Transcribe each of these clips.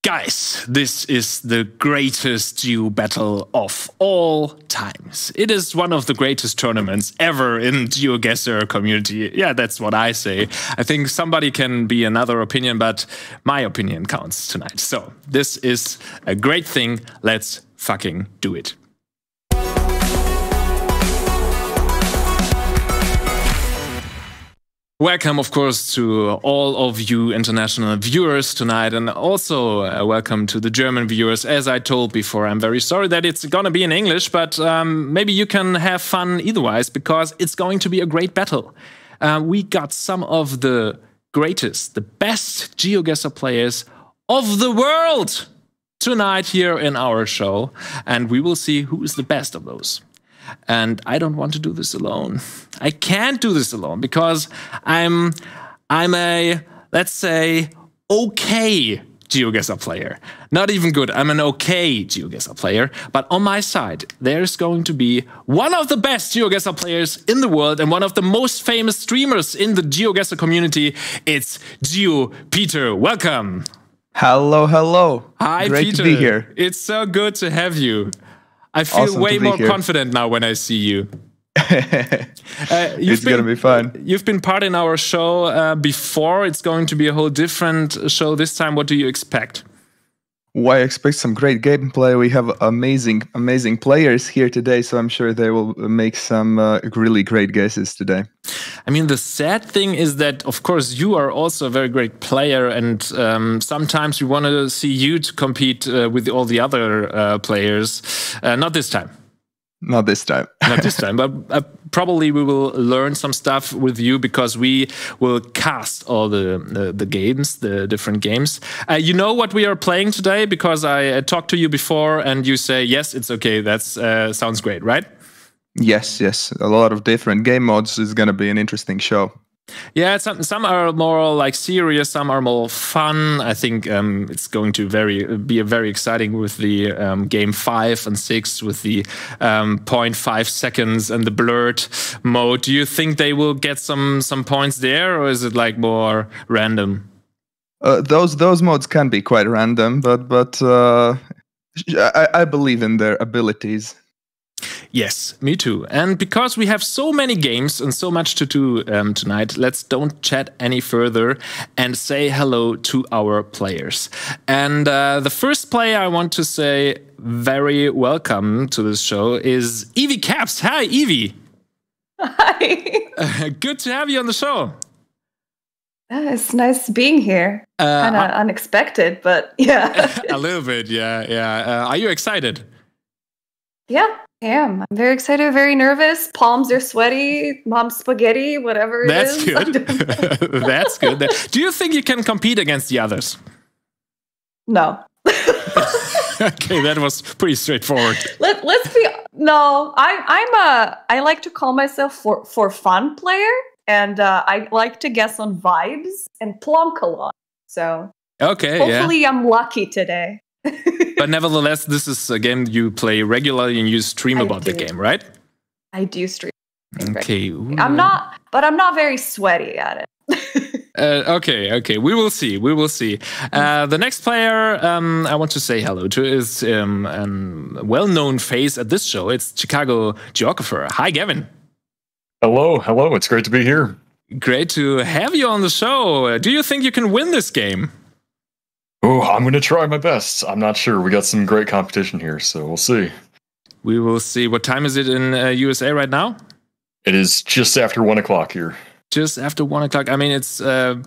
Guys, this is the greatest Geo Battle of all times. It is one of the greatest tournaments ever in GeoGuessr community. Yeah, that's what I say. I think somebody can be another opinion, but my opinion counts tonight. So this is a great thing. Let's fucking do it. Welcome, of course, to all of you international viewers tonight, and also welcome to the German viewers. As I told before, I'm very sorry that it's gonna be in English, but maybe you can have fun eitherwise, because it's going to be a great battle. We got some of the greatest, the best GeoGuessr players of the world tonight here in our show, and we will see who is the best of those. And I don't want to do this alone. I can't do this alone because I'm a, let's say, okay GeoGuessr player. Not even good, I'm an okay GeoGuessr player. But on my side, there's going to be one of the best GeoGuessr players in the world and one of the most famous streamers in the GeoGuessr community. It's GeoPeter. Welcome. Hello, hello. Hi, Great Peter. to be here. It's so good to have you. I feel Awesome way more here. confident now when I see you. It's going to be fun. You've been part in our show before. It's going to be a whole different show this time. What do you expect? Well, I expect some great gameplay. We have amazing players here today, so I'm sure they will make some really great guesses today. I mean, the sad thing is that, of course, you are also a very great player, and sometimes we want to see you to compete with all the other players. Not this time. Not this time. Not this time, but probably we will learn some stuff with you because we will cast all the games, the different games. You know what we are playing today because I talked to you before and you say, yes, it's okay. That sounds great, right? Yes. A lot of different game modes is going to be an interesting show. Yeah, some are more like serious, some are more fun. I think it's going to be very exciting with the game 5 and 6 with the 0.5 seconds and the blurred mode. Do you think they will get some points there, or is it like more random? Those modes can be quite random, but I believe in their abilities. Yes, me too. And because we have so many games and so much to do tonight, let's don't chat any further and say hello to our players. And the first player I want to say very welcome to this show is Eviecaps. Hi, Evie. Hi. Good to have you on the show. It's nice being here. Kind of unexpected, but yeah. A little bit, yeah. Are you excited? Yeah, I am. I'm very excited, very nervous. Palms are sweaty. Mom's spaghetti, whatever it That's is. good. That's good. Do you think you can compete against the others? No. Okay, that was pretty straightforward. Let's be no. I like to call myself for fun player, and I like to guess on vibes and plonk a lot. So okay, hopefully I'm lucky today. But nevertheless, this is a game you play regularly and you stream about the game, right? I do stream. Okay. I'm not very sweaty at it. Okay. We will see. The next player I want to say hello to is a well-known face at this show. It's Chicago Geographer. Hi, Gavin. Hello. It's great to be here. Great to have you on the show. Do you think you can win this game? Oh, I'm going to try my best. I'm not sure. We got some great competition here, so we'll see. We will see. What time is it in USA right now? It is just after 1 o'clock here. Just after 1 o'clock. I mean, it's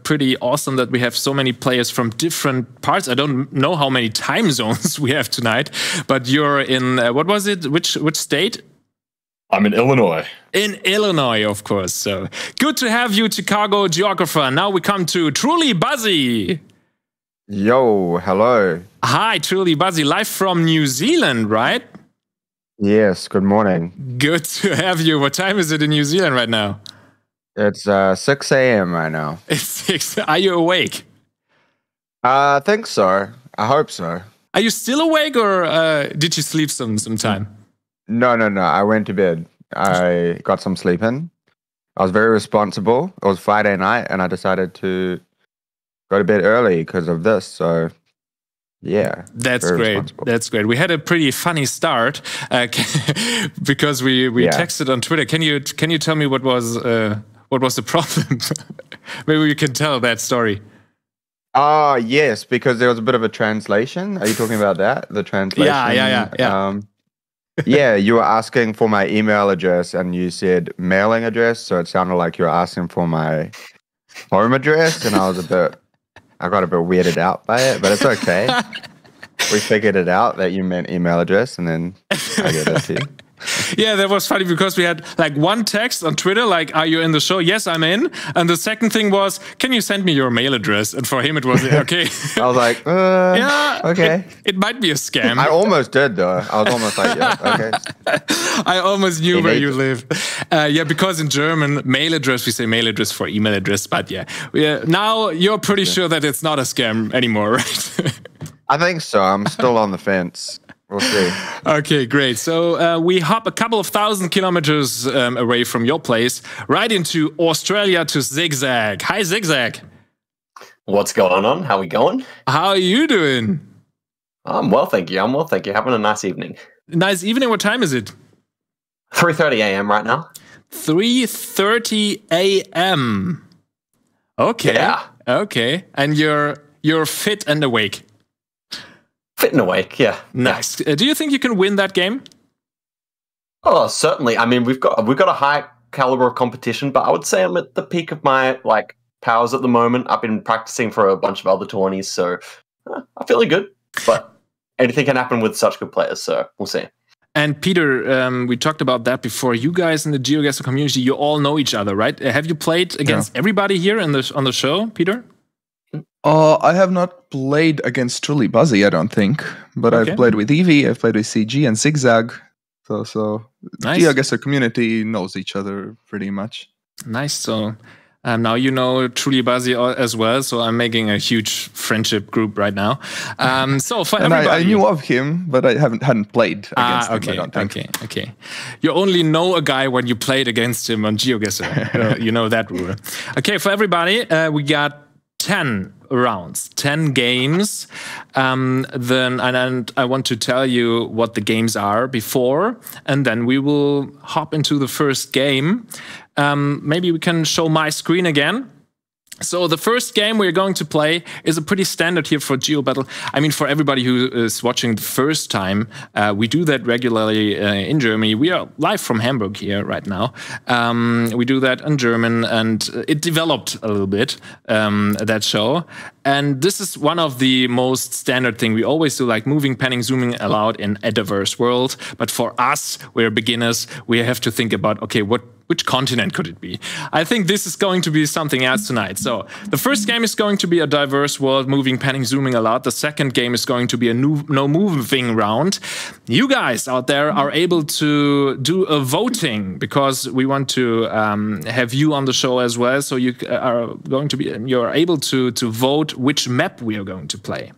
pretty awesome that we have so many players from different parts. I don't know how many time zones we have tonight, but you're in, what was it? Which state? I'm in Illinois. In Illinois, of course. So good to have you, Chicago Geographer. Now we come to Trulybuzzy. Yo, hello. Hi, Trulybuzzy, live from New Zealand, right? Yes, good morning. Good to have you. What time is it in New Zealand right now? It's 6 a.m. right now. It's 6. Are you awake? I think so. I hope so. Are you still awake, or did you sleep some time? No. I went to bed. I got some sleep in. I was very responsible. It was Friday night, and I decided to go to bed early because of this. So Yeah, that's very great. responsible. That's great. We had a pretty funny start because we texted on Twitter. Can you tell me what was the problem? Maybe you can tell that story. Yes, because there was a bit of a translation. Are you talking about that? The translation? Yeah. Yeah, you were asking for my email address and you said mailing address, so it sounded like you were asking for my home address, and I got a bit weirded out by it, but it's okay. We figured it out that you meant email address, and then I gave it to you. Yeah, that was funny because we had like one text on Twitter, like, "Are you in the show?" "Yes, I'm in." And the second thing was, "Can you send me your mail address?" And for him, it was okay. I was like, yeah, okay. It might be a scam. I almost did though. I was almost like, yeah, okay. I almost knew where you live. Yeah, because in German, mail address, we say mail address for email address. But yeah, now you're pretty sure that it's not a scam anymore, right? I think so. I'm still on the fence. We'll see. Okay, great. So we hop a couple of 1,000 kilometers away from your place, right into Australia to Zigzag. Hi, Zigzag. What's going on? How we going? How are you doing? I'm well, thank you. Having a nice evening. Nice evening. What time is it? 3:30 a.m. right now. 3:30 a.m. Okay. Yeah. Okay. And you're fit and awake. Fit and awake, yeah. Nice. Do you think you can win that game? Oh, certainly. I mean, we've got a high caliber of competition, but I would say I'm at the peak of my powers at the moment. I've been practicing for a bunch of other tourneys, so I'm feeling good. But anything can happen with such good players, so we'll see. And Peter, we talked about that before. You guys in the GeoGuessr community, you all know each other, right? Have you played against everybody here on the show, Peter? I have not played against Trulybuzzy, I don't think, but I've played with Evie, I've played with CG and Zigzag. So nice. the GeoGuessr community knows each other pretty much. Nice. So now you know Trulybuzzy as well. So I'm making a huge friendship group right now. So for everybody, I knew of him, but I hadn't played against him. I don't think. Okay. You only know a guy when you played against him on GeoGuessr. You know that rule. Okay, for everybody, we got 10 rounds, 10 games. Then I want to tell you what the games are before, and then we will hop into the first game. Maybe we can show my screen again. So the first game we're going to play is a pretty standard here for GeoBattle. I mean, for everybody who is watching the first time, we do that regularly in Germany. We are live from Hamburg here right now. We do that in German, and it developed a little bit, that show. And this is one of the most standard thing. We always do like moving, panning, zooming allowed in a diverse world. But for us, we're beginners. We have to think about, okay, which continent could it be? I think this is going to be something else tonight. So the first game is going to be a diverse world, moving, panning, zooming allowed. The second game is going to be a no moving round. You guys out there are able to do a voting because we want to have you on the show as well. So you are going to be, you're able to vote which map we are going to play.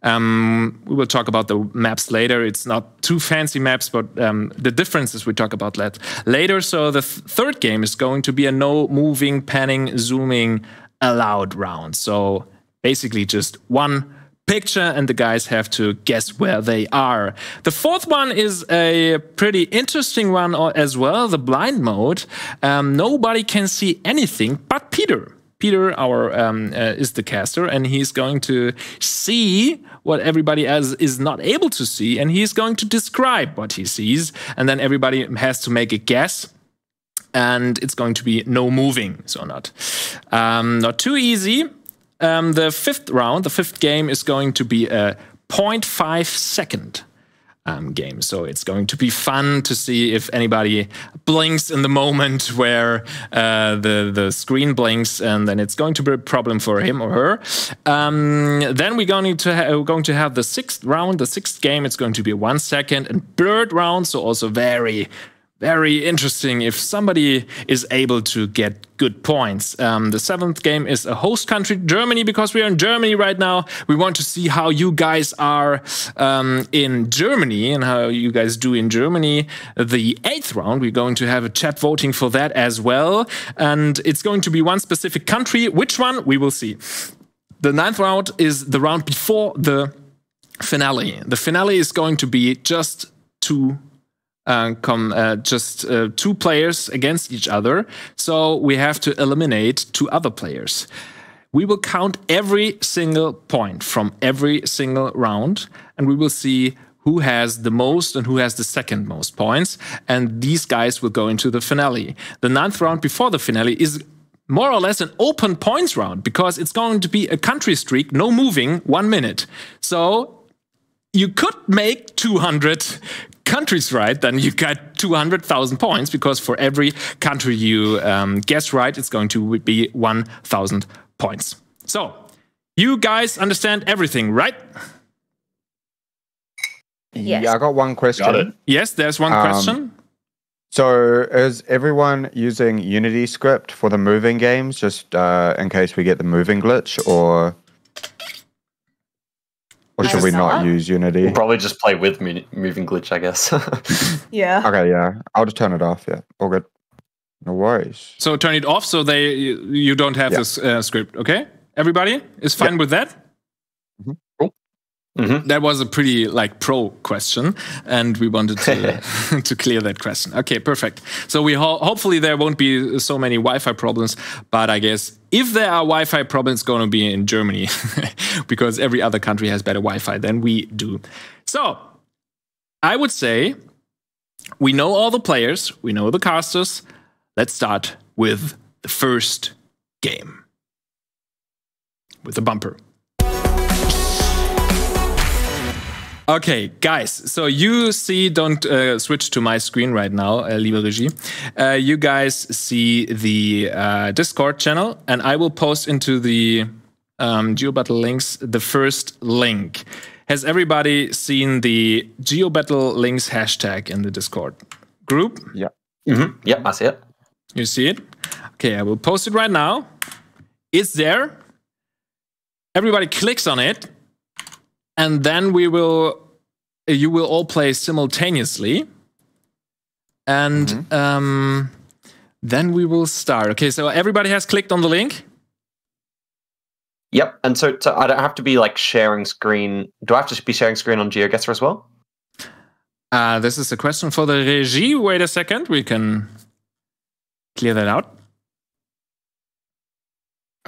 We will talk about the maps later. It's not too fancy maps, but the differences we talk about later. So the third game is going to be a no moving, panning, zooming allowed round. So basically just one picture and the guys have to guess where they are. The fourth one is a pretty interesting one as well, the blind mode. Nobody can see anything but Peter. Peter, is the caster, and he's going to see what everybody else is not able to see, and he's going to describe what he sees, and then everybody has to make a guess, and it's going to be no moving, so not too easy. The fifth round, the fifth game, is going to be a 0.5 second game. So it's going to be fun to see if anybody blinks in the moment where the screen blinks, and then it's going to be a problem for him or her. Then we're going to have the sixth round, the sixth game. It's going to be 1 second and blurred round. So also very, very interesting if somebody is able to get good points. The seventh game is a host country, Germany, because we are in Germany right now. We want to see how you guys are in Germany and how you guys do in Germany. The eighth round, we're going to have a chat voting for that as well. And it's going to be one specific country. Which one? We will see. The ninth round is the round before the finale. The finale is going to be just two players against each other. So we have to eliminate 2 other players. We will count every single point from every single round, and we will see who has the most and who has the second most points. And these guys will go into the finale. The 9th round before the finale is more or less an open points round because it's going to be a country streak, no moving, 1 minute. So you could make 200 countries right, then you got 200,000 points because for every country you guess right, it's going to be 1,000 points. So you guys understand everything, right? Yes. Yeah, I got one question. Got it. Yes, there's one question. So is everyone using Unity script for the moving games, just in case we get the moving glitch, or should we not use Unity? We'll probably just play with moving glitch, I guess. Yeah. Okay, yeah. I'll just turn it off, yeah. All good. No worries. So turn it off so you don't have this script, okay? Everybody is fine with that? Cool. Mm-hmm. That was a pretty pro question, and we wanted to to clear that question. Okay, perfect. So we hopefully there won't be so many Wi-Fi problems, but I guess if there are Wi-Fi problems, it's going to be in Germany because every other country has better Wi-Fi than we do. So I would say we know all the players, we know the casters. Let's start with the first game with the bumper. Okay, guys, so you see, don't switch to my screen right now, liebe Regie. You guys see the Discord channel, and I will post into the GeoBattle links the first link. Has everybody seen the GeoBattle links hashtag in the Discord group? Yeah. Mm-hmm. Yep, I see it. You see it? Okay, I will post it right now. It's there. Everybody clicks on it. And then you will all play simultaneously. And then we will start. Okay, so everybody has clicked on the link? Yep, and so I don't have to be sharing screen. Do I have to be sharing screen on GeoGuessr as well? This is a question for the regie. Wait a second, we can clear that out.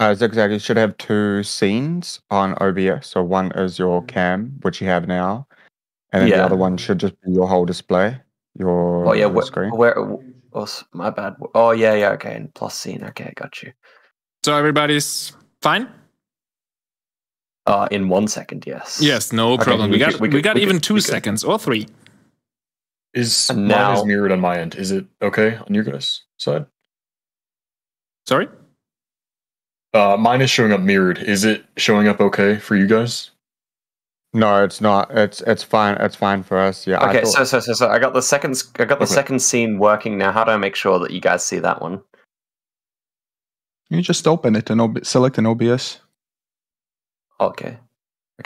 Zigzag, you should have 2 scenes on OBS. So one is your cam, which you have now, and then the other one should just be your whole display, your screen. My bad. Oh, yeah, okay, and plus scene. Okay, got you. So everybody's fine? In 1 second, yes. Yes, no problem. We got even 2 seconds or 3. Mine is mirrored on my end. Is it okay on your guys' side? Sorry? Mine is showing up mirrored. Is it showing up okay for you guys? No, it's not. It's fine. It's fine for us. Yeah. Okay, so I got the second scene working now. How do I make sure that you guys see that one? You just open it and select an OBS. Okay.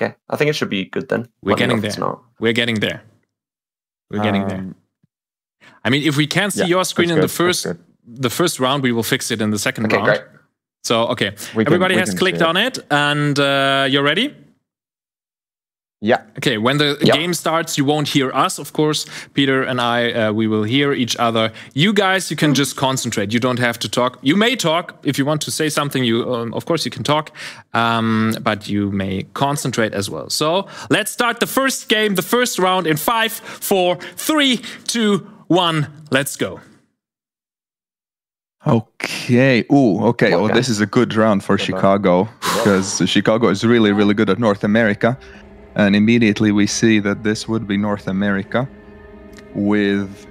I think it should be good then. We're getting there. We're getting there. I mean, if we can't see your screen in the first round, we will fix it in the second round. Great. So, okay. Everybody has clicked on it, and you're ready? Yeah. Okay, when the game starts, you won't hear us, of course. Peter and I, we will hear each other. You guys, you can just concentrate. You don't have to talk. You may talk. If you want to say something, of course, you can talk. But you may concentrate as well. So, let's start the first game, the first round in 5, 4, 3, 2, 1. Let's go. Okay. Okay. Well, this is a good round for Chicago because Chicago is really, really good at North America. And immediately we see that this would be North America with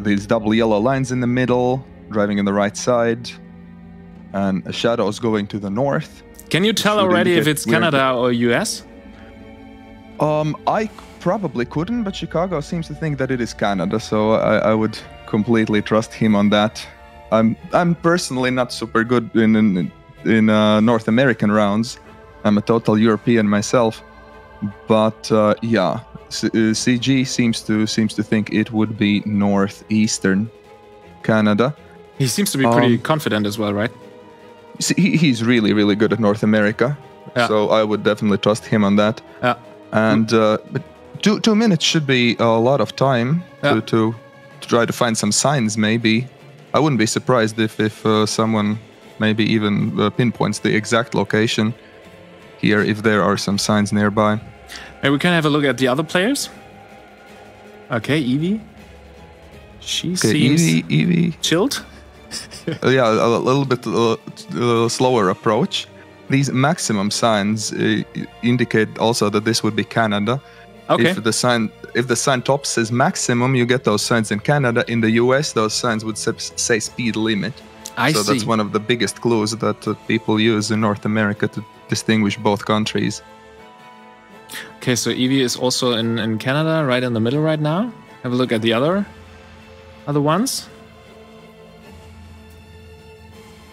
these double yellow lines in the middle, driving on the right side, and shadows going to the north. Can you tell already if it's Canada or US? I probably couldn't, but Chicago seems to think that it is Canada, so I would completely trust him on that. I'm personally not super good in North American rounds. I'm a total European myself, but CG seems to think it would be northeastern Canada. He seems to be pretty confident as well, right? He's really, really good at North America. Yeah. So I would definitely trust him on that. Yeah. And but 2 minutes should be a lot of time to try to find some signs. Maybe I wouldn't be surprised if someone maybe even pinpoints the exact location here if there are some signs nearby. Maybe we can have a look at the other players. Okay, Evie. She seems Evie. chilled. Yeah, a little bit slower approach. These maximum signs indicate also that this would be Canada. Okay. If the sign top says maximum, you get those signs in Canada. In the US, those signs would say speed limit. I see. That's one of the biggest clues that people use in North America to distinguish both countries. Okay, so Evie is also in Canada, right in the middle right now. Have a look at the other ones.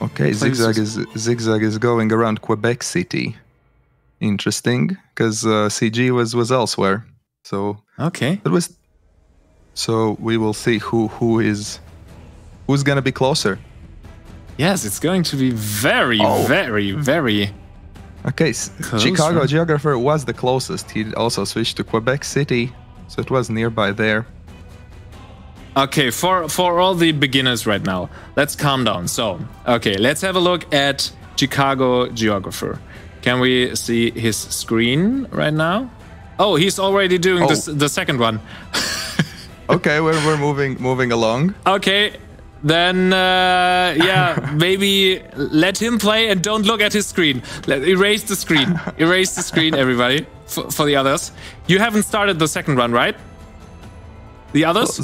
Okay, Zigzag is going around Quebec City. Interesting, because CG was elsewhere. So okay, So we will see who's gonna be closer. Yes, it's going to be very, very. Okay, close, Chicago right? Geographer was the closest. He also switched to Quebec City, so it was nearby there. Okay, for all the beginners right now, let's calm down. So, okay, let's have a look at Chicago Geographer. Can we see his screen right now? Oh, he's already doing the second one. Okay, we're moving along. Okay, then maybe let him play and don't look at his screen. Erase the screen. Erase the screen, everybody, for the others. You haven't started the second run, right? The others?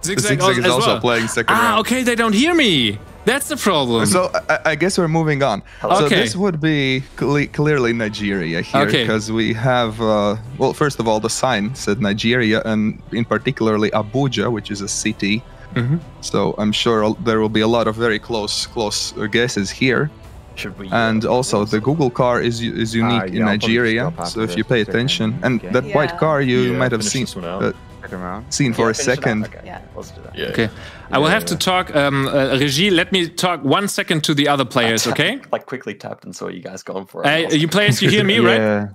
Zigzag is as also well. playing second round. Okay, they don't hear me. That's the problem. So I guess we're moving on. So Okay. this would be clearly Nigeria here, because we have, well, first of all, the sign said Nigeria, and in particularly Abuja, which is a city. Mm-hmm. So I'm sure there will be a lot of very close guesses here. Should we? And also the Google car is unique in Nigeria. So if you pay attention, and that white car you might have finish seen this one out. seen for a finish it up. second. Okay. Yeah. Let's do that. Yeah. Okay, I will have to talk. Regie, let me talk 1 second to the other players, okay? Like quickly tapped and saw you guys going for it. You players, you hear me, right? Yeah.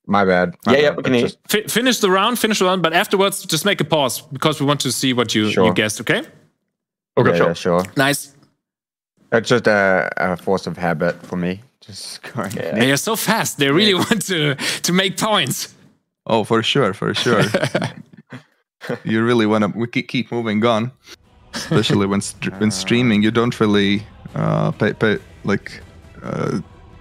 My bad. Yeah, we can hear you. Finish the round, but afterwards, just make a pause because we want to see what you guessed, okay? Okay, Yeah, sure. Nice. It's just a force of habit for me. Just going. Yeah. They are so fast. They really want to make points. Oh, for sure. You really want to keep moving on, especially when streaming. You don't really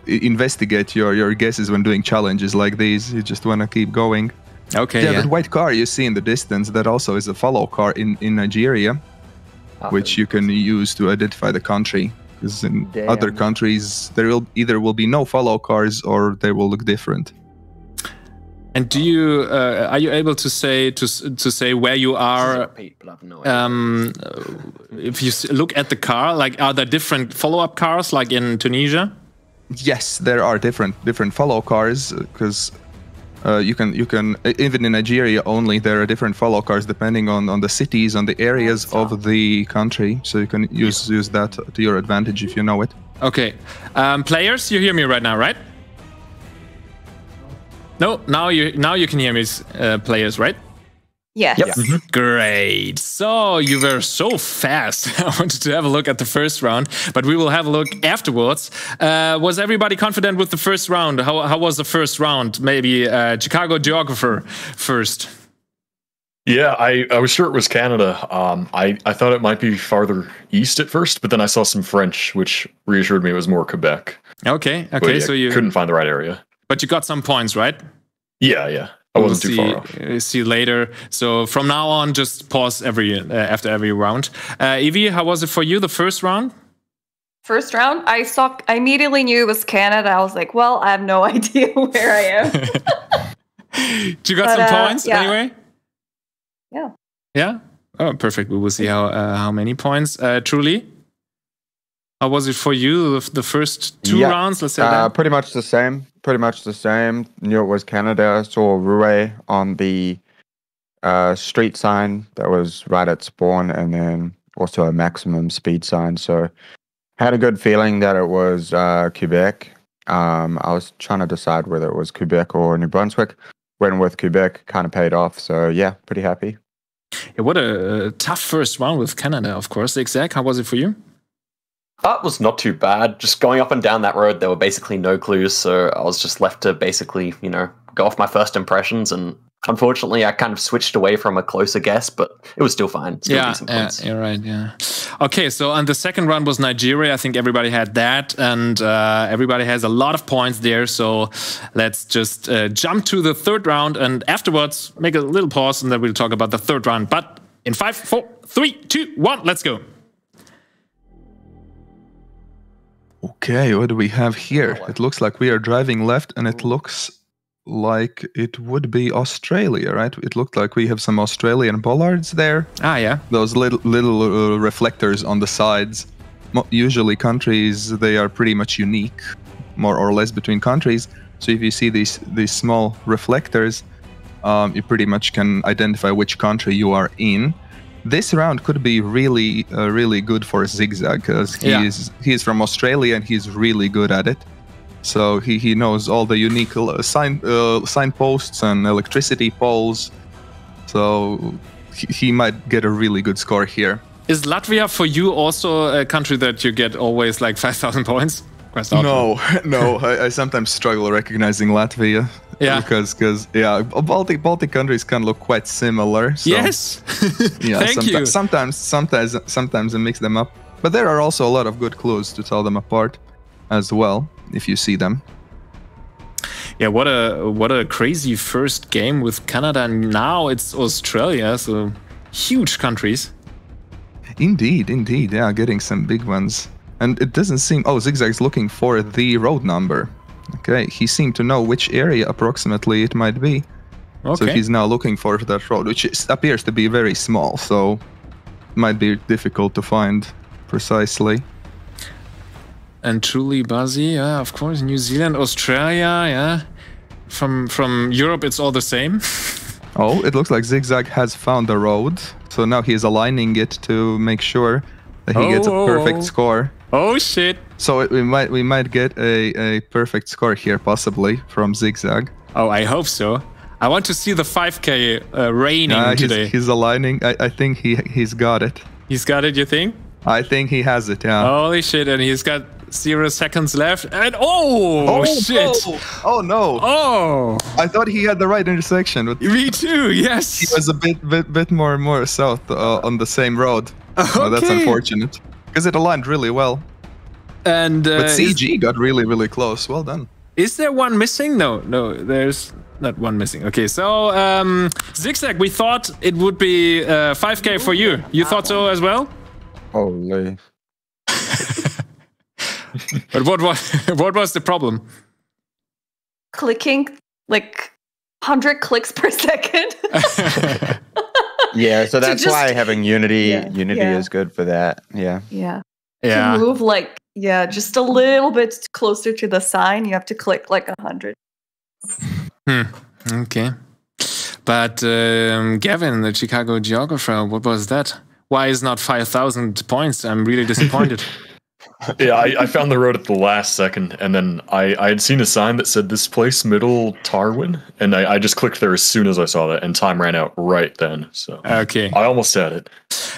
investigate your guesses when doing challenges like these. You just want to keep going. Okay. Yeah, that white car you see in the distance, that also is a follow car in Nigeria, which you can use to identify the country. Because in other countries, there will be no follow cars or they will look different. And do you are you able to say where you are? If you look at the car, like, are there different follow-up cars like in Tunisia? Yes, there are different follow cars, because you can even in Nigeria only, there are different follow cars depending on the cities, on the areas of the country. So you can use that to your advantage if you know it. Okay, players, you hear me right now, right? No, now you can hear me, players, right? Yes. Yep. Great. So you were so fast. I wanted to have a look at the first round, but we will have a look afterwards. Was everybody confident with the first round? How was the first round? Maybe Chicago Geographer first. Yeah, I was sure it was Canada. I thought it might be farther east at first, but then I saw some French, which reassured me it was more Quebec. Okay. But yeah, So you couldn't find the right area. But you got some points, right? Yeah. I wasn't too far off. See later. So from now on, just pause after every round. Evie, how was it for you, the first round? First round, I immediately knew it was Canada. I was like, well, I have no idea where I am. You got some points anyway? Yeah. Yeah? Oh, perfect. We will see how many points. Truly? How was it for you, the first two rounds? Let's say that. Pretty much the same. Knew it was Canada. Saw Rue on the street sign that was right at spawn, and then also a maximum speed sign. So had a good feeling that it was Quebec. I was trying to decide whether it was Quebec or New Brunswick. Went with Quebec, kind of paid off. So yeah, pretty happy. Yeah, what a tough first round with Canada, of course. Zigzag, how was it for you? That was not too bad. Just going up and down that road, there were basically no clues, so I was just left to basically, go off my first impressions. And unfortunately, I kind of switched away from a closer guess, but it was still fine. Still decent points. You're right. Yeah. Okay, so on the second round was Nigeria. I think everybody had that, and everybody has a lot of points there. So let's just jump to the third round, and afterwards make a little pause, and then we'll talk about the third round. But in 5, 4, 3, 2, 1, let's go. Okay, what do we have here? It looks like we are driving left, and it looks like it would be Australia, right? It looked like we have some Australian bollards there. Ah, yeah. Those little reflectors on the sides. Usually countries, they are pretty much unique, more or less between countries. So if you see these small reflectors, you pretty much can identify which country you are in. This round could be really good for Zigzag, because he's from Australia and he's really good at it. So he knows all the unique signposts and electricity poles. So he might get a really good score here. Is Latvia for you also a country that you get always like 5,000 points? No. I sometimes struggle recognizing Latvia. Yeah, because Baltic countries can look quite similar. So, yes. Yeah, Thank you. Sometimes I mix them up, but there are also a lot of good clues to tell them apart, as well, if you see them. Yeah, what a crazy first game with Canada, and now it's Australia. So huge countries. Indeed. Yeah, getting some big ones. And it doesn't seem... Oh, Zigzag's looking for the road number. Okay, he seemed to know which area approximately it might be. Okay. So he's now looking for that road, which appears to be very small, so it might be difficult to find precisely. And Trulybuzzy, yeah, of course, New Zealand, Australia, yeah. From Europe, it's all the same. Oh, it looks like Zigzag has found the road, so now he's aligning it to make sure that he gets a perfect score. Oh shit! So we might get a perfect score here, possibly from Zigzag. Oh, I hope so. I want to see the 5K raining today. He's aligning. I think he's got it. He's got it, you think? I think he has it. Yeah. Holy shit! And he's got 0 seconds left. And shit! Oh no! Oh! I thought he had the right intersection. But me too. Yes. He was a bit more south on the same road. Okay. Oh, that's unfortunate. Because it aligned really well. And but CG got really close. Well done. Is there one missing? No, there's not one missing. Okay, so Zigzag, we thought it would be 5K for you. You thought so as well? Holy. But what was the problem? Clicking like 100 clicks per second. Yeah, so that's why having Unity is good for that. Yeah. To move just a little bit closer to the sign, you have to click like 100. Okay. But Gavin, the Chicago geographer, what was that? Why is not 5,000 points? I'm really disappointed. Yeah, I found the road at the last second, and then I had seen a sign that said this place, Middle Tarwin, and I just clicked there as soon as I saw that, and time ran out right then. So okay, I almost had it.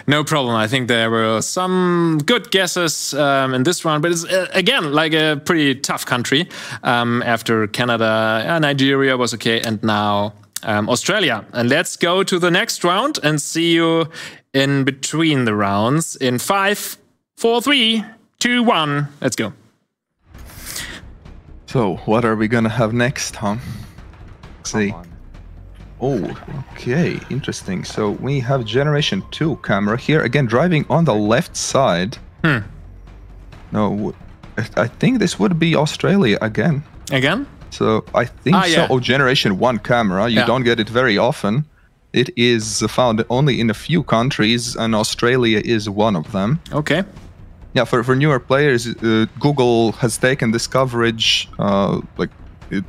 No problem. I think there were some good guesses in this round, but it's again like a pretty tough country. After Canada, Nigeria was okay, and now Australia. And let's go to the next round and see you in between the rounds in 5, 4, 3, 2, 1. Let's go. So, what are we gonna have next, huh? Let's see. Oh, okay, interesting. So we have Generation 2 camera here again, driving on the left side. No, I think this would be Australia again. Again? So I think so. Yeah. Oh, Generation 1 camera. You don't get it very often. It is found only in a few countries, and Australia is one of them. Okay. Yeah, for newer players, Google has taken this coverage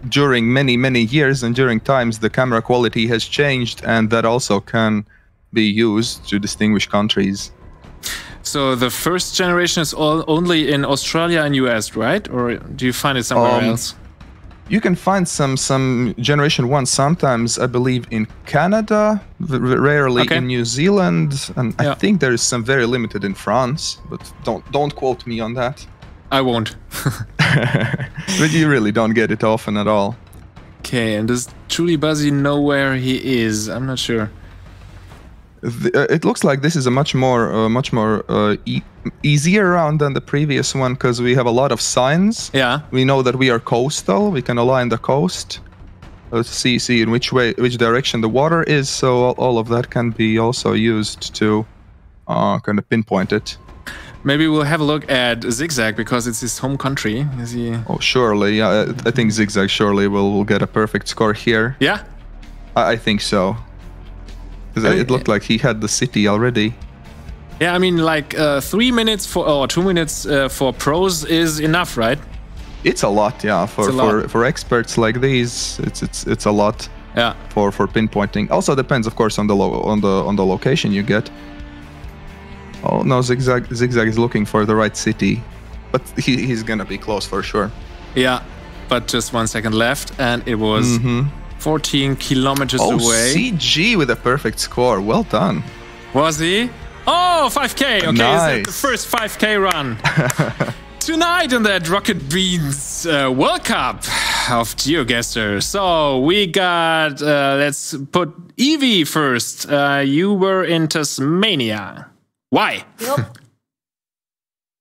during many years, and during times the camera quality has changed, and that also can be used to distinguish countries. So the first generation is only in Australia and US, right? Or do you find it somewhere else? You can find some Generation 1 sometimes, I believe, in Canada, rarely in New Zealand, and I think there is some very limited in France, but don't quote me on that. I won't. But you really don't get it often at all. Okay, and does Trulybuzzy know where he is? I'm not sure. It looks like this is a much more easier round than the previous one because we have a lot of signs. Yeah. We know that we are coastal. We can align the coast. Let's see in which direction the water is. So all of that can be also used to kind of pinpoint it. Maybe we'll have a look at Zigzag because it's his home country. Is he? Oh, surely. Yeah, I think Zigzag surely will get a perfect score here. Yeah. I think so. It looked like he had the city already. Yeah, I mean, like 3 minutes or 2 minutes for pros is enough, right? It's a lot, yeah. For experts like these, it's a lot. Yeah. For pinpointing. Also depends, of course, on the location you get. Oh no, Zigzag is looking for the right city, but he's gonna be close for sure. Yeah, but just 1 second left, and it was. 14 kilometers away. CG with a perfect score. Well done. Was he? Oh, 5K. Okay, nice. Is that the first 5K run? Tonight in that Rocket Beans World Cup of GeoGuessr. So we got, let's put Evie first. You were in Tasmania. Why? Yep.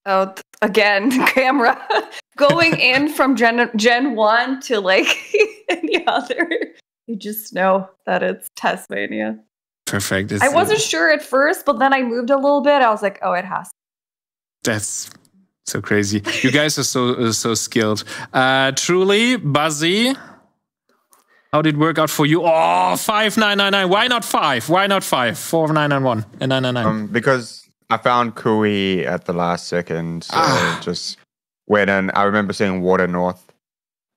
Oh, again, camera. Going in from Gen 1 to like any other, you just know that it's Tasmania. Perfect. I wasn't sure at first, but then I moved a little bit. I was like, oh, it has to. That's so crazy. You guys are so skilled. Trulybuzzy, how did it work out for you? Oh, 5999. Why not 5? Why not 5? 4991 and 999. Because I found Kui at the last second, so just went in. I remember seeing Water North.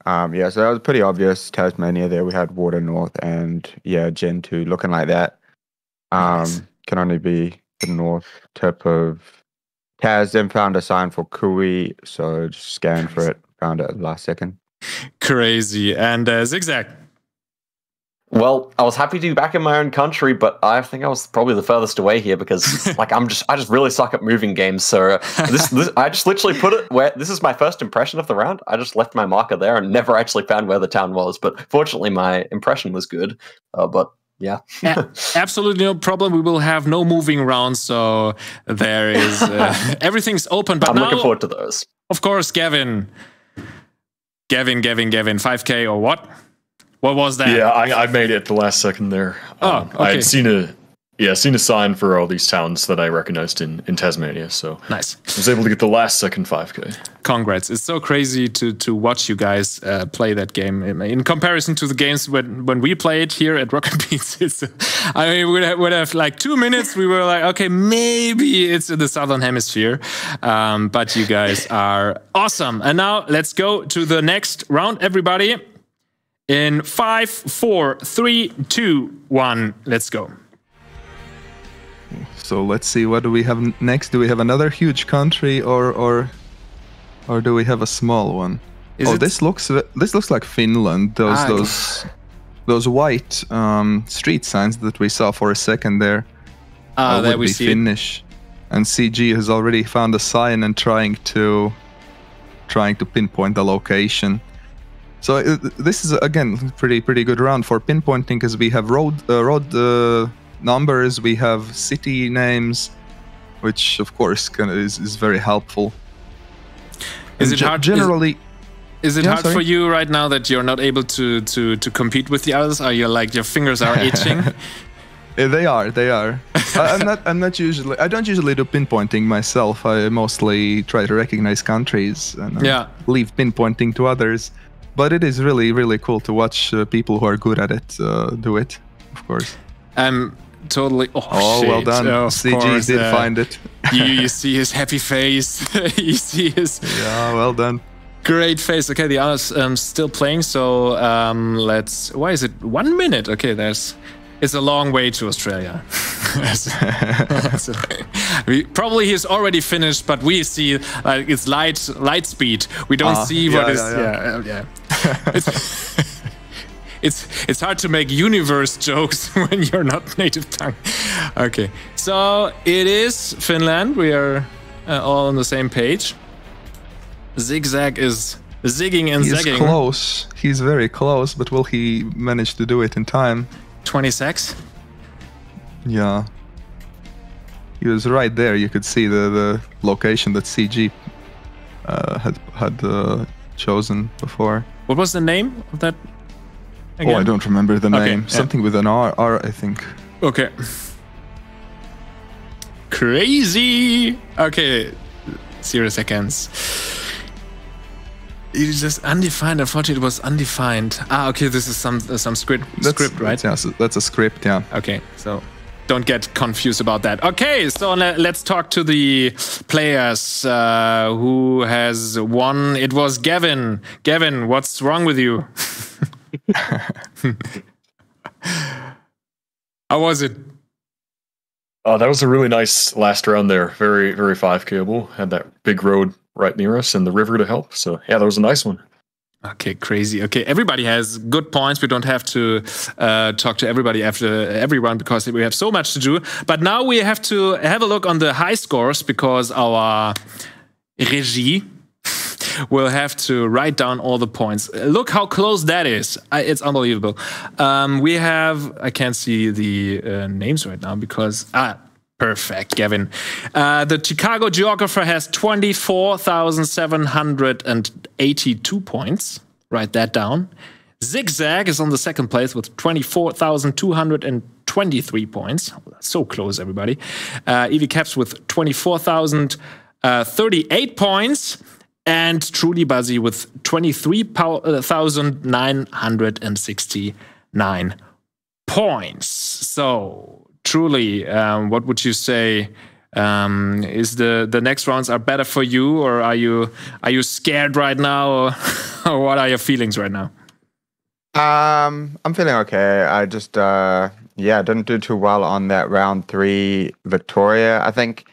Yeah, so that was pretty obvious. Tasmania there, we had Water North and yeah, Gen 2 looking like that. Nice. Can only be the north tip of Tas. Then found a sign for Kui, so just scanned for it, found it at the last second. Crazy. And Zigzag. Well, I was happy to be back in my own country, but I think I was probably the furthest away here because, like, I just really suck at moving games. So I just literally put it where this is my first impression of the round. I just left my marker there and never actually found where the town was. But fortunately, my impression was good. But yeah, absolutely no problem. We will have no moving rounds, so there is everything's open. But I'm now, looking forward to those. Of course, Gavin, 5K or what? What was that? Yeah, I made it at the last second there. Okay. I had seen a sign for all these towns that I recognized in Tasmania. So nice. I was able to get the last second 5K. Congrats! It's so crazy to watch you guys play that game in comparison to the games when we played here at Rocket Beans. I mean, we'd have like 2 minutes. We were like, okay, maybe it's in the southern hemisphere, but you guys are awesome. And now let's go to the next round, everybody. In 5, 4, 3, 2, 1, let's go. So let's see, what do we have next? Do we have another huge country, or do we have a small one? This looks like Finland. Those white street signs that we saw for a second there. Would be Finnish. And CG has already found a sign and trying to pinpoint the location. So this is again pretty good round for pinpointing because we have road numbers, we have city names, which of course is very helpful. Is it hard? Generally, is it hard for you right now that you're not able to compete with the others? Are you like your fingers are itching? They are. I don't usually do pinpointing myself. I mostly try to recognize countries and leave pinpointing to others. But it is really cool to watch people who are good at it do it, of course. Totally. Oh, shit. Well done. CG did find it. you see his happy face. You see his. Yeah, well done. Great face. Okay, the others still playing. So let's. Why is it 1 minute? Okay, it's a long way to Australia. Probably he's already finished, but we see it's light speed. We don't see what is. Yeah. It's hard to make universe jokes when you're not native tongue. Okay, so it is Finland. We are all on the same page. Zigzag is zigging and zagging. He's close. He's very close, but will he manage to do it in time? 20 secs. Yeah. He was right there. You could see the location that CG had chosen before. What was the name of that? Again? Oh, I don't remember the name. Yeah. Something with an R, I think. Okay. Crazy. Okay. 0 seconds. It is just undefined. I thought it was undefined. Okay. This is some script, right? Yeah, so that's a script. Yeah. Okay. So don't get confused about that. Okay. So let's talk to the players who has won. It was Gavin. Gavin, what's wrong with you? How was it? That was a really nice last round there. Very, very 5Kable. Had that big road right near us and the river to help. So yeah, that was a nice one. Okay, crazy. Okay, everybody has good points. We don't have to talk to everybody after every round because we have so much to do. But now we have to have a look on the high scores because our regie will have to write down all the points. Look how close that is. It's unbelievable. We have, I can't see the names right now because, perfect, Gavin. The Chicago Geographer has 24,782 points. Write that down. Zigzag is on the second place with 24,223 points. So close, everybody. Eviecaps with 24,038 points. And Trulybuzzy with 23,969 points. So, Truly, what would you say? Is the next rounds are better for you, or are you scared right now, or what are your feelings right now? I'm feeling okay. I just didn't do too well on that round 3 Victoria. I think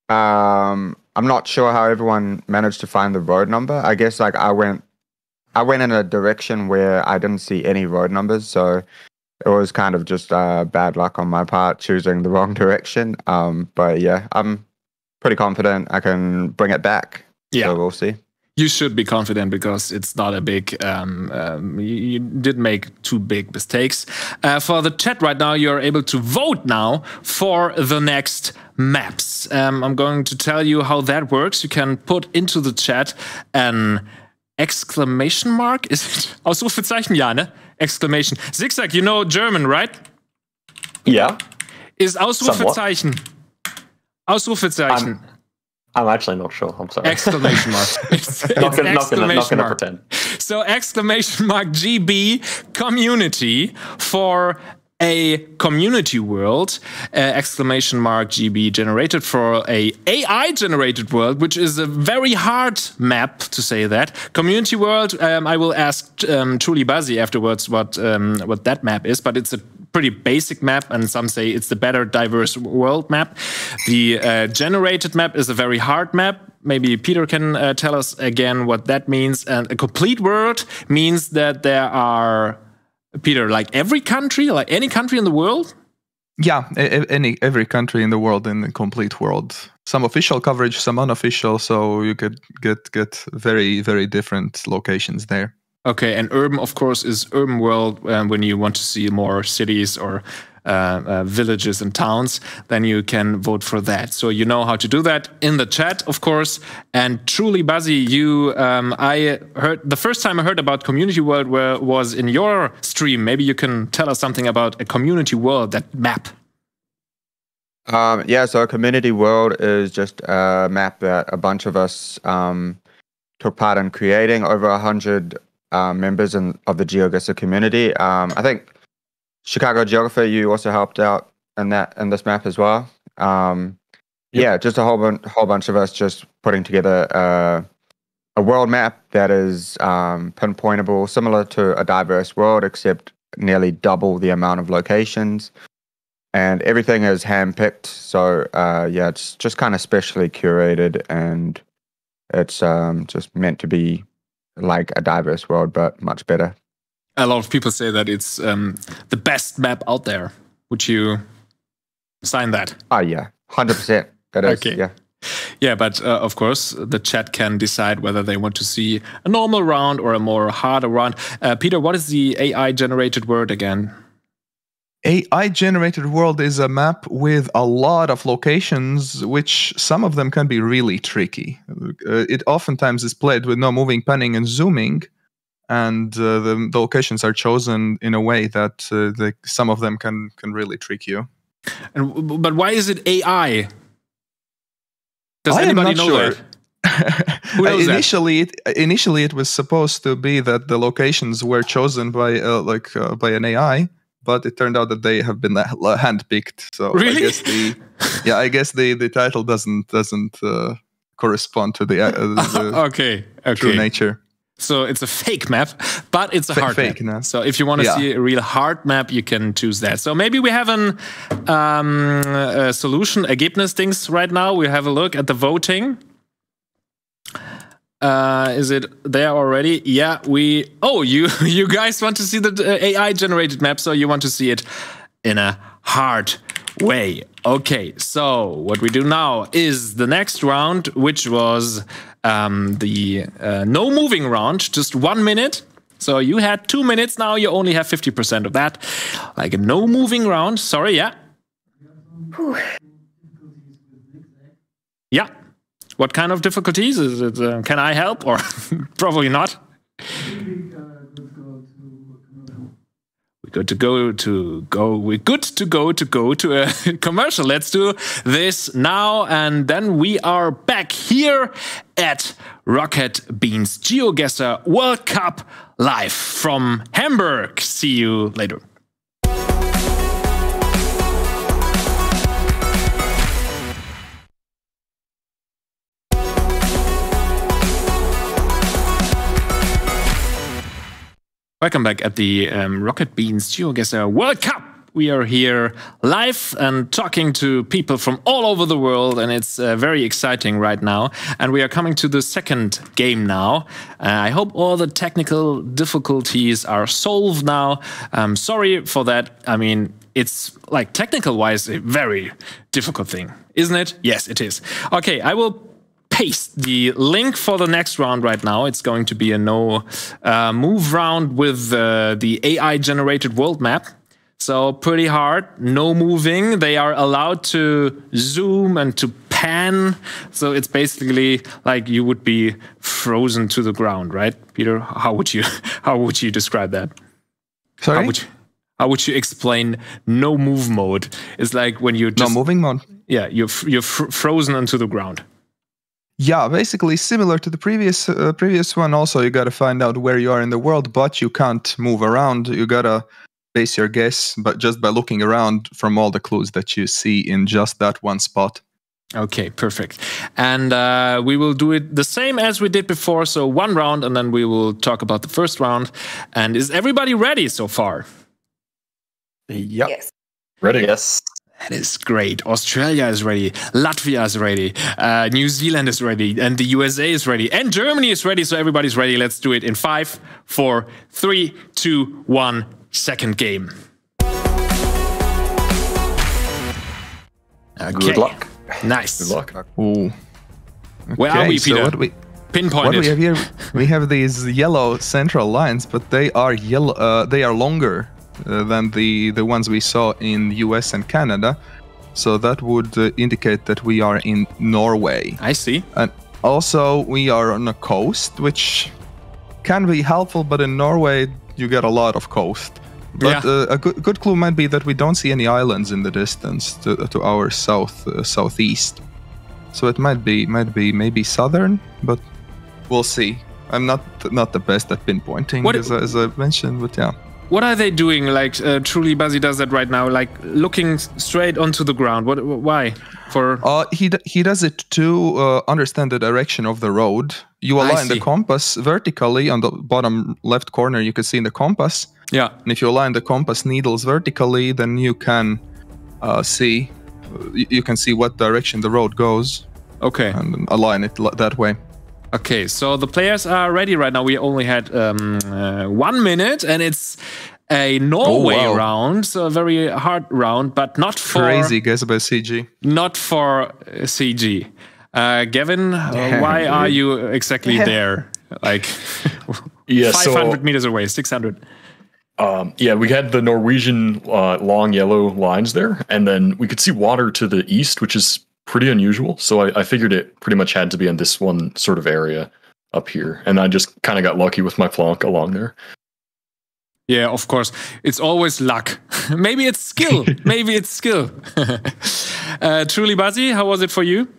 I'm not sure how everyone managed to find the road number. I guess like I went in a direction where I didn't see any road numbers, so it was kind of just bad luck on my part choosing the wrong direction. But yeah, I'm pretty confident I can bring it back. Yeah, so we'll see. You should be confident because it's not a big. You didn't make 2 big mistakes. For the chat right now, you're able to vote now for the next maps. I'm going to tell you how that works. You can put into the chat an exclamation mark. Is it Ausrufezeichen? Ja, ne? Exclamation. Zigzag, you know German, right? Yeah. Is Ausrufezeichen. Ausrufezeichen. I'm actually not sure. I'm sorry. Exclamation mark. It's not gonna pretend. So exclamation mark GB community for a community world. Exclamation mark GB generated for a AI generated world, which is a very hard map to say that. Community world. I will ask Trulybuzzy afterwards what that map is, but it's a pretty basic map, and some say it's the better diverse world map. The generated map is a very hard map. Maybe Peter can tell us again what that means. And a complete world means that there are, Peter, like every country, like any country in the world? Yeah, every country in the world in the complete world. Some official coverage, some unofficial, so you could get very, very different locations there. Okay, and urban, of course, is urban world when you want to see more cities or villages and towns, then you can vote for that. So you know how to do that in the chat, of course. And Trulybuzzy, you, I heard the first time I heard about Community World was in your stream. Maybe you can tell us something about a Community World, that map. Yeah, so a Community World is just a map that a bunch of us took part in creating, over 100 members of the GeoGuessr community. I think Chicago Geographer, you also helped out in this map as well. Yeah, just a whole bunch of us just putting together a world map that is pinpointable, similar to a diverse world, except nearly double the amount of locations. and everything is handpicked. So yeah, it's just kind of specially curated, and it's just meant to be like a diverse world, but much better. A lot of people say that it's the best map out there. Would you sign that? Oh yeah, 100%. That is, Okay. yeah. Yeah, but of course, the chat can decide whether they want to see a normal round or a more harder round. Peter, what is the AI-generated word again? AI-generated world is a map with a lot of locations, which some of them can be really tricky. It oftentimes is played with no moving, panning, and zooming, and the locations are chosen in a way that some of them can really trick you. But why is it AI? Does I am anybody not know sure. that? Who knows Initially, it was supposed to be that the locations were chosen by an AI, but it turned out that they have been handpicked. So Really? I guess the title doesn't correspond to the Okay. true nature. So it's a fake map, but it's a hard fake map. map. So if you want to see a real hard map, you can choose that. So maybe we have a solution, Ergebnisdings right now. We have a look at the voting. Is it there already? Yeah, you guys want to see the AI generated map, so you want to see it in a hard way. Okay, so what we do now is the next round, which was the no moving round, just 1 minute. So you had 2 minutes, now you only have 50% of that. Like a no moving round. Sorry, yeah. Whew. Yeah. What kind of difficulties? Is it, can I help or probably not? We're good to go to a commercial. Let's do this now, and then we are back here at Rocket Beans GeoGuessr World Cup live from Hamburg. See you later. Welcome back at the Rocket Beans GeoGuessr World Cup. We are here live and talking to people from all over the world, and it's very exciting right now. And we are coming to the second game now. I hope all the technical difficulties are solved now. Sorry for that. I mean, it's like technical-wise a very difficult thing, isn't it? Yes, it is. Okay, I will paste the link for the next round right now. It's going to be a no move round with the AI generated world map. So pretty hard, no moving. They are allowed to zoom and to pan. So it's basically like you would be frozen to the ground, right, Peter? How would you describe that? Sorry? How would you explain no move mode? It's like when you just no moving mode. Yeah, you're frozen onto the ground. Yeah, basically similar to the previous one. Also, you got to find out where you are in the world, but you can't move around. You got to base your guess, but just by looking around from all the clues that you see in just that one spot. Okay, perfect. And we will do it the same as we did before. So 1 round, and then we will talk about the first round. And is everybody ready so far? Yep. Yes. Ready? Yes. That is great. Australia is ready. Latvia is ready. New Zealand is ready. And the USA is ready. And Germany is ready. So everybody's ready. Let's do it in 5, 4, 3, 2, 1. Second game. Okay. Good luck. Nice. Good luck. Ooh. Where are we, Peter? So Pinpointed. what we have here, we have these yellow central lines, but they are yellow. They are longer than the ones we saw in US and Canada. So that would indicate that we are in Norway. I see. And also we are on a coast, which can be helpful, but in Norway you get a lot of coast. But a good clue might be that we don't see any islands in the distance to our southeast. So it might be maybe southern, but we'll see. I'm not the best at pinpointing, as I mentioned, but yeah. What are they doing? Like Trulybuzzy does that right now, like looking straight onto the ground. Why? He does it to understand the direction of the road. You align the compass vertically on the bottom left corner. You can see in the compass. Yeah. And if you align the compass needles vertically, then you can see. You can see what direction the road goes. Okay. And align it that way. Okay, so the players are ready right now. We only had 1 minute, and it's a Norway round, so a very hard round, but not for crazy guess by CG. Not for CG. Gavin, why are you exactly there? Like 500 meters away, 600. Yeah, we had the Norwegian long yellow lines there, and then we could see water to the east, which is pretty unusual. So I figured it pretty much had to be in this one sort of area up here, and I just kind of got lucky with my plonk along there. Yeah, of course. It's always luck. Maybe it's skill. Maybe it's skill. Trulybuzzy, how was it for you?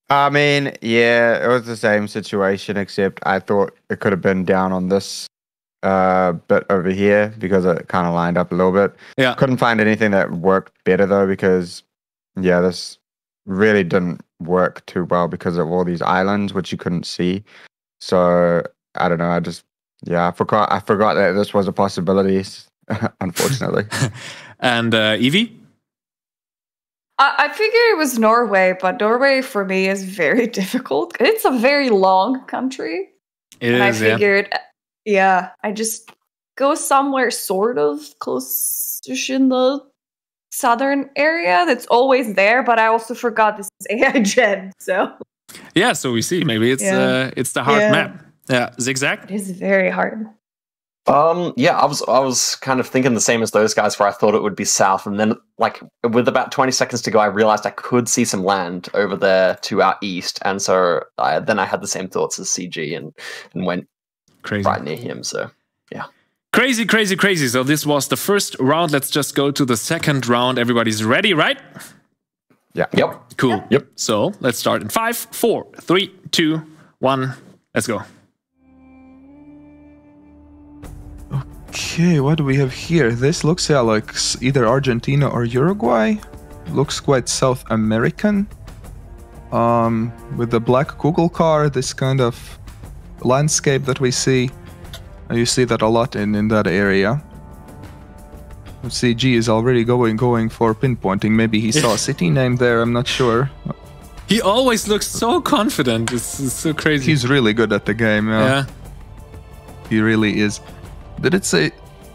I mean, yeah, it was the same situation, except I thought it could have been down on this bit over here because it kind of lined up a little bit. Yeah. Couldn't find anything that worked better though, because yeah, this really didn't work too well because of all these islands which you couldn't see. So I don't know. I forgot that this was a possibility. Unfortunately. And Evie? I figured it was Norway, but Norway for me is very difficult. It's a very long country. I figured, I just go somewhere sort of close-ish in the southern area that's always there, but I also forgot this is AI Gen, so. Yeah, so we see. Maybe it's the hard map. Yeah, zigzag? It is very hard. Yeah, I was kind of thinking the same as those guys, where I thought it would be south, and then like with about 20 seconds to go, I realized I could see some land over there to our east, and so then I had the same thoughts as CG and went right near him. So yeah, crazy. So this was the first round. Let's just go to the second round. Everybody's ready, right? Yeah. Yep. Cool. Yep. So let's start in 5, 4, 3, 2, 1. Let's go. Okay, what do we have here? This looks like either Argentina or Uruguay. Looks quite South American. With the black Google car, this kind of landscape that we see. You see that a lot in that area. CG is already going for pinpointing. Maybe he saw a city name there, I'm not sure. He always looks so confident. It's so crazy. He's really good at the game, yeah. He really is. Did it say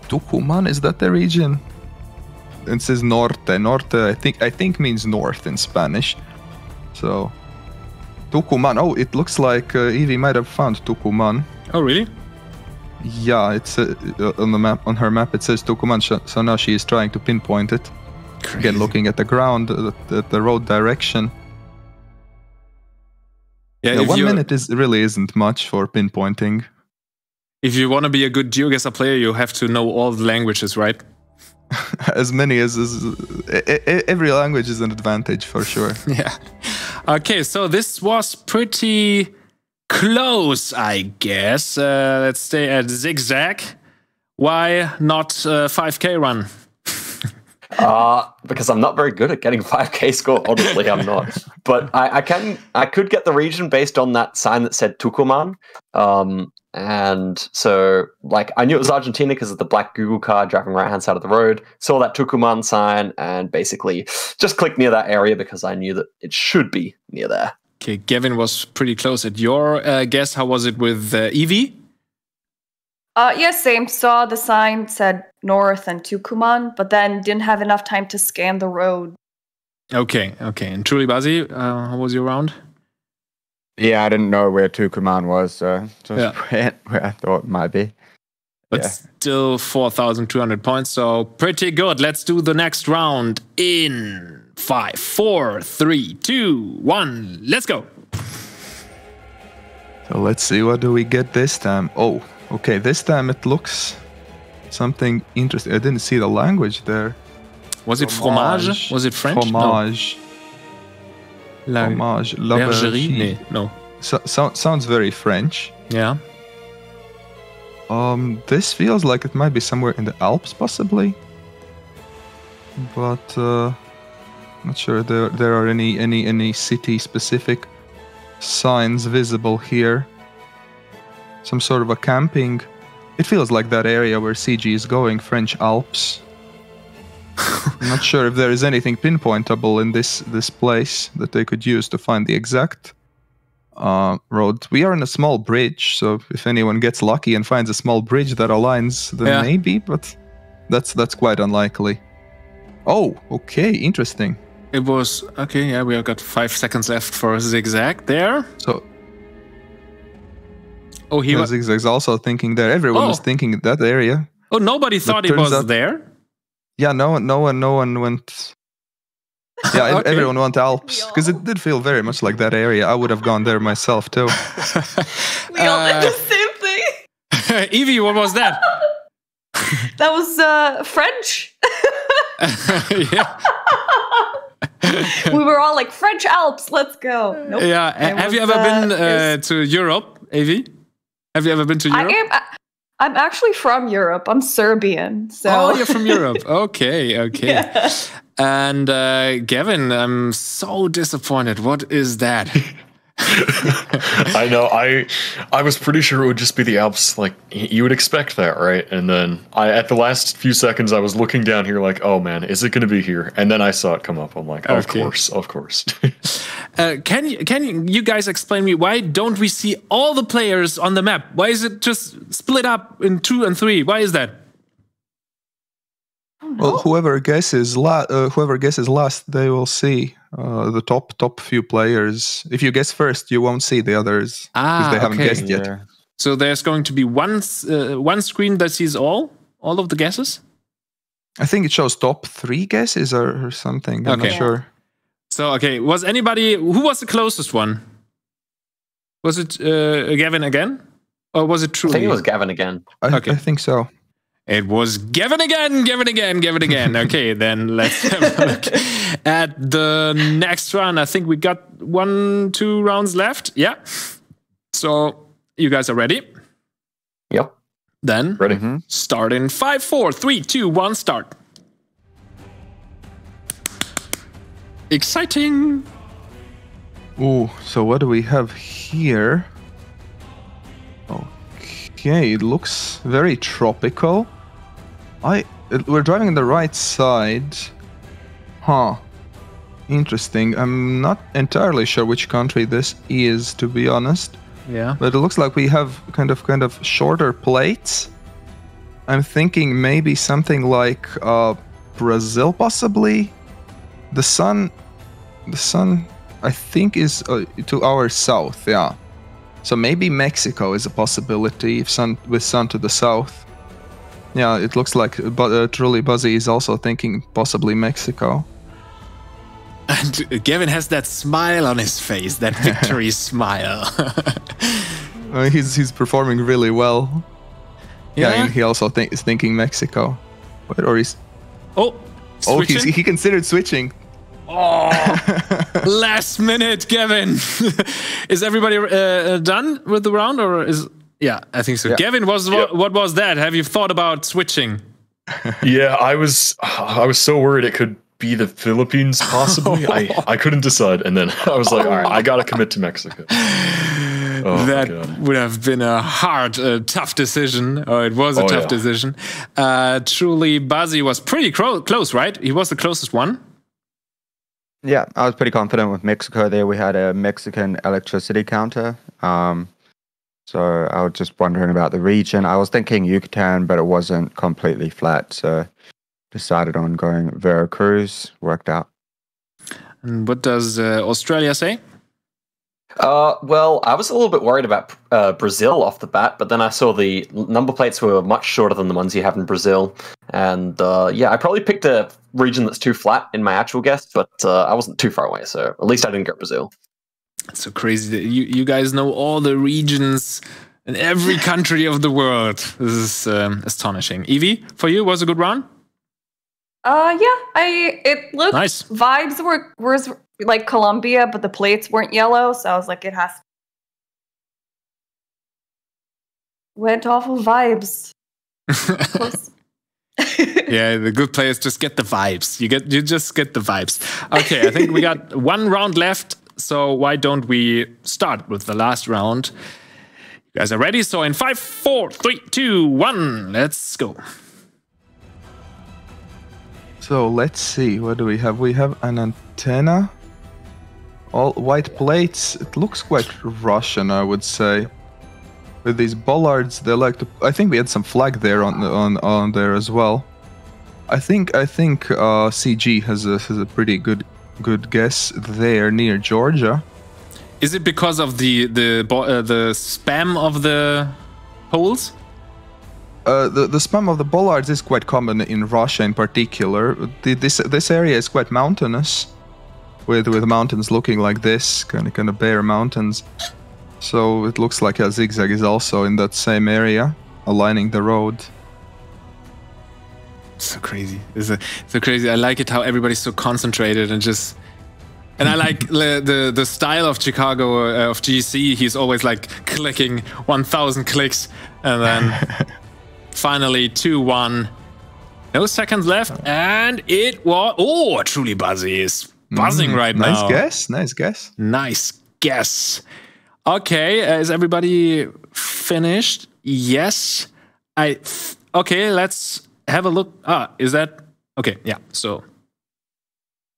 Tucumán? Is that the region? It says norte. Norte, I think means north in Spanish. So Tucumán. Oh, it looks like Evie might have found Tucumán. Oh, really? Yeah, it's on the map. On her map, it says Tucumán. So now she is trying to pinpoint it. Crazy. Again, looking at the ground, at the road direction. Yeah, 1 minute really isn't much for pinpointing. If you want to be a good GeoGuessr player, you have to know all the languages, right? As many as every language is an advantage for sure. Yeah. Okay, so this was pretty close, I guess. Let's stay at zigzag. Why not 5K run? Because I'm not very good at getting 5K score. Honestly, I'm not. But I could get the region based on that sign that said Tucumán. And so, like, I knew it was Argentina because of the black Google car driving right-hand side of the road. Saw that Tucumán sign and basically just clicked near that area because I knew that it should be near there. Okay, Gavin was pretty close at your guess. How was it with Evie? Yeah, same. Saw the sign said north and Tucumán, but then didn't have enough time to scan the road. Okay. And Trulybuzzy, how was your round? Yeah, I didn't know where Tucumán was, so just where I thought it might be. But still 4,200 points, so pretty good. Let's do the next round in 5, 4, 3, 2, 1. Let's go. So let's see, what do we get this time? Oh, okay, this time it looks something interesting. I didn't see the language there. Was it fromage? Was it French? Fromage. No. Fromage. Bergerie? No. Sounds very French. Yeah. This feels like it might be somewhere in the Alps, possibly. But not sure there are any city-specific signs visible here. Some sort of a camping. It feels like that area where CG is going, French Alps. I'm not sure if there is anything pinpointable in this place that they could use to find the exact road. We are in a small bridge, so if anyone gets lucky and finds a small bridge that aligns, then maybe, but that's quite unlikely. Oh, okay, interesting. It was okay. Yeah, we have got 5 seconds left for zigzag there. So, he was zigzag's also thinking there. Everyone was thinking that area. Oh, nobody thought it was there. Yeah, no one went. Yeah, everyone went Alps because it did feel very much like that area. I would have gone there myself too. We all did the same thing. Evie, what was that? That was French. Yeah. We were all like, French Alps, let's go. Nope. Yeah. Have you ever been to Europe, Evie? Have you ever been to Europe? I'm actually from Europe. I'm Serbian. So. Oh, you're from Europe. Okay. Yeah. And Gavin, I'm so disappointed. What is that? I know. I was pretty sure it would just be the Alps. Like, you would expect that, right? And then at the last few seconds, I was looking down here like, oh man, is it going to be here? And then I saw it come up. I'm like, of course. Can you guys explain me, why don't we see all the players on the map? Why is it just split up in 2 and 3? Why is that? Well, whoever guesses last, they will see the top few players. If you guess first, you won't see the others because they haven't guessed yet. Yeah. So there's going to be one screen that sees all of the guesses. I think it shows top 3 guesses or something. I'm not sure. So was who was the closest one? Was it Gavin again, or was it Truly? I think it was Gavin again. I think so. It was Gavin again. Okay, then let's have a look at the next round. I think we got 1-2 rounds left. Yeah. So you guys are ready? Yep. Then Ready. Start in 5, 4, 3, 2, 1, start. Exciting. Ooh, so what do we have here? Okay, it looks very tropical. We're driving on the right side. Huh. Interesting. I'm not entirely sure which country this is, to be honest. Yeah. But it looks like we have kind of shorter plates. I'm thinking maybe something like Brazil, possibly. The sun, I think, is to our south. Yeah. So maybe Mexico is a possibility with sun to the south. Yeah, it looks like Trulybuzzy is also thinking possibly Mexico. And Gavin has that smile on his face, that victory smile. He's performing really well. Yeah, he also is thinking Mexico. Or he's... switching? He considered switching. Oh, last minute, Gavin. Is everybody done with the round, or is... Yeah, I think so. Yeah. Gavin, what was that? Have you thought about switching? Yeah, I was so worried it could be the Philippines, possibly. I couldn't decide, and then I was like, all right, I gotta commit to Mexico. That would have been a hard, tough decision. It was a tough decision. Trulybuzzy was pretty close, right? He was the closest one. Yeah, I was pretty confident with Mexico there. We had a Mexican electricity counter. So I was just wondering about the region. I was thinking Yucatan, but it wasn't completely flat. So decided on going Veracruz. Worked out. And what does Australia say? Well, I was a little bit worried about Brazil off the bat, but then I saw the number plates were much shorter than the ones you have in Brazil. And I probably picked a region that's too flat in my actual guess, but I wasn't too far away. So at least I didn't get Brazil. It's so crazy that you guys know all the regions in every country of the world. This is astonishing. Evie, for you, was a good run? It looked nice. Vibes were like Colombia, but the plates weren't yellow, so I was like, it has to. Went off of vibes. Yeah, the good players just get the vibes. You just get the vibes. Okay, I think we got 1 round left. So why don't we start with the last round? You guys are ready? So in 5, 4, 3, 2, 1, let's go. So let's see. What do we have? We have an antenna. All white plates. It looks quite Russian, I would say. With these bollards, they like to. I think we had some flag there on there as well. I think CG has a pretty good guess there near Georgia. Is it because of the spam of the holes? The spam of the bollards is quite common in Russia in particular. This area is quite mountainous, with mountains looking like this, kind of bare mountains. So it looks like a zigzag is also in that same area, aligning the road. So crazy. So crazy. I like it how everybody's so concentrated and just. And I like the style of Chicago of GC. He's always like clicking 1,000 clicks, and then finally 2-1. No seconds left, and it was Trulybuzzy is buzzing right now. Nice guess. Nice guess. Okay, is everybody finished? Yes. Okay, let's have a look. Is that okay? Yeah. So,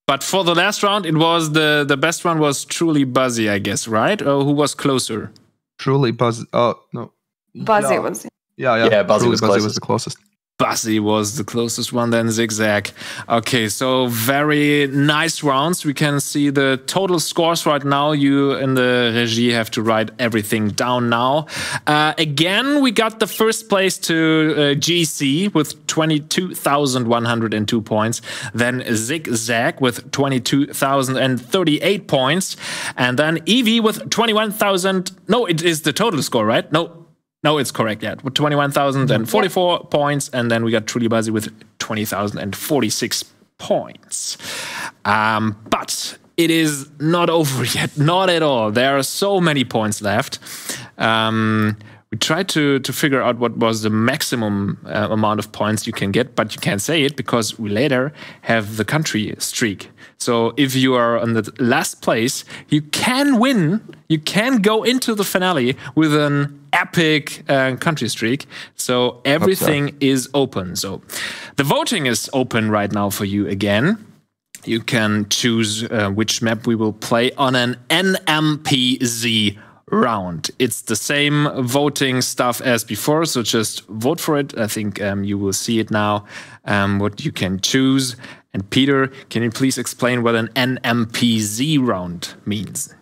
but for the last round, it was the best one was Trulybuzzy, I guess, right? Or who was closer? Trulybuzzy. Oh no, Buzzy was. Yeah. Buzzy was the closest. Buzzy was the closest one, then Zigzag. Okay, so very nice rounds. We can see the total scores right now. You in the regie have to write everything down now. Again, we got the first place to GC with 22,102 points. Then Zigzag with 22,038 points. And then Evie with 21,000. No, it is the total score, right? No, it's correct, yeah. With 21,044 points, and then we got Trulybuzzy with 20,046 points. But it is not over yet, not at all. There are so many points left. We tried to figure out what was the maximum amount of points you can get, but you can't say it because we later have the country streak. So if you are on the last place, you can win. You can go into the finale with an epic country streak. So everything is open. So the voting is open right now for you again. You can choose which map we will play on an NMPZ round. It's the same voting stuff as before, so just vote for it. I think you will see it now, what you can choose. And Peter, can you please explain what an NMPZ round means?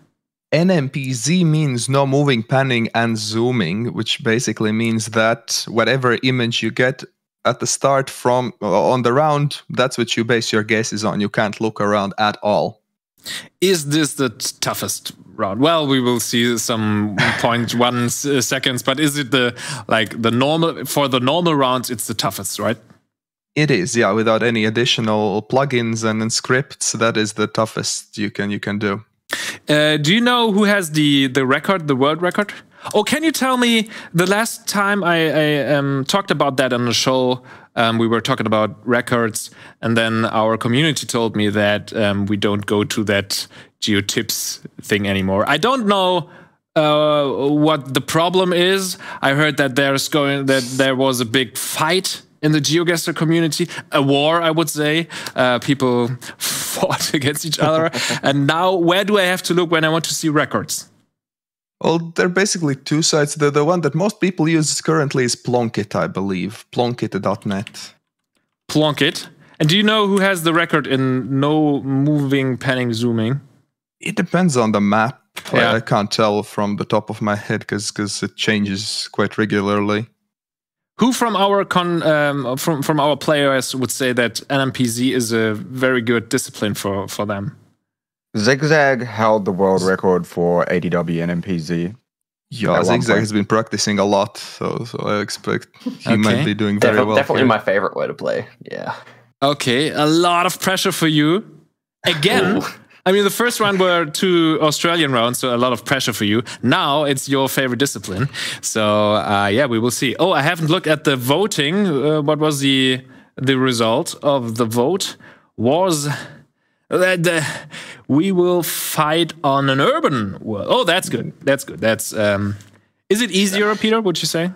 NMPZ means no moving, panning, and zooming, which basically means that whatever image you get at the start from on the round, that's what you base your guesses on. You can't look around at all. Is this the toughest round? Well, we will see some 0.1 seconds, but is it the normal for the normal rounds? It's the toughest, right? It is, yeah. Without any additional plugins and scripts, that is the toughest you can do. Do you know who has the record, the world record? Oh, can you tell me the last time I talked about that on the show? We were talking about records, and then our community told me that we don't go to that GeoTips thing anymore. I don't know what the problem is. I heard that there was a big fight in the GeoGuessr community, a war, I would say. People fought against each other. And now, where do I have to look when I want to see records? Well, there are basically two sites. The one that most people use currently is Plonkit, I believe. Plonkit.net. Plonkit? And do you know who has the record in no moving, panning, zooming? It depends on the map. Yeah. I can't tell from the top of my head because it changes quite regularly. Who from our from our players would say that NMPZ is a very good discipline for them? Zigzag held the world record for ADW NMPZ. Yeah, Zigzag has been practicing a lot, so I expect he might be doing very well. Definitely my favorite way to play. Yeah. Okay, a lot of pressure for you. Again, I mean, the first round were 2 Australian rounds, so a lot of pressure for you. Now it's your favorite discipline. So, yeah, we will see. Oh, I haven't looked at the voting. What was the result of the vote? Was that we will fight on an urban world. Oh, that's good. That's good. That's is it easier, Peter, would you say?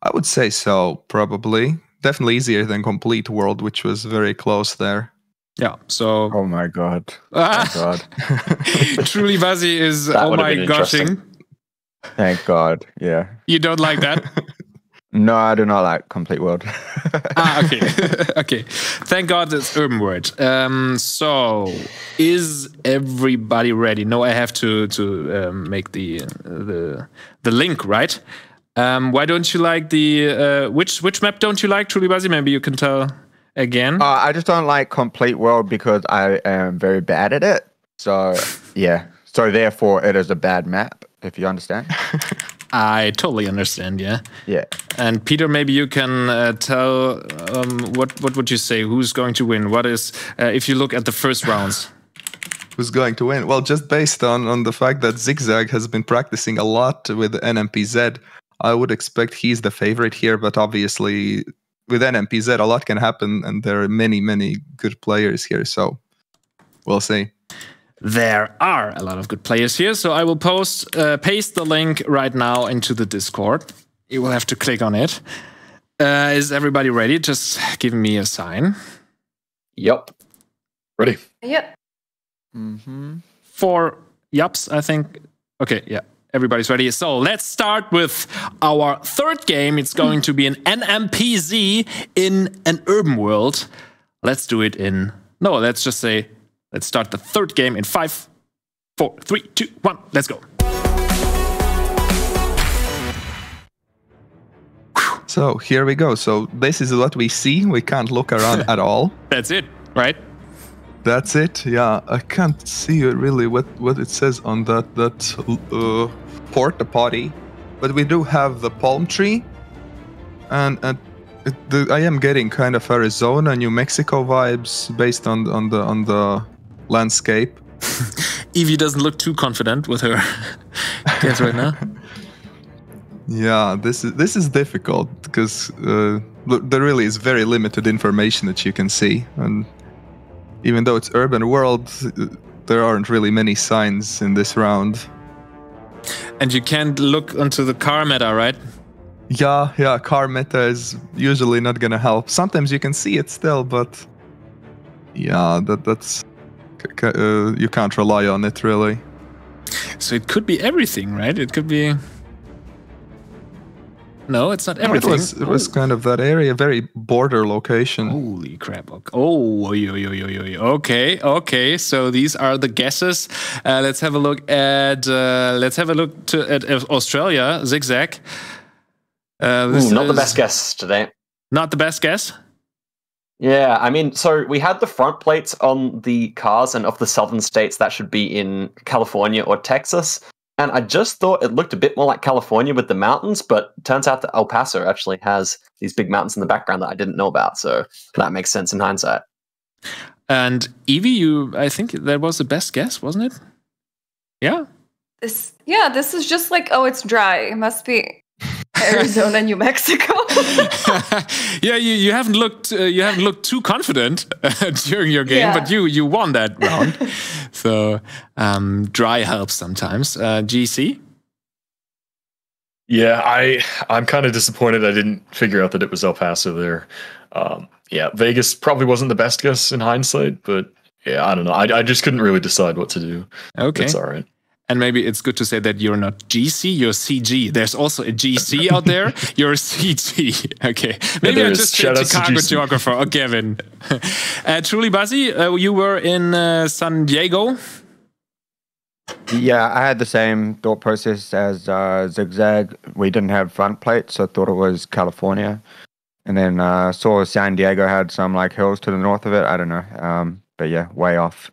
I would say so, probably. definitely easier than Complete World, which was very close there. Yeah, so... Oh my god. Thank god. Trulybuzzy is That oh would have my been goshing. Thank god, yeah. You don't like that? No, I do not like Complete World. Okay. Okay. Thank God it's Urban Word. So, is everybody ready? No, I have to make the link, right? Why don't you like the which map don't you like, Trulybuzzy? Maybe you can tell again. I just don't like Complete World because I am very bad at it. So yeah. So therefore, it is a bad map. If you understand. I totally understand. Yeah. Yeah. And Peter, maybe you can tell what would you say? Who's going to win? What is if you look at the first rounds? Who's going to win? Well, just based on the fact that Zigzag has been practicing a lot with NMPZ, I would expect he's the favorite here. But obviously, with NMPZ, a lot can happen, and there are many good players here. So we'll see. There are a lot of good players here, so I will paste the link right now into the Discord. You will have to click on it. Is everybody ready? Just give me a sign. Yep. Ready? Yep. 4 yups, I think. Okay, yeah. Everybody's ready. So let's start with our third game. It's going to be an NMPZ in an urban world. Let's do it in... No, let's just say... Let's start the third game in 5, 4, 3, 2, 1. Let's go. So here we go. So this is what we see. We can't look around at all. That's it, right? That's it. Yeah, I can't see really what it says on that porta potty, but we do have the palm tree, and I am getting kind of Arizona, New Mexico vibes based on the landscape. Evie doesn't look too confident with her guess right now. Yeah, this is difficult because there really is very limited information that you can see, and even though it's urban world, there aren't really many signs in this round. And you can't look onto the car meta, right? Yeah, car meta is usually not gonna help. Sometimes you can see it still, but yeah, that's you can't rely on it really. So it could be everything, right? It could be... No, it's not everything. It was kind of that area, very border location. Holy crap. Oh, okay. So these are the guesses. Let's have a look at Australia, Zigzag. Not the best guess today. Not the best guess? Yeah, I mean, so we had the front plates on the cars, and of the southern states, that should be in California or Texas. And I just thought it looked a bit more like California with the mountains, but it turns out that El Paso actually has these big mountains in the background that I didn't know about. So that makes sense in hindsight. And Evie, I think that was the best guess, wasn't it? Yeah? This is just like, oh, it's dry. It must be Arizona, New Mexico. Yeah, you haven't looked too confident during your game, but you won that round. So dry helps sometimes. GC? Yeah, I'm kind of disappointed I didn't figure out that it was El Paso there. Yeah, Vegas probably wasn't the best guess in hindsight, but yeah, I don't know. I just couldn't really decide what to do. Okay. That's all right. And maybe it's good to say that you're not GC, you're CG. There's also a GC out there. You're CG. Okay. Maybe I just said Chicago Geographer or Kevin. Trulybuzzy, you were in San Diego. Yeah, I had the same thought process as Zigzag. We didn't have front plates, so I thought it was California. And then saw San Diego had some like hills to the north of it. I don't know. But yeah, way off.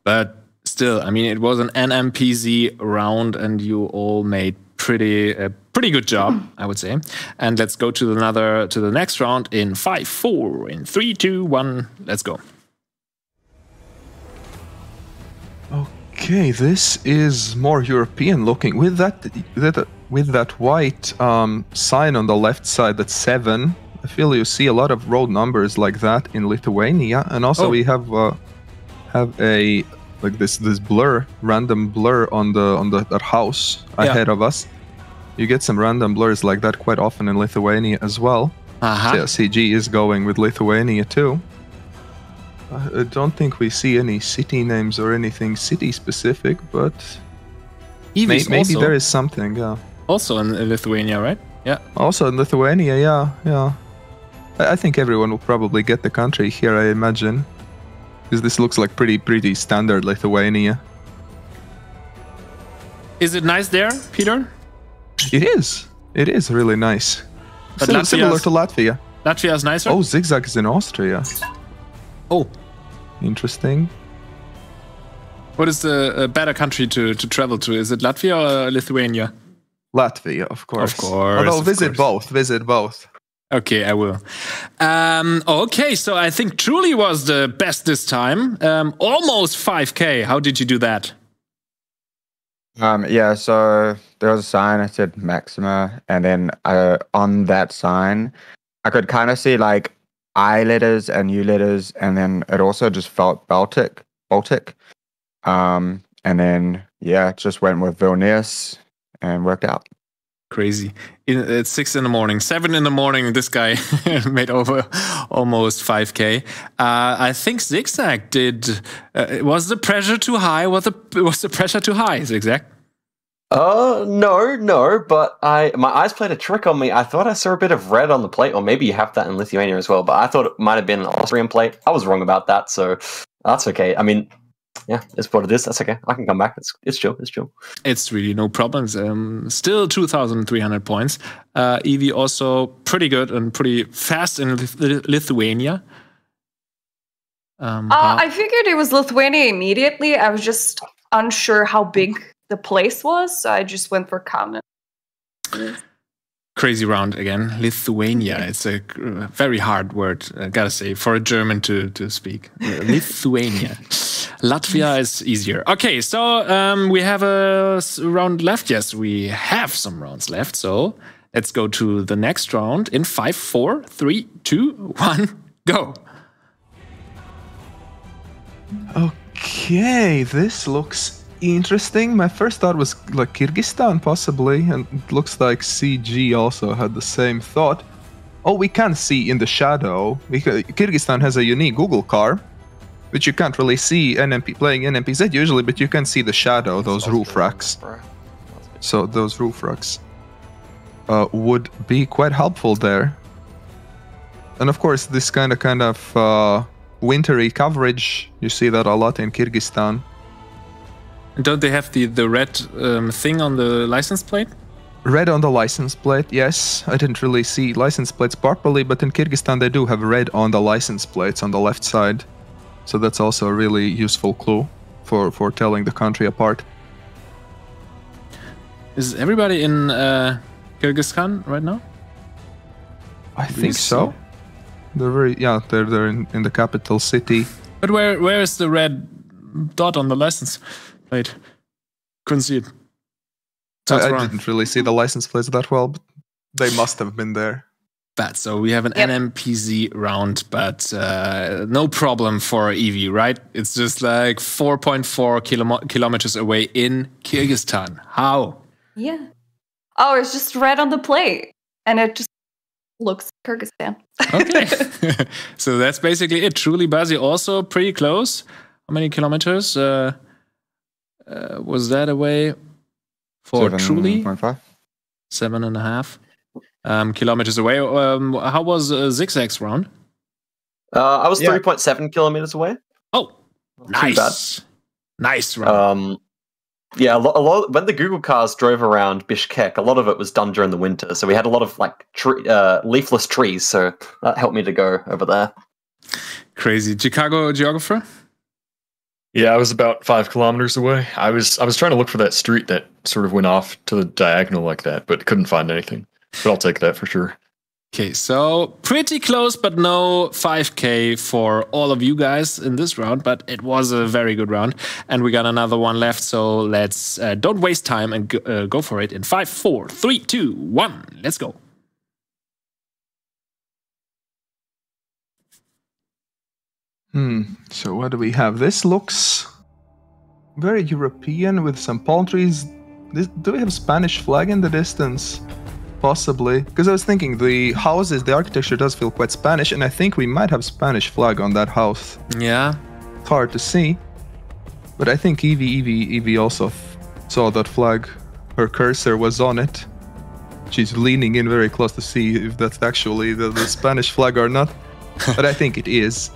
But still, I mean, it was an NMPZ round, and you all made pretty good job, I would say. And let's go to the next round in 5, 4, in 3, 2, 1. Let's go. Okay, this is more European looking. With that white sign on the left side, that's 7. I feel you see a lot of road numbers like that in Lithuania, and also we have a like this random blur on that house ahead of us. You get some random blurs like that quite often in Lithuania as well. CG is going with Lithuania too. I don't think we see any city names or anything city specific, but maybe there is something. Yeah. Also in Lithuania, right? Yeah. Also in Lithuania, yeah. I think everyone will probably get the country here, I imagine, because this looks like pretty standard Lithuania. Is it nice there, Peter? It is. It is really nice. But Similar to Latvia. Latvia is nicer? Oh, Zigzag is in Austria. Oh. Interesting. What is the better country to travel to? Is it Latvia or Lithuania? Latvia, of course. Of course. Although visit both. Okay, I will. Okay, so I think Truly was the best this time. Almost 5K. How did you do that? Yeah, so there was a sign that said Maxima, and then on that sign, I could kind of see like I letters and U letters, and then it also just felt Baltic. And then yeah, just went with Vilnius and worked out. Crazy. It's 6 in the morning, 7 in the morning. This guy made over almost 5K. I think Zigzag did. Was the pressure too high? Was the pressure too high, Zigzag? No, but my eyes played a trick on me. I thought I saw a bit of red on the plate, or maybe you have that in Lithuania as well, but I thought it might have been an Austrian plate. I was wrong about that, so that's okay. I mean, yeah, it's what it is. That's okay. I can come back. It's chill. It's really no problems. Still 2,300 points. Evie also pretty good and pretty fast in Lithuania. I figured it was Lithuania immediately. I was just unsure how big the place was, so I just went for common. Crazy round again. Lithuania. It's a very hard word, gotta say, for a German to speak. Lithuania. Latvia is easier. Okay, so we have a round left. Yes, we have some rounds left. So let's go to the next round in 5, 4, 3, 2, 1, go. Okay, this looks interesting. My first thought was like Kyrgyzstan possibly, and it looks like CG also had the same thought. Oh, we can see in the shadow, because Kyrgyzstan has a unique Google car, which you can't really see playing NMPZ usually, but you can see the shadow, those roof racks. So those roof racks would be quite helpful there. And of course, this kind of wintry coverage, you see that a lot in Kyrgyzstan. Don't they have the red thing on the license plate? Red on the license plate, yes. I didn't really see license plates properly, but in Kyrgyzstan they do have red on the license plates on the left side. So that's also a really useful clue for telling the country apart. Is everybody in Kyrgyzstan right now? I think so. They're in the capital city. But where is the red dot on the license plate? Couldn't see it. I didn't really see the license plates that well, but they must have been there. Bad. So we have an NMPZ round, but no problem for Evie, right? It's just like 4.4 kilometers away in Kyrgyzstan. How? Yeah. Oh, it's just red on the plate, and it just looks Kyrgyzstan. Okay. So that's basically it. Trulybuzzy also pretty close. How many kilometers was that away for Truly? 7.5. 7.5 kilometers away. How was Zigzag's round? I was 3.7 kilometers away. Oh, nice. Nice round. Yeah, a lot. When the Google cars drove around Bishkek, a lot of it was done during the winter, so we had a lot of like leafless trees. So that helped me to go over there. Crazy. Chicago Geographer? Yeah, I was about 5 kilometers away. I was trying to look for that street that sort of went off to the diagonal like that, but couldn't find anything. But I'll take that for sure. Okay, so pretty close, but no 5K for all of you guys in this round, but it was a very good round. And we got another one left, so let's don't waste time and go for it in 5, 4, 3, 2, 1. Let's go. So what do we have? This looks very European with some palm trees. Do we have a Spanish flag in the distance? Possibly, because I was thinking the houses, the architecture does feel quite Spanish, and I think we might have Spanish flag on that house. Yeah. It's hard to see, but I think Evie also saw that flag. Her cursor was on it. She's leaning in very close to see if that's actually the Spanish flag or not. But I think it is.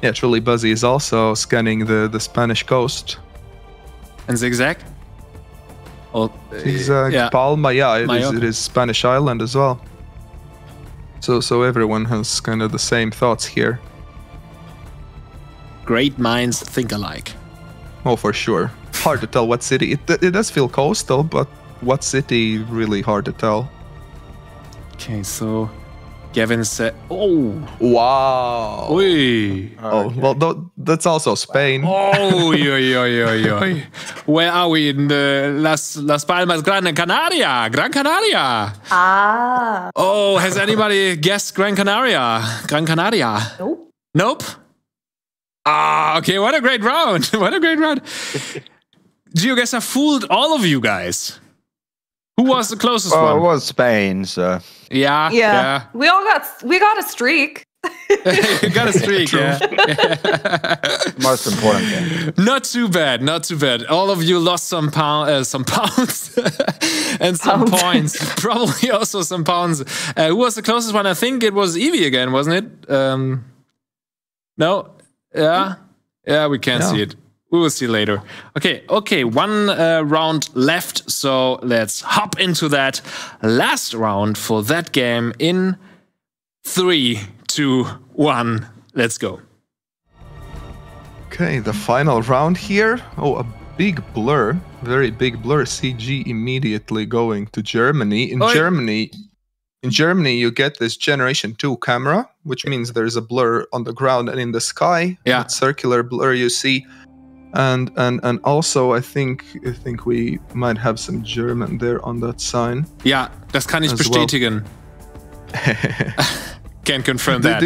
Yeah, Trulybuzzy is also scanning the Spanish coast. And Zigzag? Oh, Zigzag, yeah. Palma, yeah, it Mallorca. is Spanish island as well. So everyone has kind of the same thoughts here. Great minds think alike. Oh, for sure. Hard to tell what city. It does feel coastal, but what city, really hard to tell. Okay, so Gavin said, oh, Wow. oi. Oh, well, that's also Spain. Oh, oi. Where are we? In Las Palmas, Gran Canaria. Ah. Oh, has anybody guessed Gran Canaria? Nope. Nope. Ah, okay. What a great round. GeoGuessr fooled all of you guys. Who was the closest Well, one? it was Spain, so. Yeah. We got a streak. You got a streak, yeah. Most important thing. Not too bad. All of you lost some pounds and some points. Probably also some pounds. Who was the closest one? I think it was Evie again, wasn't it? No? Yeah? Yeah, we can't see it. We will see later. Okay, one round left, so let's hop into that last round for that game in 3, 2, 1. Let's go. Okay, the final round here. Oh, a big blur. Very big blur. CG immediately going to Germany. In Germany, you get this Generation 2 camera, which means there's a blur on the ground and in the sky. Yeah. That circular blur you see. And also, I think we might have some German there on that sign. Ja, das kann ich As bestätigen. Can confirm that.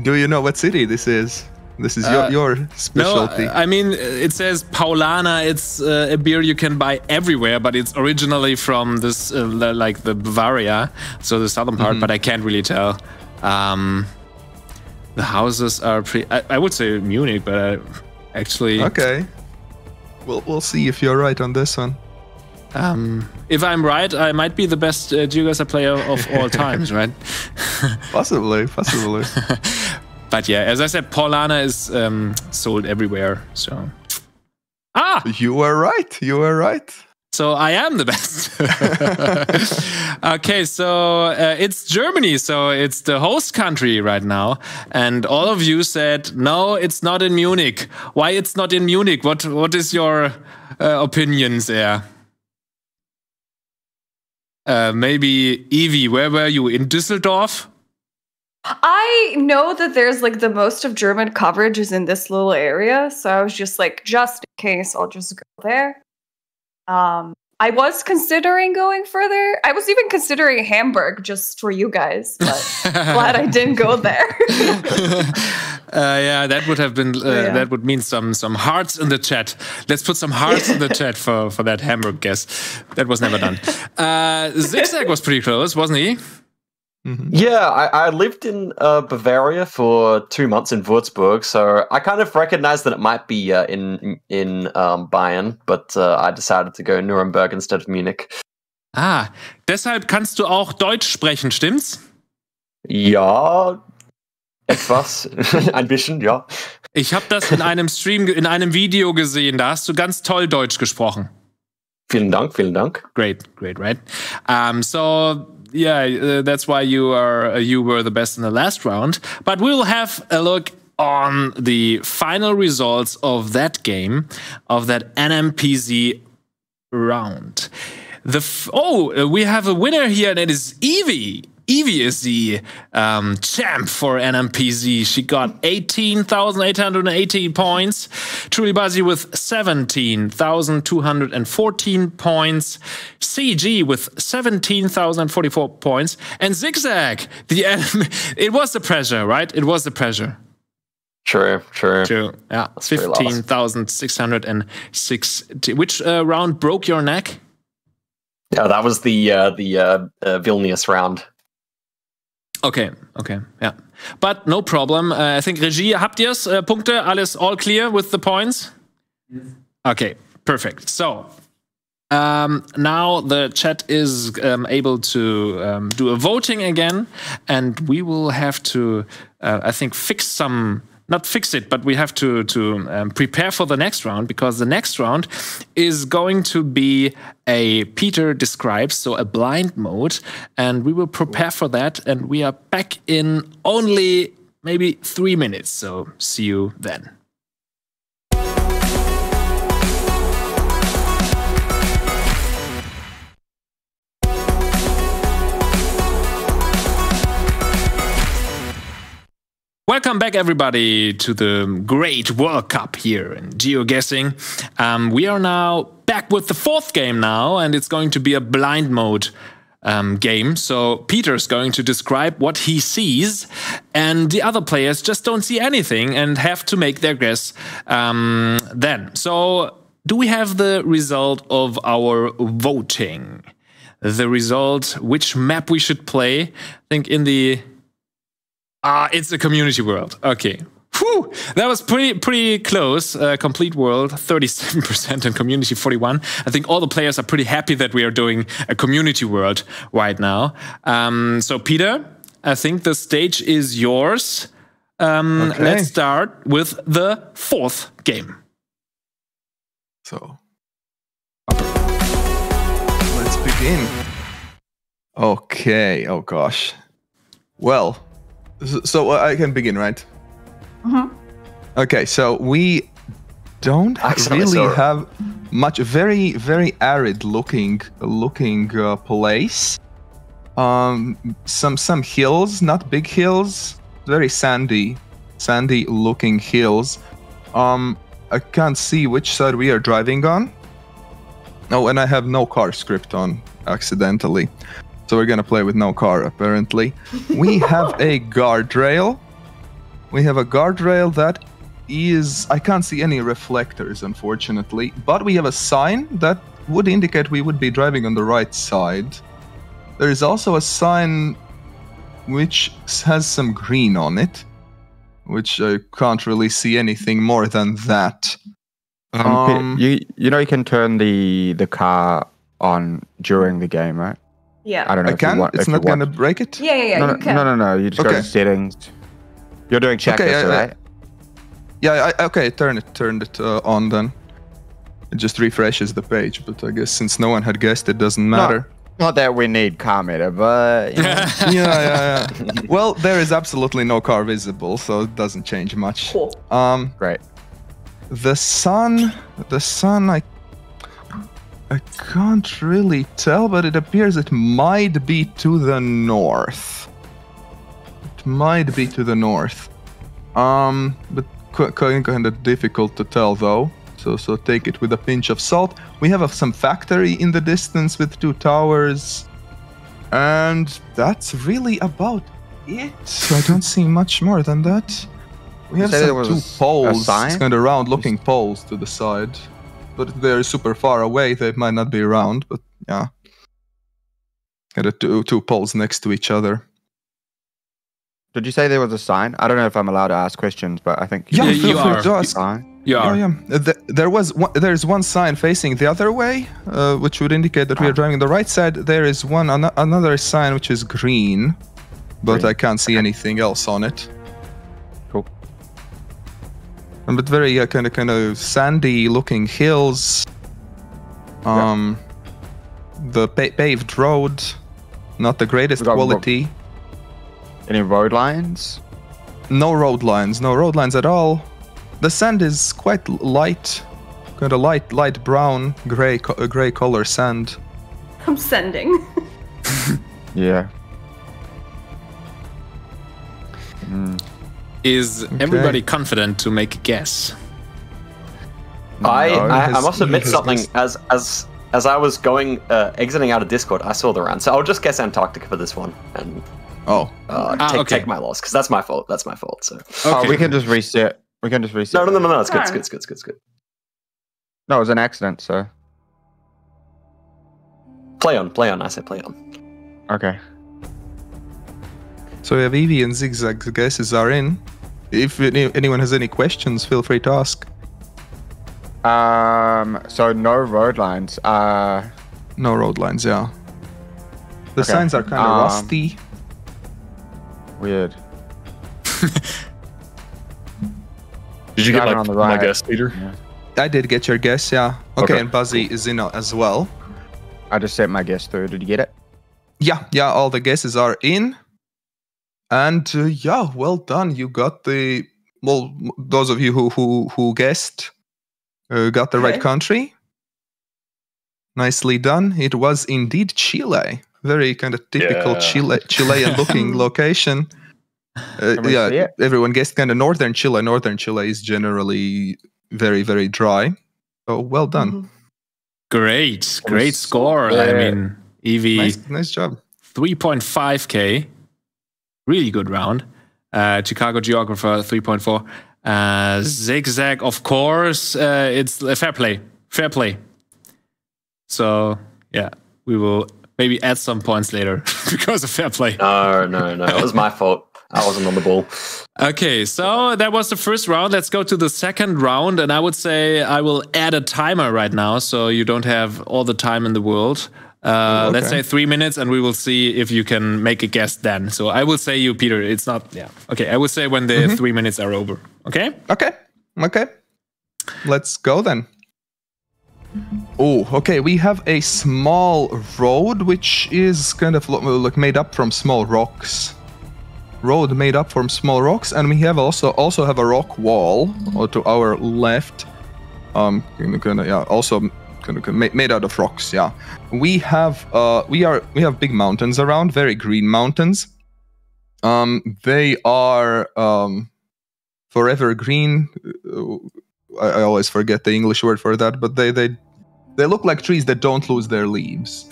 Do you know what city this is? This is your specialty. No, I mean, it says Paulaner. It's a beer you can buy everywhere, but it's originally from this, like the Bavaria, so the southern part, but I can't really tell. The houses are pretty, I would say Munich, but actually... Okay. We'll see if you're right on this one. If I'm right, I might be the best GeoGuessr player of all times, right? Possibly. But yeah, as I said, Paulaner is sold everywhere. So, you were right. So I am the best. Okay, so it's Germany, so it's the host country right now, and all of you said no, it's not in Munich. Why it's not in Munich? What is your opinions there? Maybe Evie, where were you? In Düsseldorf? I know that there's like the most of German coverage is in this little area, so I was just like, just in case, I'll just go there. I was considering going further. I was even considering Hamburg just for you guys, but glad I didn't go there. Yeah, that would have been that would mean some hearts in the chat. Let's put some hearts in the chat for that Hamburg guess. That was never done. Zigzag was pretty close, wasn't he? Yeah, I lived in Bavaria for 2 months in Würzburg, so I kind of recognized that it might be in Bayern, but I decided to go Nuremberg instead of Munich. Deshalb kannst du auch Deutsch sprechen, stimmt's? Ja, etwas, ein bisschen, ja. Ich habe das in einem Stream, in einem Video gesehen, da hast du ganz toll Deutsch gesprochen. Vielen Dank. Great, right? So yeah, that's why you were the best in the last round. But we'll have a look on the final results of that game, of that NMPZ round. We have a winner here, and it is Evie. Evie is the champ for NMPZ. She got 18,880 points. Trulybuzzy with 17,214 points. CG with 17,044 points. And Zigzag, it was the pressure, right? It was the pressure. True. Yeah, 15,660. Which round broke your neck? Yeah, that was the Vilnius round. Okay, yeah. But no problem. I think Regie, habt ihr's? Punkte, alles all clear with the points? Yes. Okay, perfect. So, now the chat is able to do a voting again, and we will have to, I think, not fix it, but we have to prepare for the next round, because the next round is going to be a Peter describes, so a blind mode, and we will prepare for that, and we are back in only maybe 3 minutes, so see you then. Welcome back, everybody, to the great World Cup here in GeoGuessing. We are now back with the 4th game now, and it's going to be a blind mode game. So Peter's going to describe what he sees, and the other players just don't see anything and have to make their guess then. So do we have the result of our voting? The result, which map we should play? I think in the... it's a community world. Okay. Whew, that was pretty close. Complete world, 37%, and community 41%. I think all the players are pretty happy that we are doing a community world right now. So Peter, I think the stage is yours. Okay. Let's start with the 4th game. So, let's begin. Okay. Oh gosh. Well. So I can begin, right? Mm-hmm. Okay, so we don't really have much. Very, very arid looking place. Some hills, not big hills. Very sandy looking hills. I can't see which side we are driving on. Oh, and I have no car script on accidentally. So we're gonna play with no car, apparently. We have a guardrail. We have a guardrail that is... I can't see any reflectors, unfortunately. But we have a sign that would indicate we would be driving on the right side. There is also a sign which has some green on it, which I can't really see anything more than that. You know you can turn the car on during the game, right? Yeah. I don't know. I can? It's not going to break it? Yeah, no, you can. No. You just go to settings. You're doing checklist, right? Yeah, okay, turn it on then. It just refreshes the page, but I guess since no one had guessed, it doesn't matter. Not that we need car meter, but... You know. Yeah. Well, there is absolutely no car visible, so it doesn't change much. Cool. Great. The sun, I can't really tell, but it appears it might be to the north. It might be to the north. But kind of difficult to tell though. So take it with a pinch of salt. We have some factory in the distance with 2 towers, and that's really about it. So I don't see much more than that. We have some 2 poles, kind of round-looking poles to the side. But if they're super far away, they might not be around, but yeah. Kind of two poles next to each other. Did you say there was a sign? I don't know if I'm allowed to ask questions, but I think... Yeah, you are. To ask. You are. Yeah. There's one sign facing the other way, which would indicate that we are driving the right side. There is another sign which is green, but I can't see anything else on it. Cool. But very kind of sandy looking hills. The paved road, not the greatest quality. Any road lines? No road lines at all. The sand is quite light, kind of light brown, gray color sand. I'm sending. Yeah. Is everybody confident to make a guess? I must admit something. As I was going exiting out of Discord, I saw the round, so I'll just guess Antarctica for this one and take my loss, because that's my fault. That's my fault. So we can just reset. We can just reset. No. It's good. No, it was an accident, so. Play on. I say play on. Okay. So we have Evie and Zigzag's guesses are in. If anyone has any questions, feel free to ask. So no road lines. No road lines, yeah. The Okay. signs are kind of rusty. Weird. Did you get Driving my, on the my right. guess, Peter? I did get your guess, yeah. Okay, Okay, and Buzzy is in as well. I just sent my guess through. Did you get it? Yeah, all the guesses are in. And yeah, well done. You got the those of you who guessed got the right Okay. country. Nicely done. It was indeed Chile. Very kind of typical Yeah. Chilean looking location. Can we see it? Everyone guessed kind of northern Chile. Northern Chile is generally very, very dry. So well done. Mhm. Great score. I mean, Evie, Nice job. 3.5k. Really good round. Chicago Geographer, 3.4. Zigzag, of course. It's fair play. Fair play. So, yeah, we will maybe add some points later because of fair play. No. It was my fault. I wasn't on the ball. Okay, so that was the first round. Let's go to the second round. And I would say I will add a timer right now so you don't have all the time in the world. Let's say 3 minutes and we will see if you can make a guess then. So I will say you, Peter, it's not, yeah. Okay, I will say when the 3 minutes are over. Okay? Okay. Let's go then. Oh, okay. We have a small road which is kind of like made up from small rocks. Road made up from small rocks, and we have also have a rock wall to our left. Also made out of rocks. Yeah, we have big mountains around, very green mountains. They are forever green. I always forget the English word for that, but they look like trees that don't lose their leaves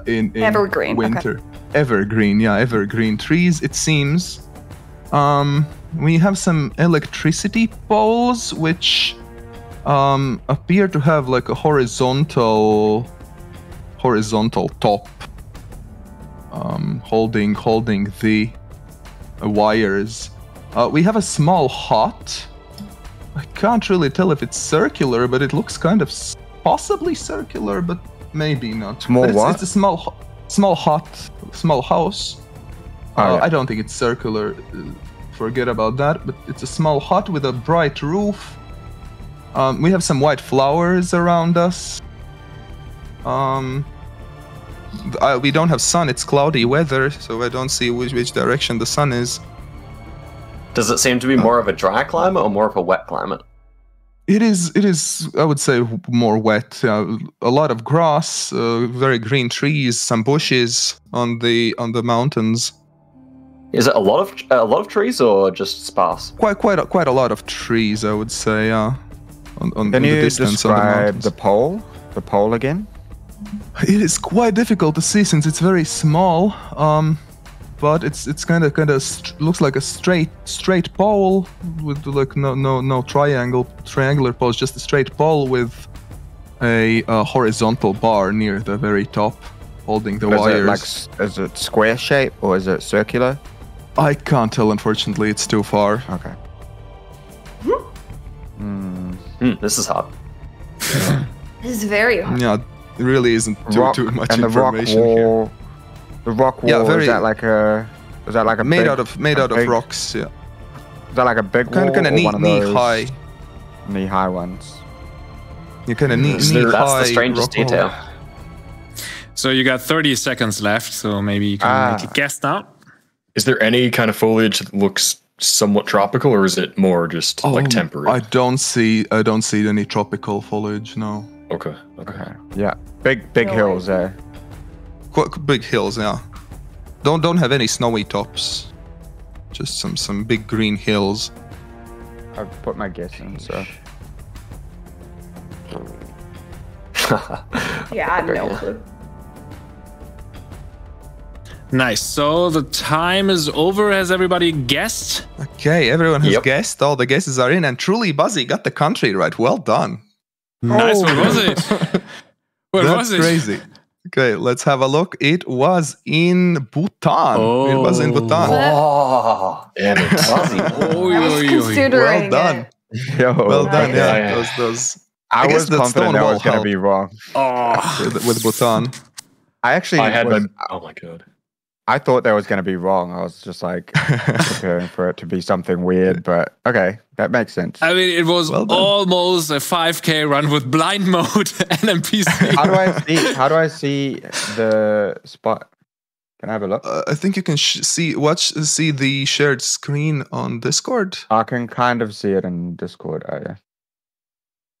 in Evergreen, winter. Okay. Evergreen, yeah, evergreen trees. It seems. We have some electricity poles which appear to have like a horizontal top, holding the wires. We have a small hut. I can't really tell if it's circular, but it looks kind of possibly circular, but maybe not. Small what? It's a small hut, small house. Yeah. I don't think it's circular. Forget about that. But it's a small hut with a bright roof. We have some white flowers around us. We don't have sun. It's cloudy weather, so I don't see which direction the sun is. Does it seem to be more of a dry climate or more of a wet climate? It is. I would say more wet. A lot of grass, very green trees, some bushes on the mountains. Is it a lot of trees or just sparse? Quite a lot of trees, I would say. On Can the you distance on the describe mountains. the pole? The pole again? It is quite difficult to see since it's very small. But it's kind of looks like a straight pole with like no triangular poles, just a straight pole with a horizontal bar near the very top, holding the wires. Is it square shape or is it circular? I can't tell, unfortunately. It's too far. Okay. This is hard. This is very hard. Yeah, it really isn't too much and information here. The rock wall, Yeah, very- is that like a Made big, out of big- rocks. Yeah, Is that like a big wall kind of or one of knee those high. knee-high ones? You kind of knee That's high. the strangest rock wall. detail. So you got 30 seconds left, so maybe you can make a guess now. Is there any kind of foliage that looks somewhat tropical, or is it more just like temporary? I don't see any tropical foliage. No. Okay. Yeah, big No hills way. there. Quite big hills, yeah. Don't have any snowy tops. Just some big green hills. I've put my guess in, so Yeah, no clue. Nice. So the time is over. Has everybody guessed? Okay, everyone has Yep. guessed. All the guesses are in, and Trulybuzzy got the country right. Well done. Nice. What was it? What That's was it? crazy. Okay, let's have a look. It was in Bhutan. It was in Bhutan. Oh, Damn it. Fuzzy. I was considering Well done. it. Yo, Well done. okay. Yeah, those. I guess was that confident stone that wall was going to helped. be wrong. with Bhutan. I actually I had was, my. Oh my god. I thought that was going to be wrong. I was just like preparing for it to be something weird, but okay, that makes sense. I mean, it was Well done. almost a 5K run with blind mode NMPZ. How do I see the spot? Can I have a look? I think you can see the shared screen on Discord. I can kind of see it in Discord. Oh, yeah.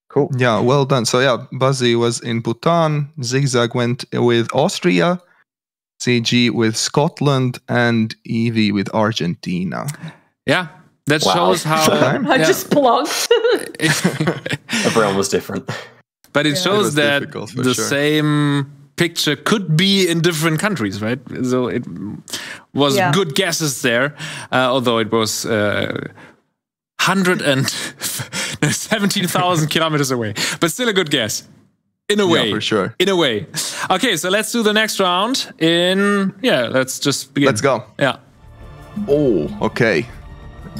Cool. Yeah, well done. So yeah, Buzzy was in Bhutan. Zigzag went with Austria. CG with Scotland, and Evie with Argentina. Yeah, that Wow. shows how. I just plunked. Everyone was different. But it It shows was that difficult for the sure. same picture could be in different countries, right? So it was Yeah. good guesses there, although it was 17,000 kilometers away. But still a good guess. In a way. Yeah, for sure. In a way. Okay, so let's do the next round let's just begin. Let's go. Yeah. Oh, okay.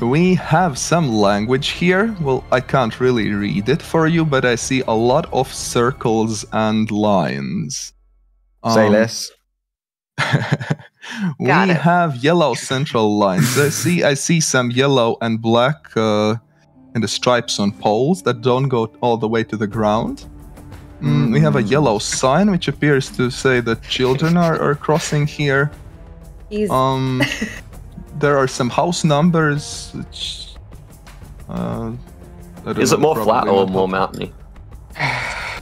We have some language here. Well, I can't really read it for you, but I see a lot of circles and lines. Say less. We Got it. have yellow central lines. I see some yellow and black and the stripes on poles that don't go all the way to the ground. We have a yellow sign which appears to say that children are crossing here. Easy. There are some house numbers which Is it more flat or more mountainy?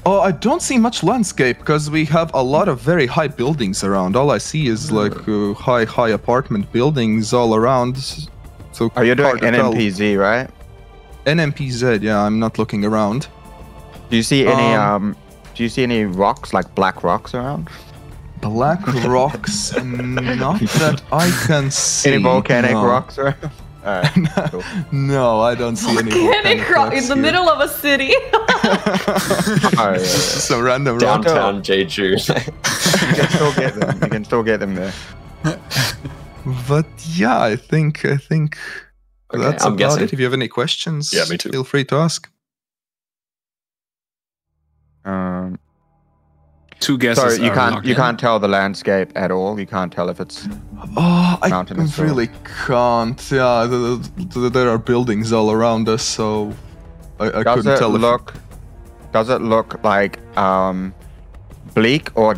Oh, I don't see much landscape because we have a lot of very high buildings around. All I see is like high apartment buildings all around. So Oh, you're doing hard to tell. NMPZ, right? NMPZ, yeah, I'm not looking around. Do you see any do you see any rocks, like black rocks around? Black rocks, not that I can see. Any volcanic no. rocks around? Alright, cool. No, I don't see any Volcanic rock rocks in the here. middle of a city. Oh, yeah. Some random rock. Downtown Jeju. You can still get them. You can still get them there. But yeah, I think that's I'm about guessing. it. If you have any questions, Yeah, me too. feel free to ask. Two guesses. So you are can't locked you in. can't tell the landscape at all. You can't tell if it's Oh, I Mountainous or- really can't. Yeah, there are buildings all around us, so I does couldn't it tell. look like bleak, or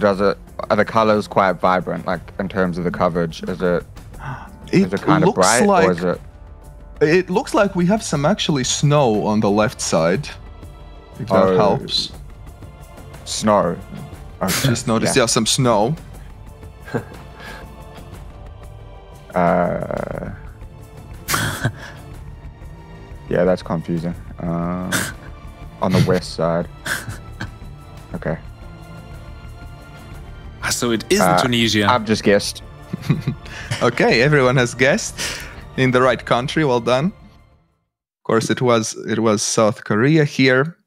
are the colors quite vibrant, like in terms of the coverage? Is it kind of looks bright, like or is it it looks like we have some actually snow on the left side. If that Oh, helps. snow? Okay. Just noticed, yeah, some snow. Yeah, that's confusing. On the west side. Okay. So it isn't Tunisia. I've just guessed. Okay, everyone has guessed in the right country. Well done. Of course, it was South Korea here.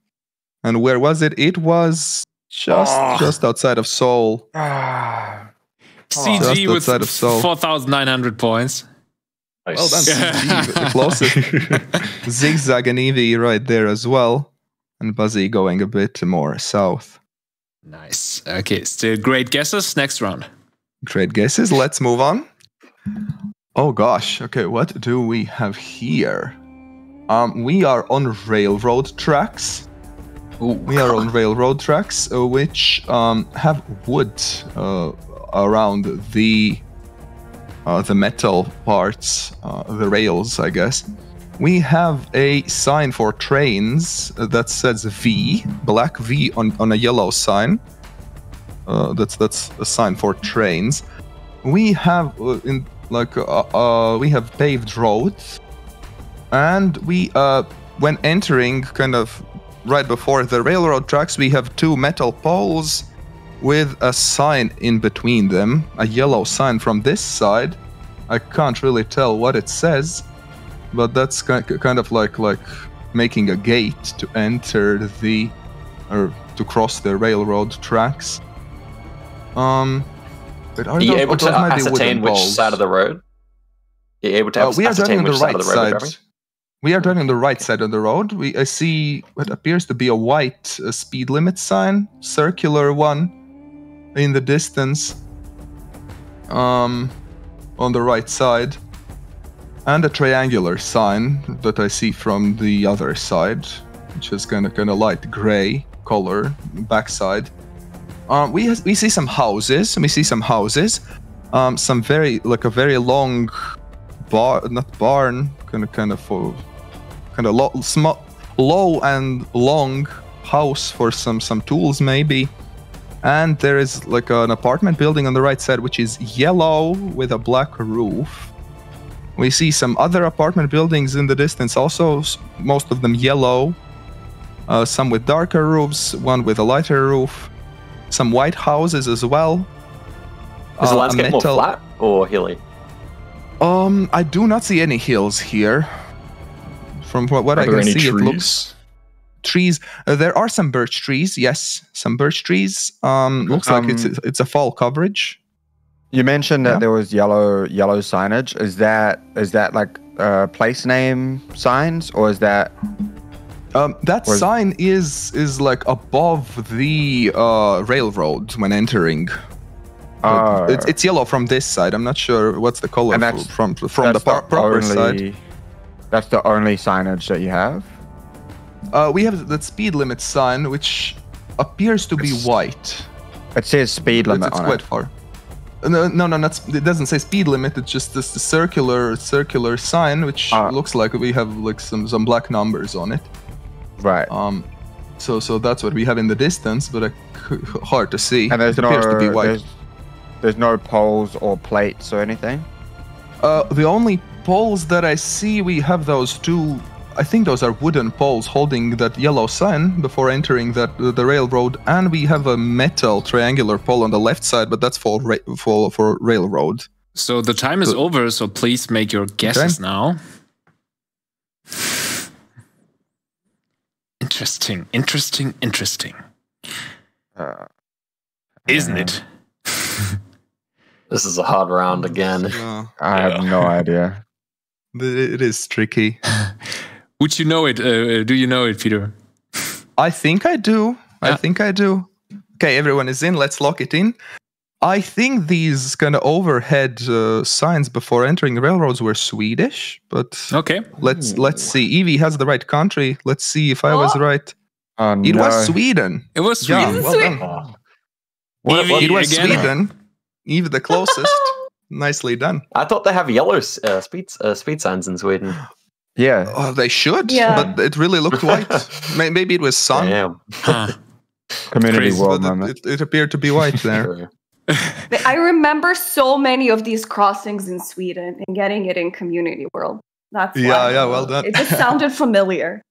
And where was it? It was just outside of Seoul. CG Just with outside of Seoul. 4,900 points. Nice. Well done, CG, the closest. Zigzag and Evie right there as well. And Buzzy going a bit more south. Nice. Okay, still great guesses. Next round. Great guesses. Let's move on. Oh gosh. Okay, what do we have here? We are on railroad tracks. We are on railroad tracks, which have wood around the metal parts, the rails, I guess. We have a sign for trains that says V, black V on a yellow sign. That's a sign for trains. We have we have paved roads, and we when entering kind of right before the railroad tracks, we have two metal poles with a sign in between them, a yellow sign from this side. I can't really tell what it says, but that's kind of like making a gate to enter or to cross the railroad tracks. But Are you able to ascertain which side of the road? Are you able to we are driving on the right side? We are driving on the right side of the road. I see what appears to be a white speed limit sign, circular one, in the distance. On the right side, and a triangular sign that I see from the other side, which is kind of light gray color backside. We see some houses. Some very a very long barn, low and long house for some tools maybe. And there is like an apartment building on the right side, which is yellow with a black roof. We see some other apartment buildings in the distance, also most of them yellow. Some with darker roofs, one with a lighter roof. Some white houses as well. Is the landscape more flat or hilly? I do not see any hills here. From what I can see, it looks... Trees. There are some birch trees. Yes, some birch trees. Looks like it's a fall coverage. You mentioned that there was yellow signage. Is that like place name signs, or is that? Sign is like above the railroad when entering. It's yellow from this side. I'm not sure what's the color from the proper side. That's the only signage that you have. We have the speed limit sign, which appears to be white. It says speed limit on it. It's quite far. No, it doesn't say speed limit. It's just this circular sign, which looks like we have like some black numbers on it. Right. So that's what we have in the distance, but hard to see. And it appears to be white. There's no poles or plates or anything. The only poles that I see, we have those two. I think those are wooden poles holding that yellow sign before entering the railroad, and we have a metal triangular pole on the left side, but that's for railroad. So the time is over, so please make your guesses now. Interesting. Isn't it? This is a hard round again. I have no idea. It is tricky. Would you know it? Do you know it, Peter? I think I do. Yeah. I think I do. Okay, everyone is in. Let's lock it in. I think these kind of overhead signs before entering the railroads were Swedish, but okay. Let's see. Evie has the right country. Let's see if I was right. It was Sweden. It was Sweden. Yeah, well done. It was Sweden. Evie the closest. Nicely done. I thought they have yellow speed signs in Sweden. Yeah. Oh, they should, but it really looked white. Maybe it was sun. Damn. Community world moment. It appeared to be white there. I remember so many of these crossings in Sweden and getting it in Community World. That's why. Well done. It just sounded familiar.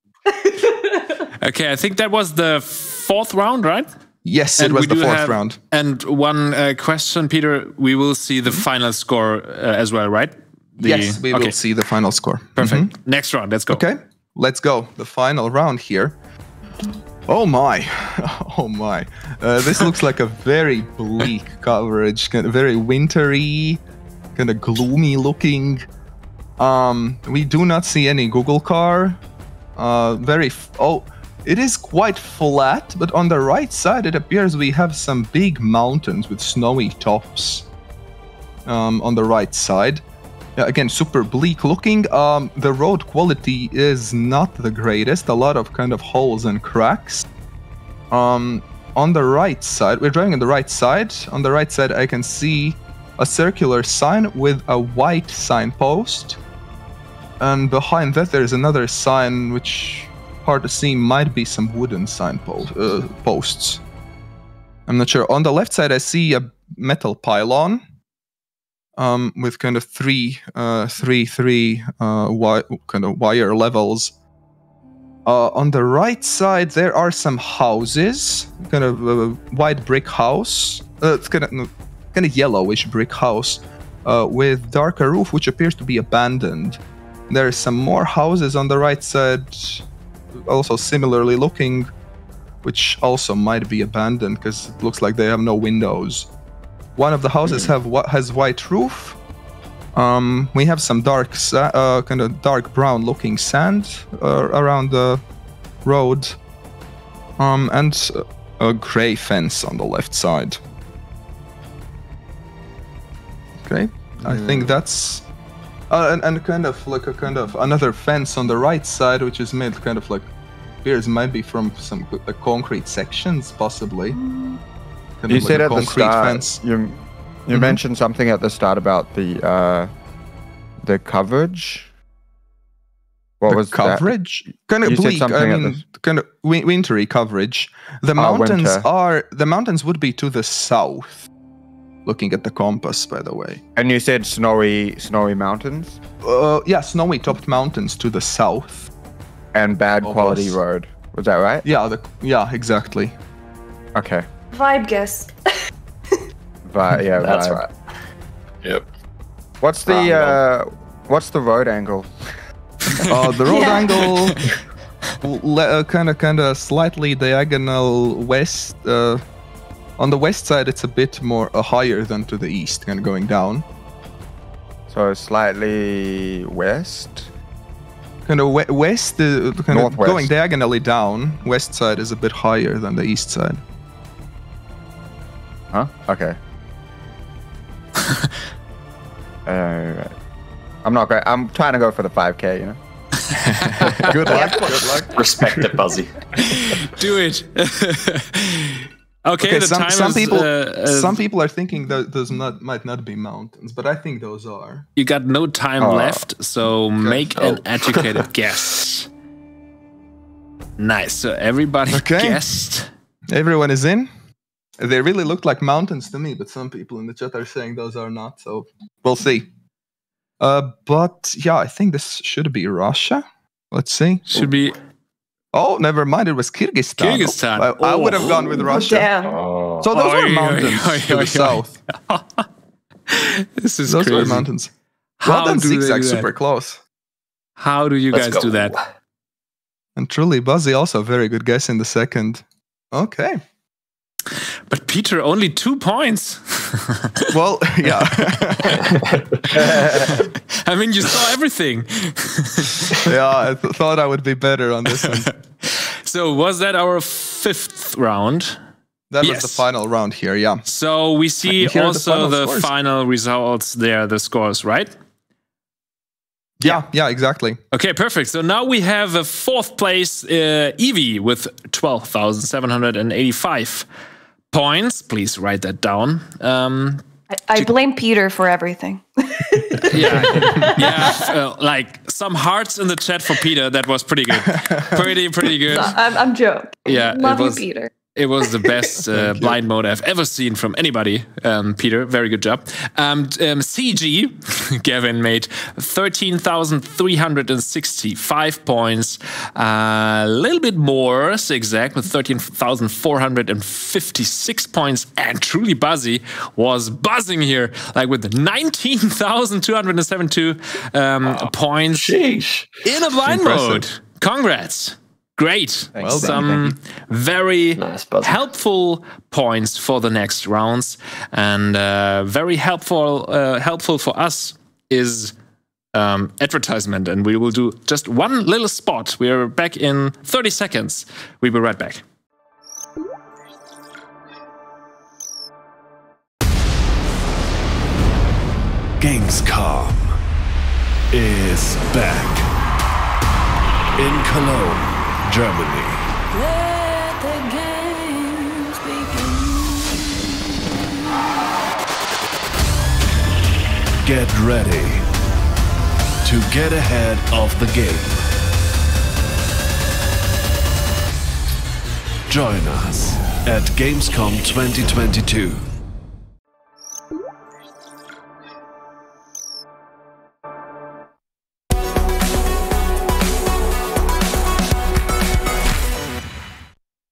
Okay, I think that was the fourth round, right? Yes, it was the fourth round. And one question, Peter, we will see the final score as well, right? Yes, we will see the final score. Perfect. Next round, let's go. Okay, let's go. The final round here. Oh my. This looks like a very bleak coverage, kind of very wintry, kind of gloomy looking. We do not see any Google car. It is quite flat, but on the right side it appears we have some big mountains with snowy tops on the right side. Again, super bleak looking. The road quality is not the greatest. A lot of kind of holes and cracks. On the right side, we're driving on the right side. On the right side, I can see a circular sign with a white signpost. And behind that, there's another sign, which hard to see, might be some wooden posts. I'm not sure. On the left side, I see a metal pylon. With kind of three kind of wire levels. On the right side, there are some houses, kind of a white brick house. It's kind of yellowish brick house with darker roof, which appears to be abandoned. There are some more houses on the right side, also similarly looking, which also might be abandoned because it looks like they have no windows. One of the houses has white roof. We have some dark, kind of dark brown looking sand around the road. And a gray fence on the left side. Okay, I think that's and kind of like another fence on the right side, which is made kind of like appears might be from some concrete sections, possibly. You said at the start, fence. You mentioned something at the start about the coverage. What was coverage? That? Kind of bleak. I mean, kind of wintry coverage. The mountains would be to the south. Looking at the compass, by the way. And you said snowy mountains? Yeah, snowy topped mountains to the south. And bad quality road. Was that right? Yeah, exactly. Okay. Vibe guess. Yeah, that's vibe. right. Yep. What's the road angle? The road angle, kind of slightly diagonal west. On the west side, it's a bit more higher than to the east, kind of going down. So slightly west? Kind of west, kind Northwest. of going diagonally down. West side is a bit higher than the east side. Huh? Okay. I'm not great. I'm trying to go for the 5K, you know? Good luck. Respect it, Buzzy. Do it. Okay, some people are thinking that those might not be mountains, but I think those are. You got no time left, so make an educated guess. Nice. So everybody guessed. Everyone is in. They really look like mountains to me, but some people in the chat are saying those are not. So we'll see. But yeah, I think this should be Russia. Let's see. Should be. Oh, never mind. It was Kyrgyzstan. I would have gone with Russia. Damn. So those are mountains to the south. This is those crazy. are mountains. Well done, Zigzag. Super close. How do you guys do that? And Trulybuzzy also very good guess in the second. Okay. But Peter, only 2 points. Well, yeah. I mean, you saw everything. Yeah, I thought I would be better on this one. So was that our 5th round? That was the final round here, yeah. So we see also the final results there, the scores, right? Yeah, exactly. Okay, perfect. So now we have a 4th place Evie with 12,785 points. Please write that down. I blame Peter for everything. Like some hearts in the chat for Peter. That was pretty good. Pretty good. No, I'm joking. Yeah, love you, Peter. It was the best blind mode I've ever seen from anybody. Peter, very good job. CG, Gavin made 13,365 points. A little bit more, Zigzag, with 13,456 points. And Trulybuzzy was buzzing here, like with 19,272 points. Sheesh. In a blind mode. Congrats. Great. Well Some very helpful points for the next rounds, and very helpful for us is advertisement, and we will do just one little spot. We are back in 30 seconds. We'll be right back. Gamescom is back in Cologne, Germany. Let the games begin. Get ready to get ahead of the game. Join us at Gamescom 2022.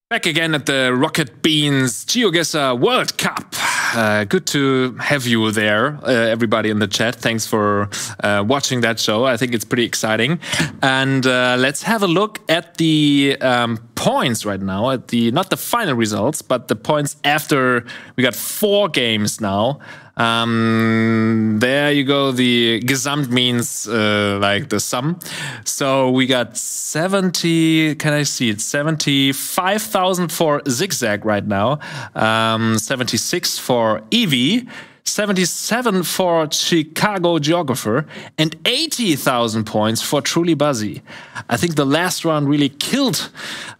Back again at the Rocket Beans GeoGuessr World Cup. good to have you there, everybody in the chat. Thanks for watching that show. I think it's pretty exciting. And let's have a look at the points right now, at the not the final results, but the points after we got 4 games now. There you go. The Gesamt means like the sum. So we got 70. Can I see it? 75,000 for Zigzag right now. 76 for Evie. 77 for Chicago Geographer, and 80,000 points for Trulybuzzy. I think the last round really killed,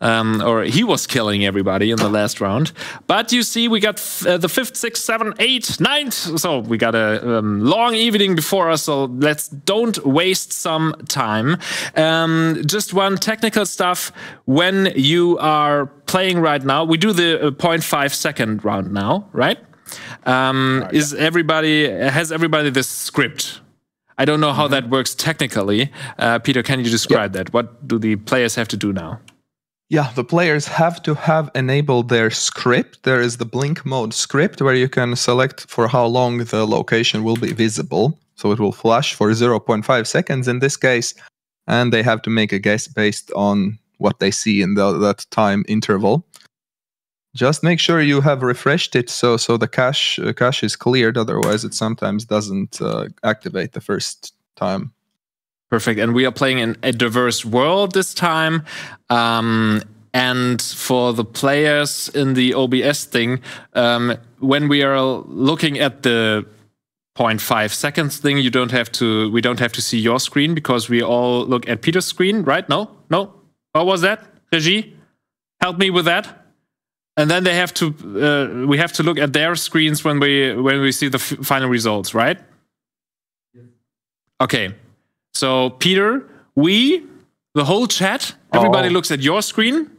or he was killing everybody in the last round. But you see, we got the 5th, 6th, 7th, 8th, 9th. So we got a long evening before us. So don't waste some time. Just one technical stuff. When you are playing right now, we do the 0.5 second round now, right? Has everybody this script? I don't know how that works technically. Peter, can you describe that? What do the players have to do now? Yeah, the players have to have enabled their script. There is the blink mode script where you can select for how long the location will be visible. So it will flash for 0.5 seconds in this case, and they have to make a guess based on what they see in that time interval. Just make sure you have refreshed it so the cache is cleared. Otherwise, it sometimes doesn't activate the first time. Perfect. And we are playing in a diverse world this time. And for the players in the OBS thing, when we are looking at the 0.5 seconds thing, we don't have to see your screen because we all look at Peter's screen, right? No. What was that? Regie, help me with that. And then they have to. We have to look at their screens when we see the final results, right? Okay. So Peter, the whole chat, everybody looks at your screen.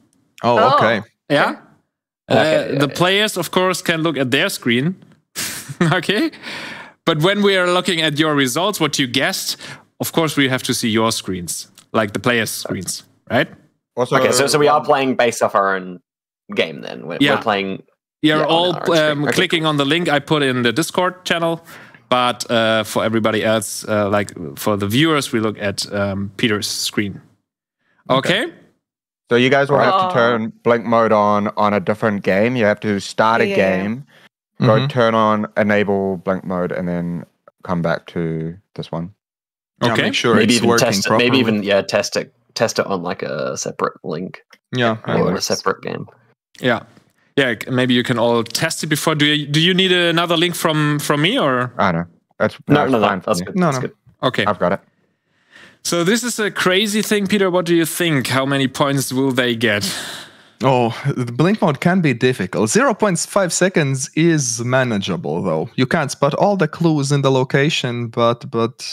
Oh, okay. Yeah. Okay, the players, of course, can look at their screen. Okay. But when we are looking at your results, what you guessed, of course, we have to see your screens, like the players' screens, right? Also, Okay, so we are playing based off our own game then. We're playing. You're all on our screen. Okay, clicking on the link I put in the Discord channel, but for everybody else, like for the viewers, we look at Peter's screen. Okay. So you guys will have to turn blink mode on a different game. You have to start a game, go turn on enable blink mode, and then come back to this one. Okay. Make sure maybe it's even working test it. properly. Maybe even test it on like a separate link. Yeah. Or a separate game. Yeah. Maybe you can all test it before. Do you need another link from me or? I know. That's No. fine. That's good. No, That's no. good. Okay. I've got it. So this is a crazy thing, Peter. What do you think? How many points will they get? Oh, the blink mode can be difficult. 0.5 seconds is manageable, though. You can't spot all the clues in the location, but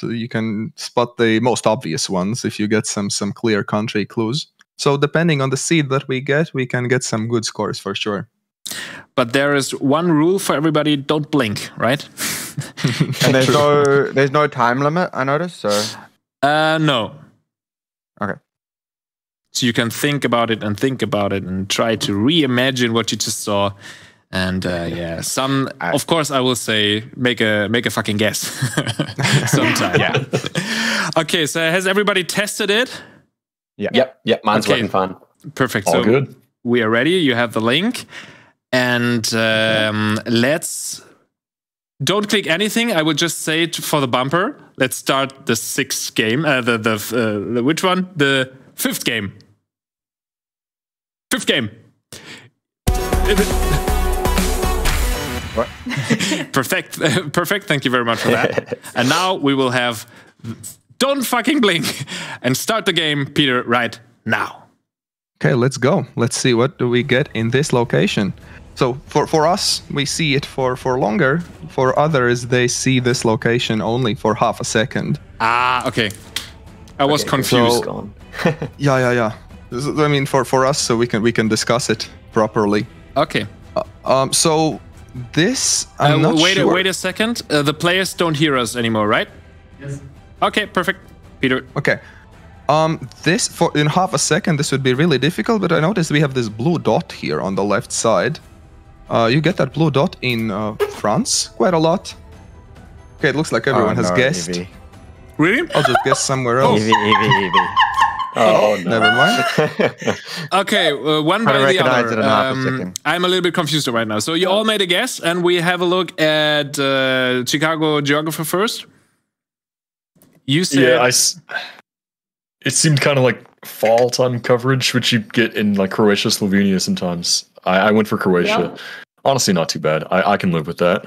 you can spot the most obvious ones if you get some clear country clues. So depending on the seed that we can get some good scores for sure. But there is one rule for everybody: don't blink, right? And there's no time limit, I noticed. So No. okay. So you can think about it and try to reimagine what you just saw. And of course, I will say, make a fucking guess sometime. Yeah. Okay, so has everybody tested it? Yeah. Yep. Mine's Okay. working fine. Perfect. All so good. we are ready. You have the link. And don't click anything. I would just say for the bumper, let's start the 6th game. The which one? The 5th game. 5th game. What? Perfect. Perfect. Thank you very much for that. And now we will have don't fucking blink and start the game, Peter, right now. Okay, let's go. Let's see what do we get in this location. So for us, we see it for longer. For others, they see this location only for half a second. Ah, okay. I was confused. Gone. Yeah. I mean, for us, so we can discuss it properly. Okay. So this, I'm not sure. Wait a second. The players don't hear us anymore, right? Yes. Okay, perfect. Peter. Okay. This in half a second, this would be really difficult. But I noticed we have this blue dot here on the left side. You get that blue dot in France quite a lot. Okay, it looks like everyone has guessed. Evie. Really? I'll just guess somewhere else. Evie. Oh, no. Never mind. Okay, one I by the recognize it other. in half a second. I'm a little bit confused right now. So you all made a guess, and we have a look at Chicago Geographer first. You said... Yeah, it seemed kind of like fall time coverage, which you get in like Croatia, Slovenia sometimes. I went for Croatia. Yeah. Honestly, not too bad. I can live with that.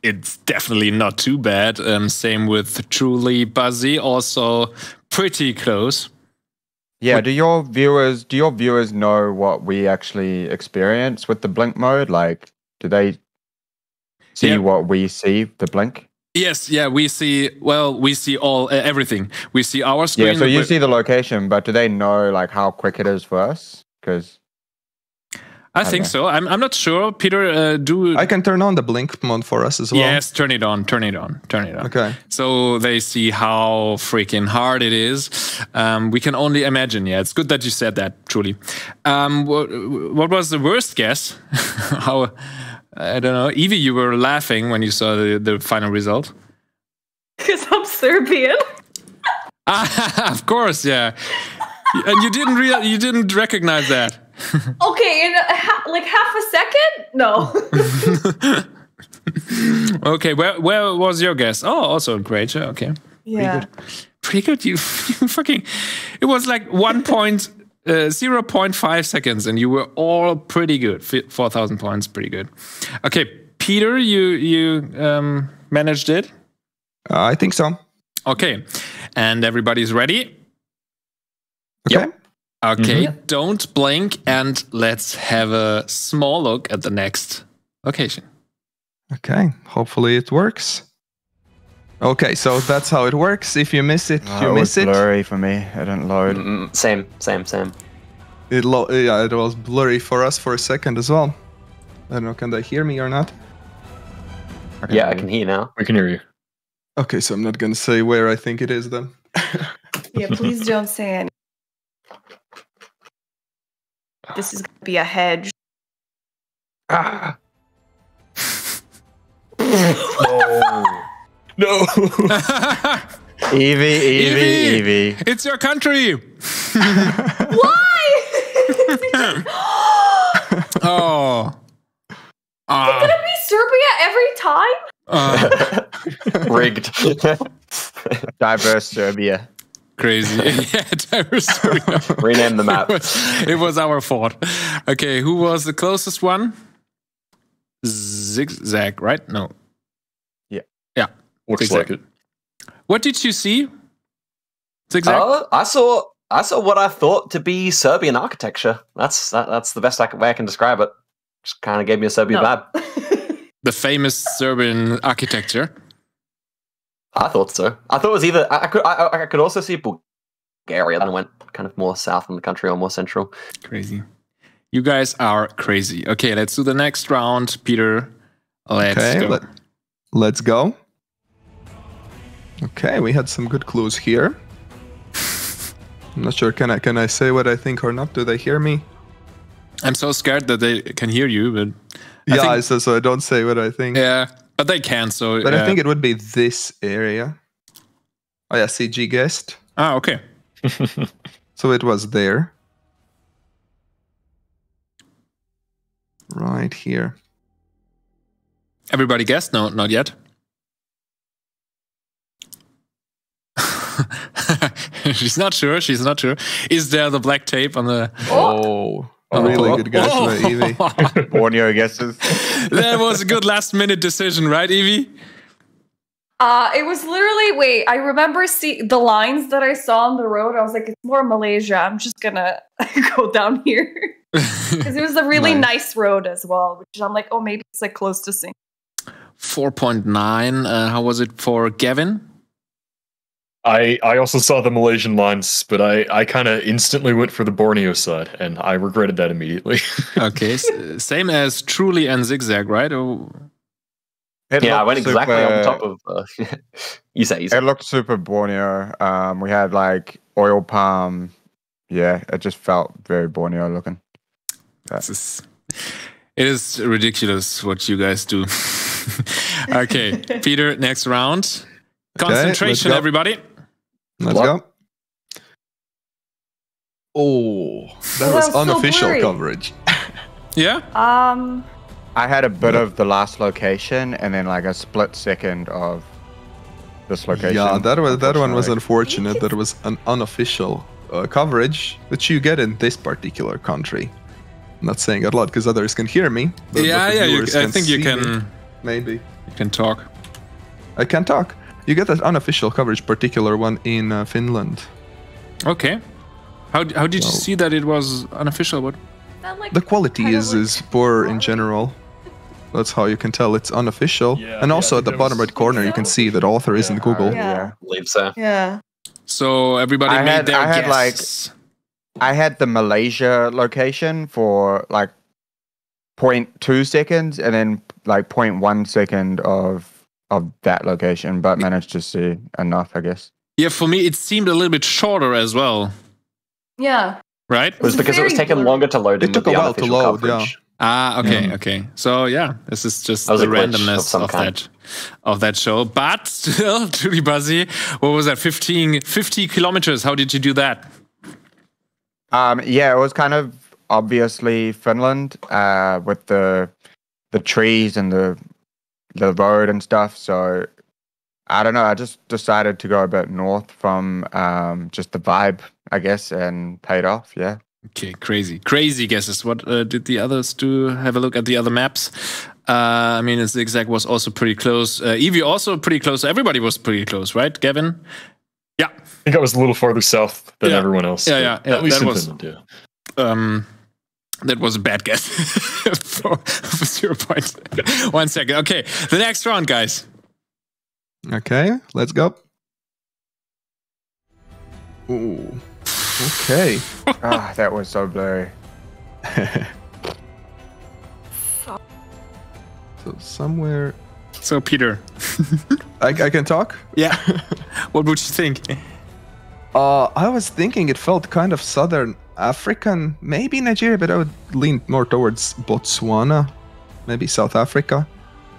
It's definitely not too bad. Same with Trulybuzzy, also pretty close. Yeah, do your viewers know what we actually experience with the blink mode? Like, do they see Yeah. what we see, the blink? Yes, yeah, we see all everything. We see our screen. Yeah, so you but- see the location, but do they know like how quick it is for us? Because I think so. I'm not sure. Peter, do I can turn on the blink mode for us as well. yes, turn it on. Okay. So they see how freaking hard it is. We can only imagine. Yeah, it's good that you said that, truly. What was the worst guess? How? I don't know. Evie, you were laughing when you saw the final result. Because I'm Serbian. Of course, yeah. And you didn't recognize that. Okay, in like half a second? No. Okay, where was your guess? Oh, also Croatia. Okay. Yeah. Pretty good. You fucking. It was like 0.5 seconds, and you were all pretty good. 4,000 points, pretty good. Okay, Peter, you managed it. I think so. Okay, and everybody's ready. Okay. Okay, don't blink, and let's have a small look at the next location. Okay. Hopefully it works. Okay, so that's how it works. If you miss it, you it miss was it. blurry for me. It didn't load. Same. It was blurry for us for a second as well. I don't know, can they hear me or not? Yeah, I can hear you now. We can hear you. Okay, so I'm not gonna say where I think it is then. Yeah, please don't say anything. This is going to be a hedge. Ah. No. Evie. It's your country. Why? Oh. It's going to be Serbia every time? Rigged. Diverse Serbia. Crazy. Yeah, diverse. Rename the map. It was our fault. Okay, who was the closest one? Zigzag, right? No. Yeah. Looks Zigzag. like it. What did you see? Zigzag? I saw what I thought to be Serbian architecture. That's the best way I can describe it. Just kind of gave me a Serbian vibe. The famous Serbian architecture. I thought so. I thought it was either I could also see Bulgaria. Then I went kind of more south in the country or more central. Crazy. You guys are crazy. Okay, let's do the next round, Peter. Let's go. Let's go. Okay, we had some good clues here. I'm not sure. Can I say what I think or not? Do they hear me? I'm so scared that they can hear you, but So I don't say what I think. yeah, but they can. So, But I think it would be this area. Oh yeah, CG guessed. Ah, okay. So it was there. Right here. Everybody guessed? No, not yet. She's not sure. Is there the black tape on the? Oh, really good guess by Evie. Borneo guesses. That was a good last minute decision, right, Evie? It was literally, I remember the lines that I saw on the road. I was like, it's more Malaysia. I'm just gonna go down here. Because it was a really nice road as well, which I'm like, oh, maybe it's like close to Singapore. 4.9. How was it for Gavin? I also saw the Malaysian lines, but I kind of instantly went for the Borneo side, and I regretted that immediately. Okay, same as Truly and Zigzag, right? Or... I went exactly on top of. You say. It looked super Borneo. We had like oil palm. Yeah, it just felt very Borneo looking. It is ridiculous what you guys do. Okay, Peter, next round. Concentration, everybody. Let's go. Oh, that was so unofficial blurry. coverage. Yeah? I had a bit of the last location and then like a split second of this location. Yeah, that one was unfortunately. unfortunate. That was an unofficial coverage that you get in this particular country. I'm not saying it a lot because others can hear me. But Yeah, the yeah. viewers I think you see me. can. Maybe You can talk. I can talk. You get that unofficial coverage, particular one in Finland. Okay. How did you So- see that it was unofficial? What? Not like The quality kind of is poor in general. That's how you can tell it's unofficial. Yeah, and yeah, also I at think the that bottom was- right corner, you can see that author isn't Google. Yeah. Believe so. Yeah. So everybody I made had- their I had, like- guess. I had the Malaysia location for like 0.2 seconds and then like 0.1 second of that location, but managed to see enough, I guess. Yeah, for me it seemed a little bit shorter as well, Yeah. right? It was because it was Very taking blurry. longer to load in It took with a the while to unofficial load, coverage. Ah, okay, okay. So yeah, this is just That was the a glitch of randomness some of kind. that show. But still, Trulybuzzy, what was that? 50 kilometers. How did you do that? Yeah, it was kind of obviously Finland with the trees and the road and stuff. So I don't know. I just decided to go a bit north from just the vibe, I guess, and paid off. Yeah. Okay, crazy guesses. What did the others do? Have a look at the other maps. I mean, Zigzag was also pretty close. Evie also pretty close. Everybody was pretty close, right, Gavin? Yeah. I think I was a little farther south than Yeah. everyone else. Yeah, but yeah, At least that in was- Finland, yeah. That was a bad guess for 0 point. 1 second. Okay, the next round, guys. Okay, let's go. Ooh. Okay. Ah, that was so blurry. So somewhere So, Peter. I can talk. Yeah. What would you think? I was thinking it felt kind of southern African, maybe Nigeria, but I would lean more towards Botswana, maybe South Africa,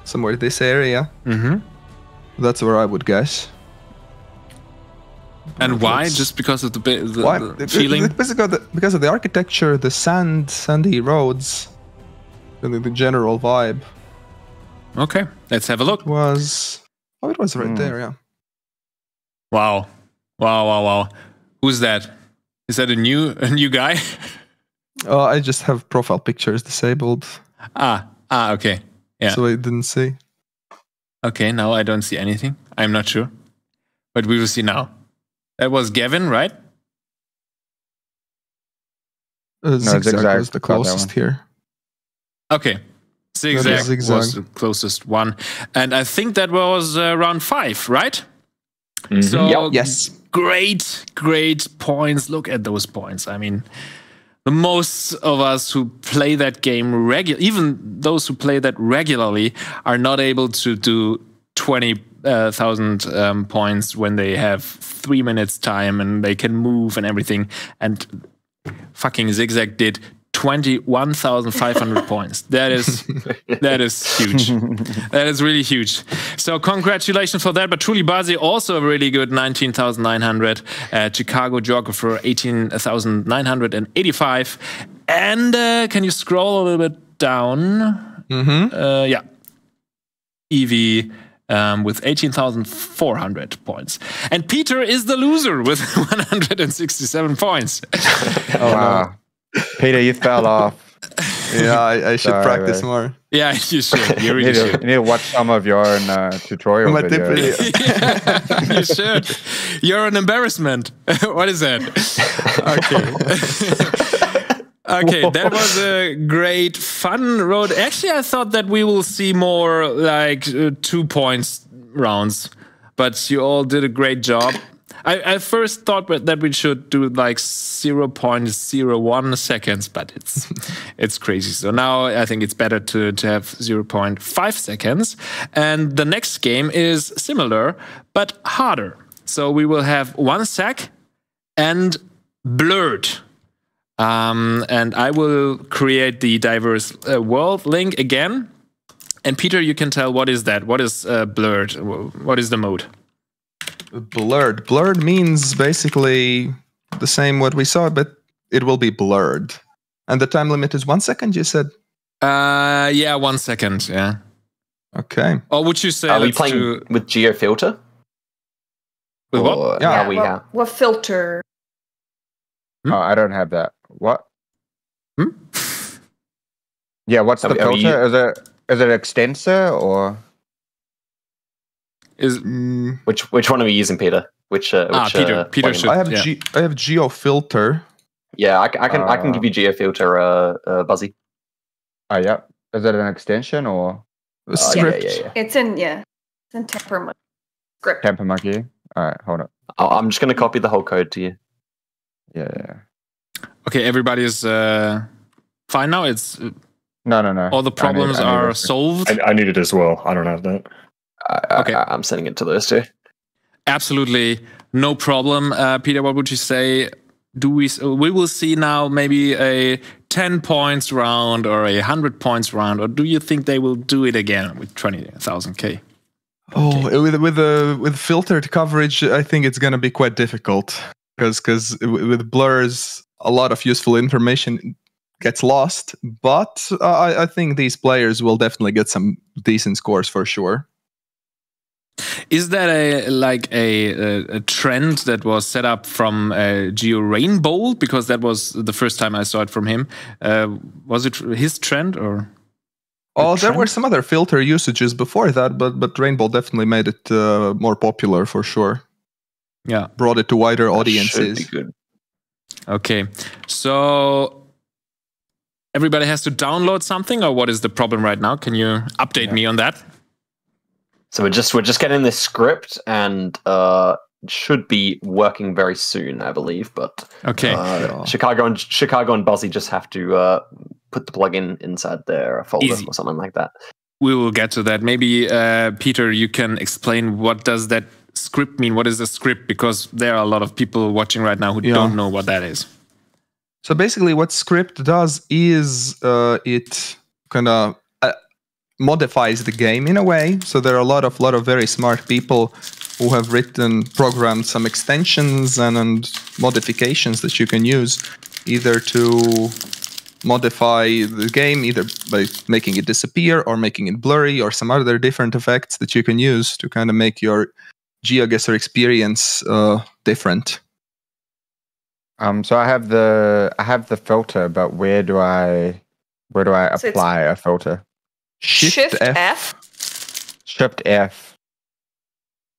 somewhere this area. Mm-hmm. That's where I would guess. And why? Let's- Just because of the Why? feeling? Because of the architecture, the sandy roads, and the general vibe Okay, let's have a look. was. Oh, it was right there. Yeah. Wow. Who's that? Is that a new guy? I just have profile pictures disabled, Okay. Yeah. so I didn't see. Okay, now I don't see anything. I'm not sure. But we will see now. That was Gavin, right? Zigzag Zigzag was the got that closest one. here. Okay. Zigzag was Zigzag. the closest one. And I think that was round 5, right? Mhm. So Yes. great points. Look at those points. I mean, the most of us who play that game even those who play that regularly, are not able to do 20,000 points when they have 3 minutes time and they can move and everything. And fucking Zigzag did 21,500 points. That is huge. That is really huge. So congratulations for that. But Trulybuzzy also really good, 19,900. Chicago Geographer 18,985. And can you scroll a little bit down? Yeah. Evie with 18,400 points. And Peter is the loser with 167 points. Wow. Peter, you fell off. Yeah, I should Sorry, practice man. more. Yeah, you should. You You really need, to, should. you need to watch some of your own tutorial My tip videos. video. Yeah, you should. You're an embarrassment. What is that? Okay, that was a great fun road. Actually, I thought that we will see more like 2 points rounds, but you all did a great job. I first thought that we should do like 0.01 seconds, but it's crazy. So now I think it's better to have 0.5 seconds. And the next game is similar, but harder. So we will have 1 sec and blurred. And I will create the diverse world link again. And Peter, you can tell what is that? What is blurred? What is the mode? Blurred. Blurred means basically the same what we saw, but it will be blurred. And the time limit is 1 second, you said? Yeah, 1 second, yeah. Okay. Or would you say Are we playing with GeoFilter? With what? Or Yeah. how we have? What filter? Oh, I don't have that. What? Hmm? Yeah, what's Are the we- are we- filter? Is it extensor or? Is Which one are we using, Peter? Peter plugin? should- I have Yeah. I have GeoFilter. Yeah, I can give you GeoFilter, Buzzy. Oh, yeah. Is it an extension or Script. Yeah. It's in temperament script. Tampa Monkey? All right, hold up. I'm just going to copy the whole code to you. Yeah. okay, everybody is fine now. It's No. all the problems I need are this. solved. I need it as well. I don't have that. Okay. I'm sending it to those two. Absolutely no problem. Peter, what would you say? We will see now maybe a 10 points round or a 100 points round, or do you think they will do it again with 20,000K? Oh, with filtered coverage, I think it's gonna be quite difficult because with blurs, a lot of useful information gets lost. But I think these players will definitely get some decent scores for sure. Is that a trend that was set up from Geo Rainbow? Because that was the first time I saw it from him. Was it his trend or? Oh, there were some other filter usages before that, but Rainbow definitely made it more popular for sure. Yeah, brought it to wider Should audiences. be good. Okay, so everybody has to download something, or what is the problem right now? Can you update me on that? So we're just getting this script, and it should be working very soon, I believe. But Okay. Chicago and Buzzy just have to put the plugin inside their folder Easy. or something like that. We will get to that. Maybe Peter, you can explain what does that script mean? What is a script? Because there are a lot of people watching right now who don't know what that is. So basically, what script does is it kind of modifies the game in a way. So there are a lot of very smart people who have programmed some extensions and modifications that you can use either to modify the game, either by making it disappear or making it blurry or some other different effects that you can use to kind of make your GeoGuessr experience different. So I have the filter, but where do I So apply a filter? Shift F. Shift F.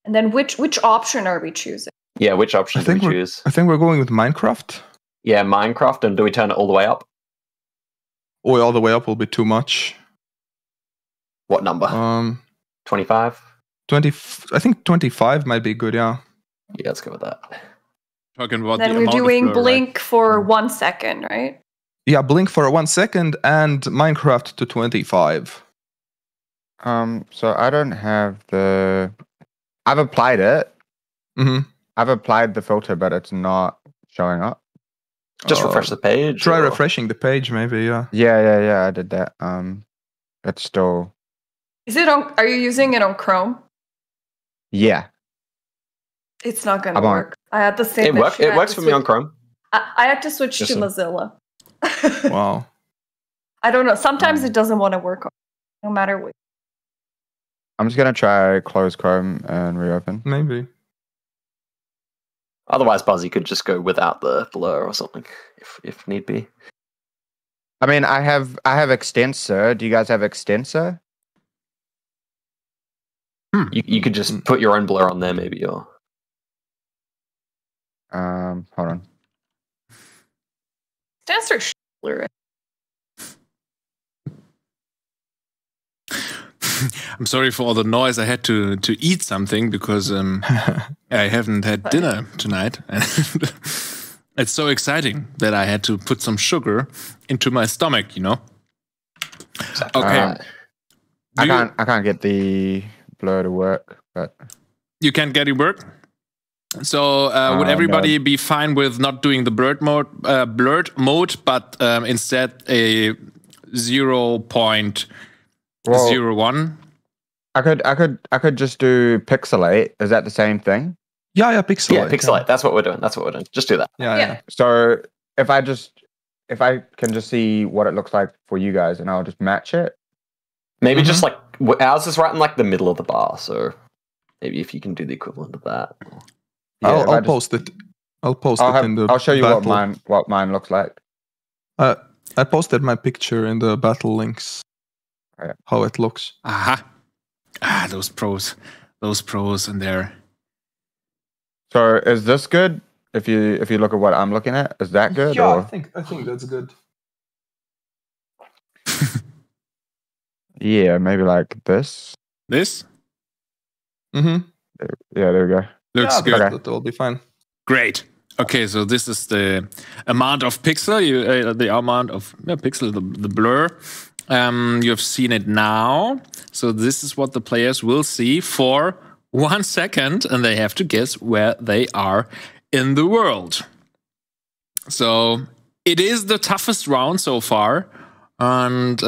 And then which option are we choosing? Yeah, which option do we choose? I think we're going with Minecraft. Yeah, Minecraft, and do we turn it all the way up? Oh, all the way up will be too much. What number? 25? 20. I think 25 might be good. Yeah. Yeah, let's go with that. Talking about Then the we're amount of doing blur, right? blink for 1 second, right? Yeah, blink for 1 second and Minecraft to 25. So I don't have the. I've applied it. Mm-hmm. I've applied the filter, but it's not showing up. Just refresh the page. Try or- refreshing the page, maybe. Yeah. Yeah. I did that. It's still. Is it on? Are you using it on Chrome? Yeah. It's not gonna I'm on- work. I had the same. It works. issue. I It had works to for me on switch- Chrome. I had to switch to Just Mozilla. Wow. I don't know. Sometimes it doesn't want to work, no matter what. I'm just gonna try close Chrome and reopen. Maybe. Otherwise, Buzzy could just go without the blur or something, if need be. I mean, I have extensor. Do you guys have extensor? You could just put your own blur on there, maybe, or Hold on. Dancer blur. I'm sorry for all the noise. I had to eat something because I haven't had dinner tonight. It's so exciting that I had to put some sugar into my stomach, you know? Okay. I can't get the blur to work, but You can't get it work? So would everybody be fine with not doing the blurred mode, but instead a 0.01? I could just do pixelate. Is that the same thing? Yeah, pixelate. Yeah, pixelate. That's what we're doing. Just do that. Yeah. So if I can just see what it looks like for you guys, and I'll just match it. Maybe just like ours is right in like the middle of the bar, so maybe if you can do the equivalent of that. Yeah, I'll post it. I'll post it in the. I'll show you battle. what mine looks like. I posted my picture in the battle links. How it looks. Aha! Those pros in there. So is this good? If you look at what I'm looking at, is that good? Yeah, or? I think that's good. Yeah, maybe like this. This? Mm-hmm. Yeah, there we go. Looks good. That will be fine. Great. Okay, so this is the amount of pixel, the amount of pixel, the blur. You have seen it now. So this is what the players will see for 1 second, and they have to guess where they are in the world. So it is the toughest round so far, and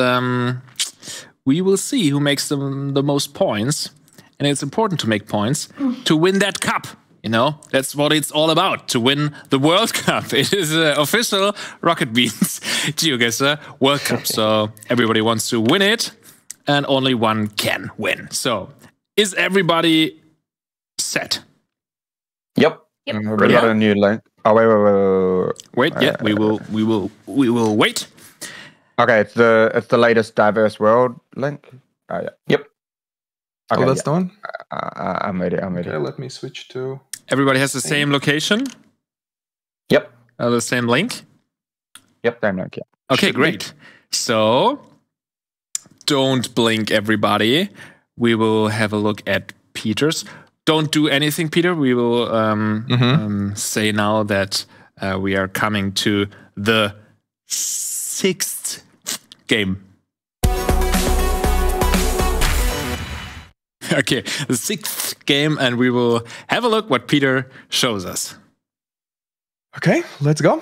we will see who makes the most points. And it's important to make points to win that cup. You know, that's what it's all about, to win the World Cup. It is an official Rocket Beans GeoGuessr World Cup. So everybody wants to win it, and only one can win. So is everybody set? Yep. We got a new link. Oh wait. Yeah, we will wait. Okay, it's the latest diverse world link. Oh yeah. Yep. Okay, that's the one. I'm ready. Okay, let me switch to. Everybody has the same location. Yep. The same link. Yep, same link. Yeah. Okay, great. So don't blink, everybody. We will have a look at Peter's. Don't do anything, Peter. We will say now that we are coming to the 6th game. Okay, the 6th game, and we will have a look what Peter shows us. Okay, let's go.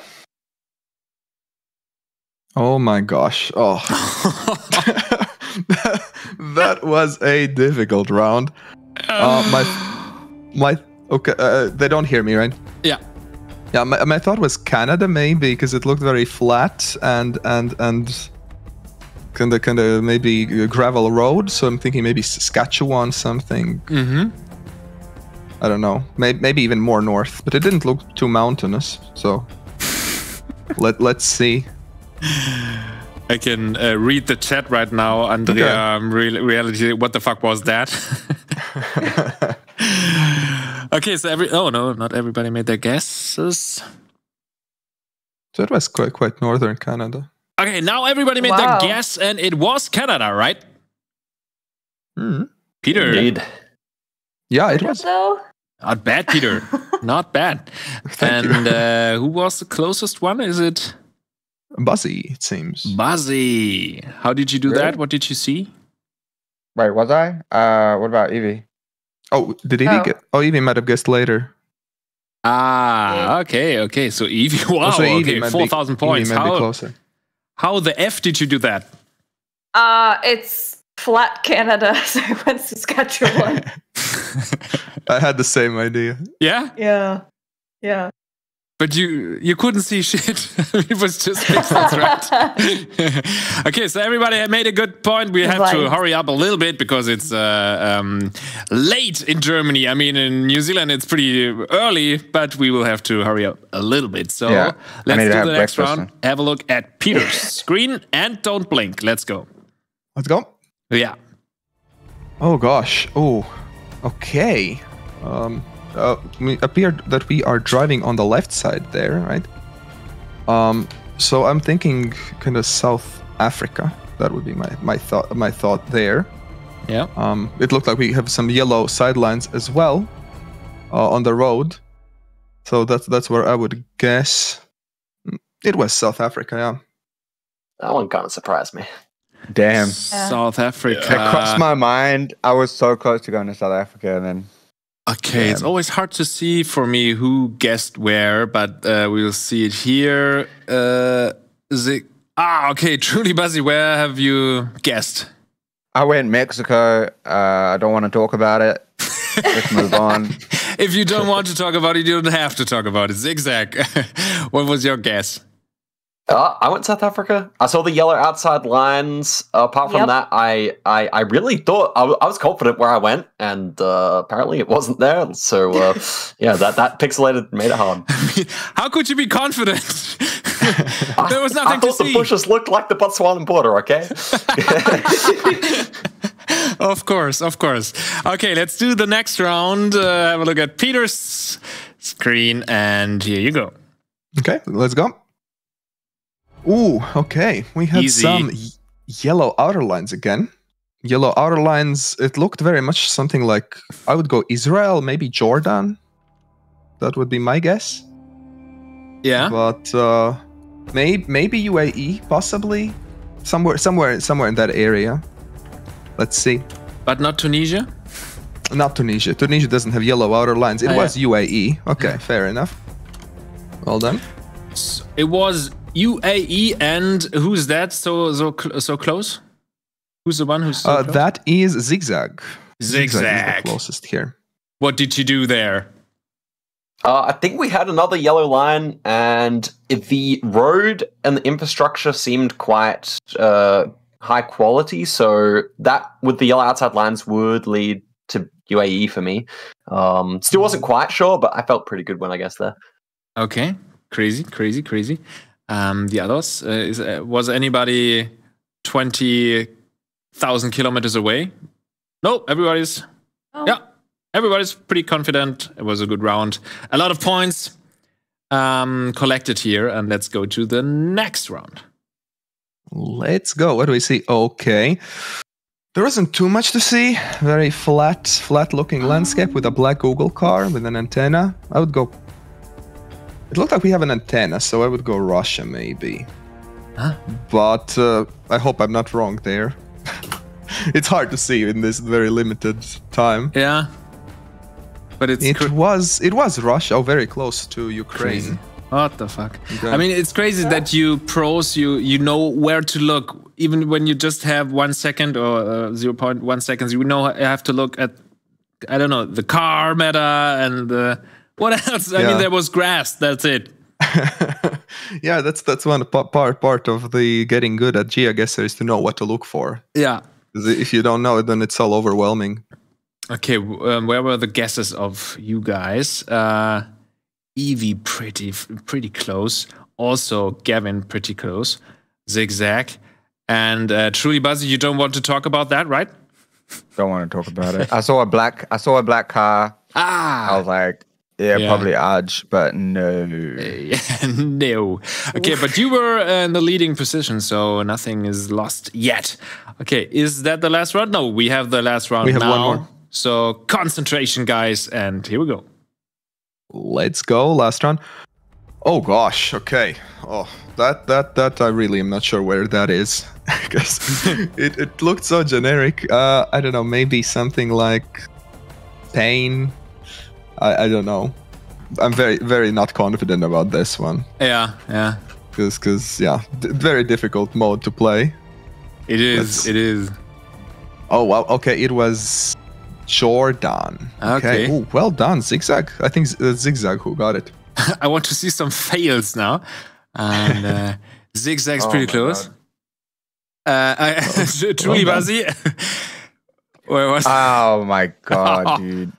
Oh my gosh. Oh. That was a difficult round. Okay, they don't hear me, right? Yeah. Yeah, my thought was Canada maybe, because it looked very flat and kind of maybe a gravel road. So I'm thinking maybe Saskatchewan something. I don't know. Maybe even more north, but it didn't look too mountainous. So let's see. I can read the chat right now, Andrea. Reality, what the fuck was that? Okay, so not everybody made their guesses. So it was quite northern Canada. Okay, now everybody made their guess, and it was Canada, right? Peter. Indeed. Yeah, it was. Though? Not bad, Peter. Not bad. And who was the closest one? Is it? Buzzy, it seems. Buzzy. How did you do that? What did you see? Wait, was I? What about Evie? Oh, did Evie get? Oh, Evie might have guessed later. Okay. So Evie, wow, so Evie 4,000 points. Evie might be closer. How the F did you do that? It's flat Canada, so I went Saskatchewan. I had the same idea. Yeah? Yeah. But you couldn't see shit. It was just pixels, right? Okay, so everybody made a good point. We have to hurry up a little bit because it's late in Germany. I mean, in New Zealand, it's pretty early, but we will have to hurry up a little bit. So let's do the next round. Have a look at Peter's screen and don't blink. Let's go. Let's go. Yeah. Oh, gosh. Oh, okay. It appeared that we are driving on the left side there, right? So I'm thinking kind of South Africa. That would be my thought there. Yeah. It looked like we have some yellow sidelines as well on the road. So that's where I would guess. It was South Africa, yeah. That one kind of surprised me. Damn. South Africa. It crossed my mind. I was so close to going to South Africa, and then Okay, it's always hard to see for me who guessed where, but we'll see it here. Okay, Trulybuzzy, where have you guessed? I went Mexico. I don't want to talk about it. Let's move on. If you don't want to talk about it, you don't have to talk about it. Zigzag. What was your guess? I went South Africa. I saw the yellow outside lines. Apart from that, I really thought I was confident where I went, and apparently it wasn't there. So yeah, that pixelated made it hard. How could you be confident? There was nothing to see. I thought the bushes looked like the Botswanan border. Okay. Of course. Okay, let's do the next round. Have a look at Peter's screen, and here you go. Okay, let's go. Ooh, okay. We had some yellow outer lines again. Yellow outer lines, it looked very much something like, I would go Israel, maybe Jordan. That would be my guess. Yeah. But maybe UAE, possibly. Somewhere in that area. Let's see. But not Tunisia? Not Tunisia. Tunisia doesn't have yellow outer lines. It was UAE. Okay, fair enough. Well done. So it was UAE, and who's that? So close? Who's the one who's so close? That is Zigzag. Zigzag is the closest here. What did you do there? I think we had another yellow line, and the road and the infrastructure seemed quite high quality. So that, with the yellow outside lines, would lead to UAE for me. Still wasn't quite sure, but I felt pretty good when I guessed there. Okay, crazy. The others, was anybody 20,000 kilometers away? No, everybody's pretty confident. It was a good round. A lot of points collected here, and let's go to the next round. Let's go. What do we see? Okay. There wasn't too much to see. Very flat-looking landscape with a black Google car with an antenna. I would go... It looked like we have an antenna, so I would go Russia, maybe. Huh? But I hope I'm not wrong there. It's hard to see in this very limited time. Yeah. But it was Russia, very close to Ukraine. Crazy. What the fuck? Okay. I mean, it's crazy that you pros, you know where to look. Even when you just have 1 second or 0.1 seconds, you have to look at, I don't know, the car meta and what else? I mean, there was grass. That's it. Yeah, that's one part of the getting good at GeoGuessr is to know what to look for. Yeah. If you don't know it, then it's all overwhelming. Okay, where were the guesses of you guys? Evie pretty close. Also Gavin pretty close. Zigzag. And Trulybuzzy, you don't want to talk about that, right? Don't want to talk about it. I saw a black car. I was like, yeah, probably Aj, but no. No. Okay, but you were in the leading position, so nothing is lost yet. Okay, is that the last round? No, we have the last round now. We have one more. So concentration, guys, and here we go. Let's go, last round. Oh gosh, okay. Oh, that I really am not sure where that is. Because it looked so generic. I don't know, maybe something like Spain. I don't know. I'm very not confident about this one. Yeah. Because very difficult mode to play. It is. Oh wow. Okay, it was Jordan. Okay. Ooh, well done, Zigzag. I think Zigzag who got it. I want to see some fails now. And Zigzag's pretty close. Trulybuzzy. Where was? Oh my god, dude.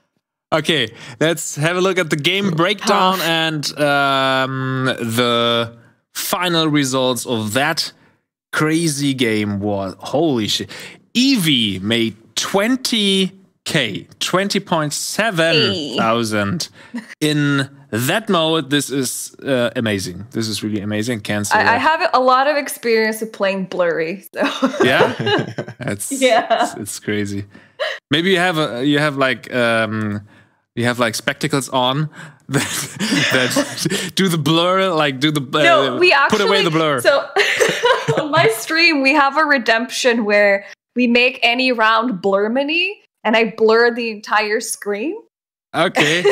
Okay, let's have a look at the game breakdown and the final results of that crazy game. Was holy shit. Evie made 20,000, 20.7 thousand in that mode. This is amazing. This is really amazing. Can't say I have a lot of experience with playing blurry. So. Yeah, it's crazy. Maybe you have like spectacles on that do the blur, like do the no, we actually, put away the blur. So on my stream, we have a redemption where we make any round blur mini, and I blur the entire screen. Okay.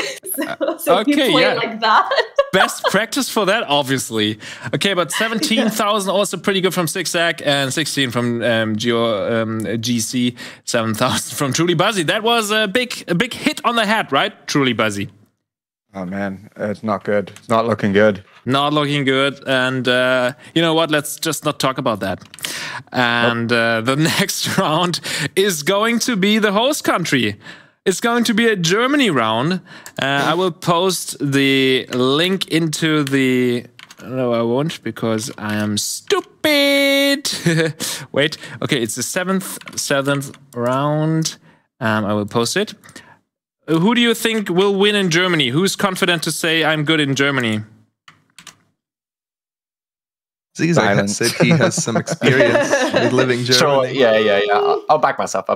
So we Okay, play yeah. like that. Best practice for that, obviously. Okay, but 17,000 also pretty good from Zigzag, and 16 from GC, 7,000 from Trulybuzzy. That was a big hit on the head, right, Trulybuzzy? Oh man, it's not good. It's not looking good. Not looking good, and you know what? Let's just not talk about that. And the next round is going to be the host country. It's going to be a Germany round. I will post the link into the... No, I won't, because I am stupid. Wait. Okay, it's the seventh round. I will post it. Who do you think will win in Germany? Who's confident to say I'm good in Germany? Zigzag said he has some experience with living Germany. Sure, yeah. I'll back myself.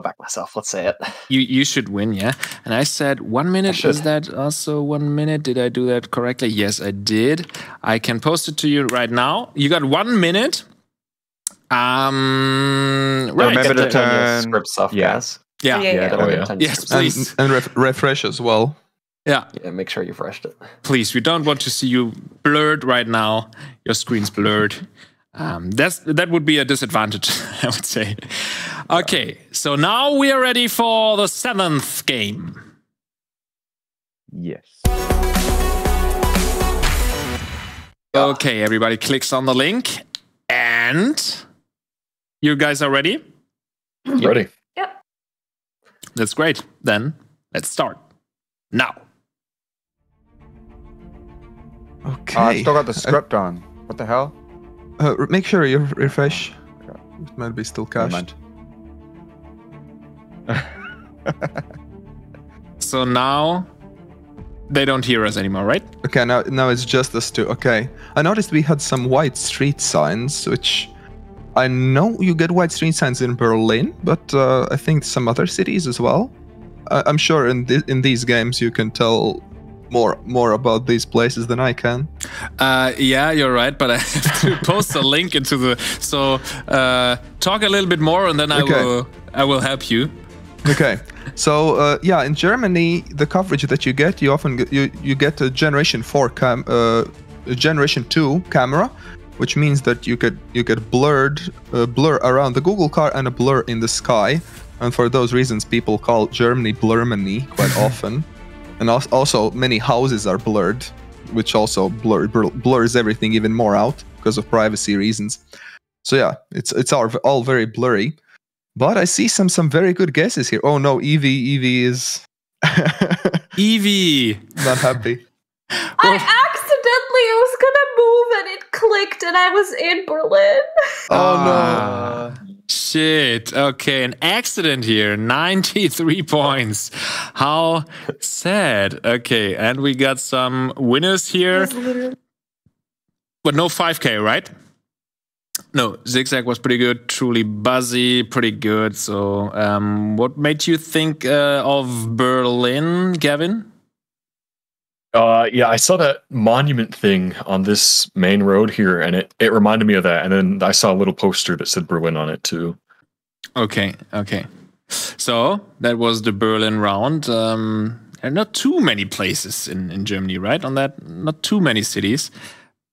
Let's say it. You should win, yeah. And I said 1 minute. Is that also 1 minute? Did I do that correctly? Yes, I did. I can post it to you right now. You got 1 minute. Right. Remember to turn script stuff, guys. Yeah. Yeah. Yes, please. And refresh as well. Yeah. Make sure you refreshed it. Please, we don't want to see you blurred right now. Your screen's blurred. That would be a disadvantage, I would say. Okay, so now we are ready for the 7th game. Yes. Okay, everybody clicks on the link. And you guys are ready? Ready. Yep. That's great. Then let's start. Now. Okay. I still got the script on. What the hell? Make sure you refresh. It might be still cached. So now they don't hear us anymore, right? Okay, now it's just us two. Okay. I noticed we had some white street signs, which I know you get white street signs in Berlin, but I think some other cities as well. I'm sure in these games you can tell more about these places than I can. Yeah, you're right, but I have to post a link into the... So talk a little bit more, and then I will help you. Okay. So yeah, in Germany, the coverage that you get, you often get a Generation 4 Generation 2 camera, which means that you get blur around the Google car and a blur in the sky. And for those reasons, people call Germany Blurmany quite often. And also, many houses are blurred, which also blurs everything even more out because of privacy reasons. So yeah, it's all very blurry. But I see some very good guesses here. Oh no, Evie is Evie not happy. I accidentally was gonna move and it clicked and I was in Berlin. Oh no. Shit. Okay, an accident here. 93 points. How sad. Okay, and we got some winners here. But no 5K, right? No, Zigzag was pretty good. Trulybuzzy, pretty good. So, what made you think of Berlin, Gavin? Yeah, I saw that monument thing on this main road here, and it reminded me of that. And then I saw a little poster that said Berlin on it too. Okay. So that was the Berlin round. There are not too many places in Germany, right? On that, not too many cities,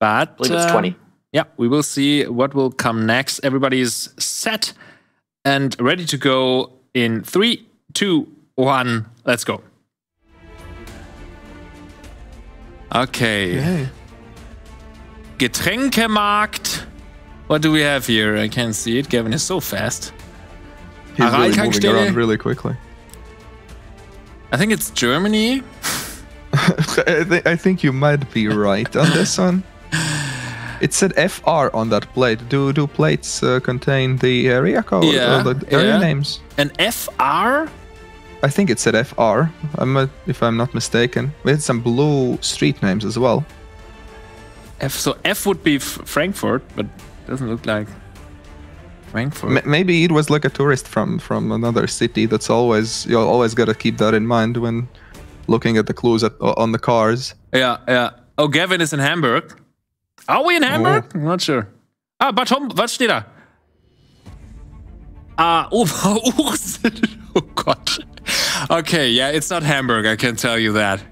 but I believe it's 20. Yeah, we will see what will come next. Everybody is set and ready to go in 3, 2, 1. Let's go. Okay. Getränkemarkt. What do we have here? I can't see it. Gavin is so fast. He's really moving around really quickly. I think it's Germany. I think you might be right on this one. It said FR on that plate. Do plates contain the area code or the area names? An FR? I think it said FR, if I'm not mistaken. We had some blue street names as well. So F would be Frankfurt, but it doesn't look like Frankfurt. Maybe it was like a tourist from another city. You always got to keep that in mind when looking at the clues on the cars. Yeah. Oh, Gavin is in Hamburg. Are we in Hamburg? I'm not sure. Bad Homburg, was steht da? Oh Gott. Okay, yeah, it's not Hamburg. I can tell you that.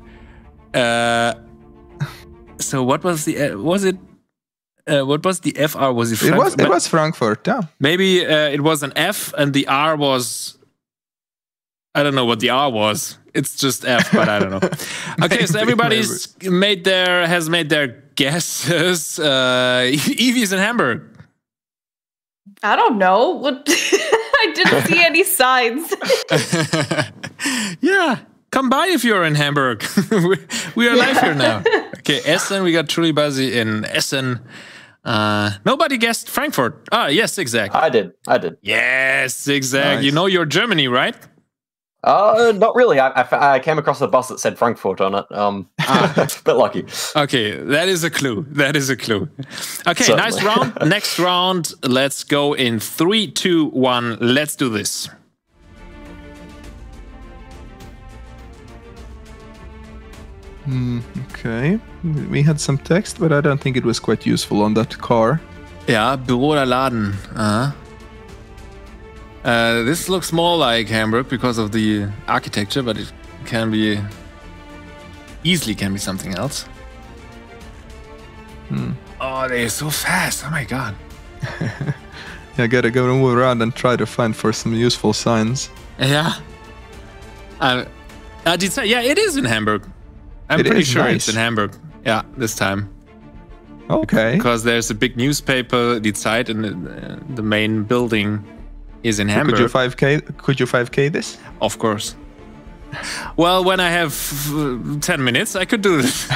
So what was the? Was it? What was the FR? Was it? It was Frankfurt. Yeah. Maybe it was an F and the R was. I don't know what the R was. It's just F, but I don't know. Okay, so everybody's has made their guesses. Evie's in Hamburg. I don't know. What? I didn't see any signs. Yeah, come by if you're in Hamburg. We are live here now. Okay, Essen. We got Trulybuzzy in Essen. Nobody guessed Frankfurt. Ah, yes, exact. I did. Yes, exact. Nice. You know your Germany, right? Not really. I came across a bus that said Frankfurt on it. Bit lucky. Okay, that is a clue. Okay, Certainly. nice round. Next round. Let's go in 3, 2, 1. Let's do this. Okay. We had some text, but I don't think it was quite useful on that car. Ja, Büro oder Laden. This looks more like Hamburg because of the architecture, but it can be easily something else. Oh, they're so fast! Oh my god! Yeah, gotta go move around and try to find for some useful signs. Yeah. Did say yeah, it is in Hamburg. I'm It pretty is sure nice. it's in Hamburg. Yeah, this time Okay. because there's a big newspaper, Die Zeit, and the main building is in Hamburg. Could you 5K this? Of course. Well, when I have 10 minutes, I could do this.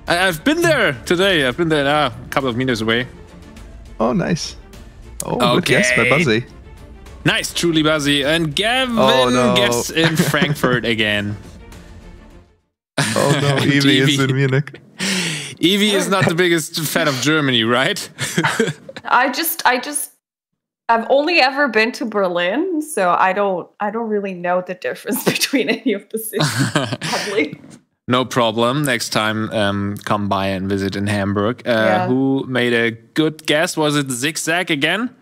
I've been there today. I've been there a couple of meters away. Oh, nice. Oh, good guess by Okay. Buzzy. Nice, Trulybuzzy. And Gavin Oh, no. gets in Frankfurt again. Oh no, Evie is in Munich. Evie is not the biggest fan of Germany, right? I've only ever been to Berlin, so I don't really know the difference between any of the cities. Sadly. No problem. Next time, come by and visit in Hamburg. Yeah. Who made a good guess? Was it Zigzag again?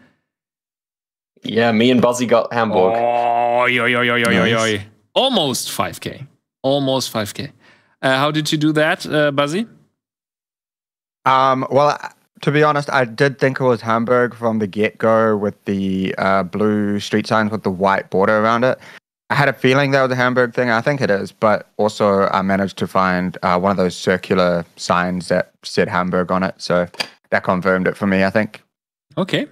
Yeah, me and Buzzy got Hamburg. Oh, yo. Nice. Almost 5K. Almost 5K. How did you do that, Buzzy? Well, to be honest, I did think it was Hamburg from the get-go with the blue street signs with the white border around it. I had a feeling that was a Hamburg thing. I think it is, but also I managed to find one of those circular signs that said Hamburg on it. So that confirmed it for me, I think. Okay.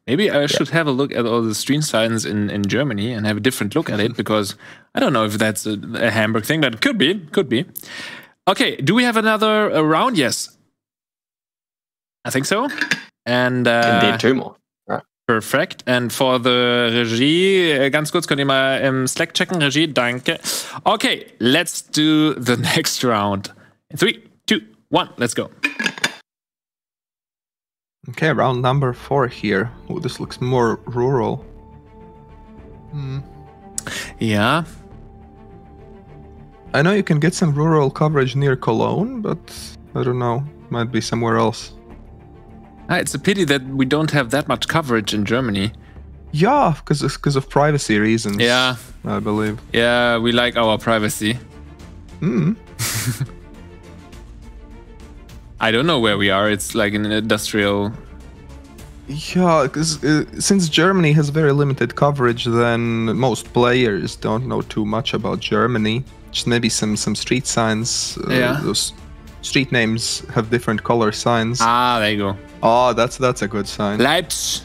Maybe I should have a look at all the street signs in Germany and have a different look at it because I don't know if that's a Hamburg thing, but it could be. Could be. Okay. Do we have another round? Yes. I think so. And Indeed, 2 more. Right. perfect. And for the Regie, ganz kurz, könnt ihr mal im Slack checken. Regie, danke. Okay, let's do the next round. 3, 2, 1, let's go. Okay, round number 4 here. Oh, this looks more rural. Yeah. I know you can get some rural coverage near Cologne, but I don't know. Might be somewhere else. It's a pity that we don't have that much coverage in Germany. Yeah, because of privacy reasons. Yeah. I believe. Yeah, we like our privacy. I don't know where we are. It's like an industrial. Yeah, because since Germany has very limited coverage, then most players don't know too much about Germany. Just maybe some street signs. Yeah. Those street names have different color signs. Ah, there you go. Oh, that's a good sign. Leipzig.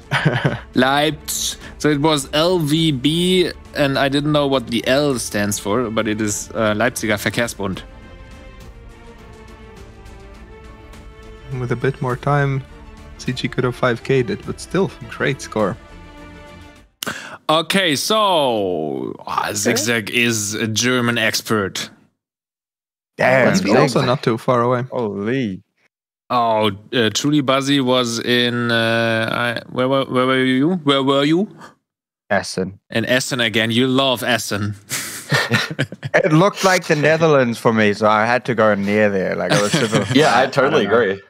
Leipzig. So it was LVB, and I didn't know what the L stands for, but it is Leipziger Verkehrsbund. With a bit more time, CG could have 5K'd it, but still, great score. Okay, so Zigzag is a German expert. Damn, That's also not too far away. Holy. Oh, Trulybuzzy was in where were you? Where were you? Essen. In Essen again. You love Essen. It looked like the Netherlands for me, so I had to go near there. Like I was super. Yeah, I totally don't know. agree.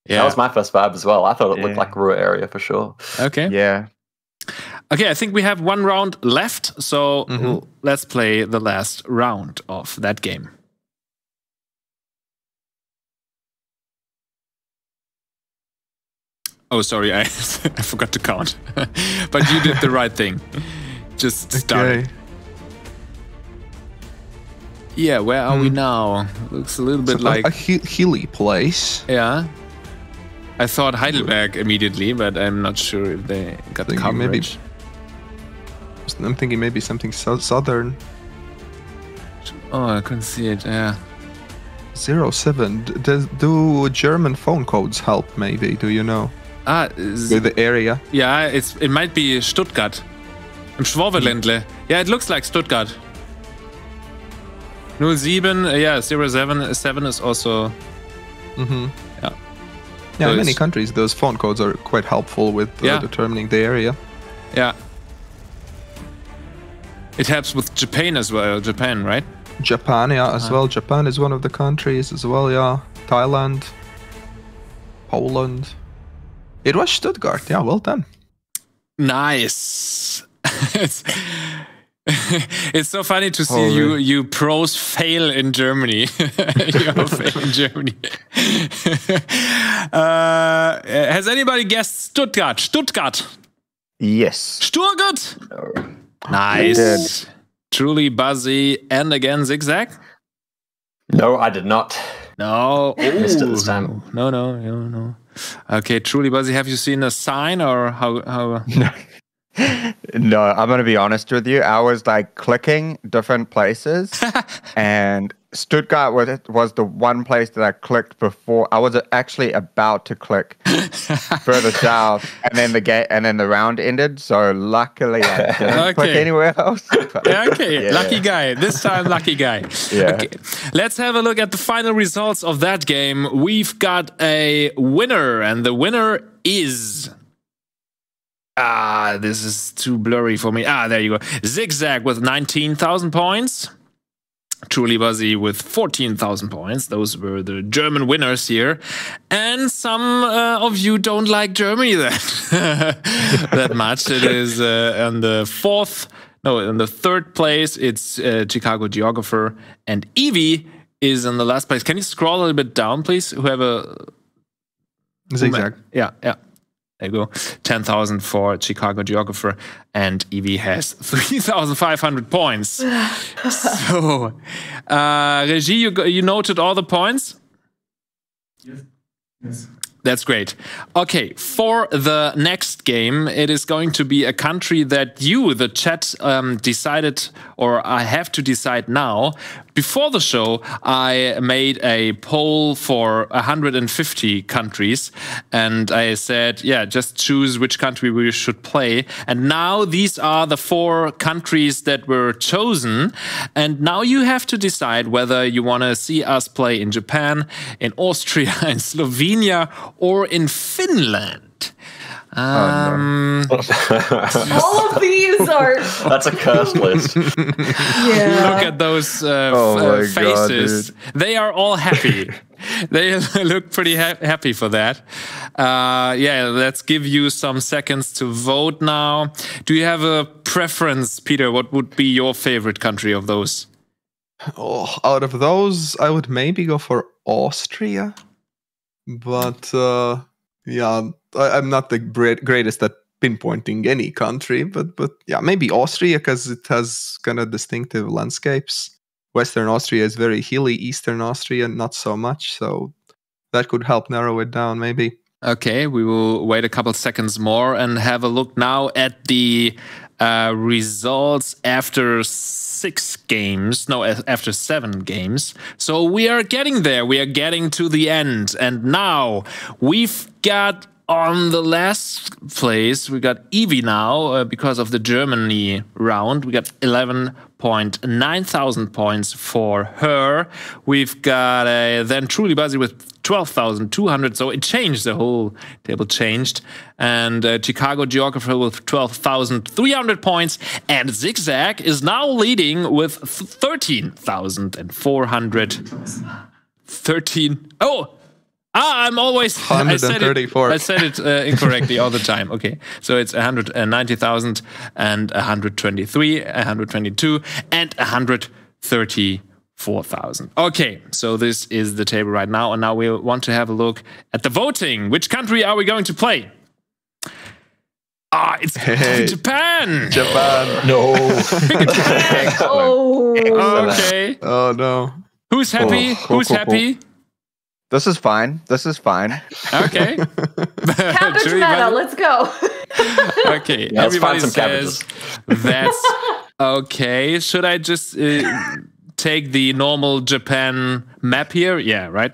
Yeah. That was my first vibe as well. I thought it looked Yeah. like a rural area for sure. Okay. Yeah. Okay, I think we have one round left, so let's play the last round of that game. Oh, sorry, I forgot to count. But you did the right thing. Just start. Yeah, where are we now? Looks a little bit like a hilly place. Yeah. I thought Heidelberg immediately, but I'm not sure if they got the coverage. I'm thinking maybe something southern. Oh, I couldn't see it. Yeah. 07. Do German phone codes help? Maybe. Do you know? With the area. Yeah, it might be Stuttgart. Im Schwabenländle. Yeah, it looks like Stuttgart. 07. Yeah, 077 is also. Yeah. Yeah, in many countries, those phone codes are quite helpful with determining the area. Yeah. It helps with Japan as well. Japan, right? Japan, yeah, as well. Japan is one of the countries as well, yeah. Thailand, Poland. It was Stuttgart. Yeah, well done. Nice. It's so funny to see you pros fail in Germany. You fail in Germany. Has anybody guessed Stuttgart? Stuttgart. Yes. Stuttgart. Nice. Trulybuzzy and again Zigzag. No, I did not. No. Missed it this time. No. Okay, Trulybuzzy, have you seen a sign or how? No, I'm going to be honest with you. I was like clicking different places and Stuttgart was the one place that I clicked before. I was actually about to click further south and then the round ended. So luckily I didn't click anywhere else. Okay, lucky guy. This time, lucky guy. Yeah. Okay. Let's have a look at the final results of that game. We've got a winner and the winner is... this is too blurry for me. There you go. Zigzag with 19,000 points. Trulybuzzy with 14,000 points. Those were the German winners here. And some of you don't like Germany that much. It is on the in the third place, it's Chicago Geographer. And Evie is in the last place. Can you scroll a little bit down, please? Whoever... Zigzag. Yeah. There you go. 10,000 for Chicago Geographer, and Evie has 3,500 points. So, Regie, you noted all the points? Yes. That's great. Okay, for the next game, it is going to be a country that you, the chat, decided, or I have to decide now. Before the show, I made a poll for 150 countries, and I said, yeah, just choose which country we should play. And now these are the 4 countries that were chosen. And now you have to decide whether you want to see us play in Japan, in Austria, in Slovenia, or in Finland. All of these are... That's a cursed list. Yeah. Look at those faces. God, they are all happy. They look pretty happy for that. Yeah, let's give you some seconds to vote now. Do you have a preference, Peter? What would be your favorite country of those? Oh, out of those, I would maybe go for Austria. But yeah, I'm not the greatest at pinpointing any country, but yeah, maybe Austria because it has kind of distinctive landscapes. Western Austria is very hilly, Eastern Austria not so much, so that could help narrow it down maybe. Okay, we will wait a couple seconds more and have a look now at the results after 6 games. No, after 7 games. So we are getting there. We are getting to the end. And now we've got on the last place, we got Evie now because of the Germany round. We got 11.9 thousand points for her. We've got then Trulybuzzy with 12,200. So it changed. The whole table changed. And Chicago Geographer with 12,300 points. And Zigzag is now leading with 13,400. 13. Oh! I'm always. I said 134. it incorrectly all the time. Okay, so it's 190,000 and 123, 122, and 134,000. Okay, so this is the table right now, and now we want to have a look at the voting. Which country are we going to play? It's Japan. Japan. No. Oh. Okay. Oh no. Who's happy? Who's happy? This is fine. This is fine. Okay. Cabbage meta, let's go. Okay. Yeah, let's Everybody find some says that's okay. Should I just take the normal Japan map here? Yeah, right?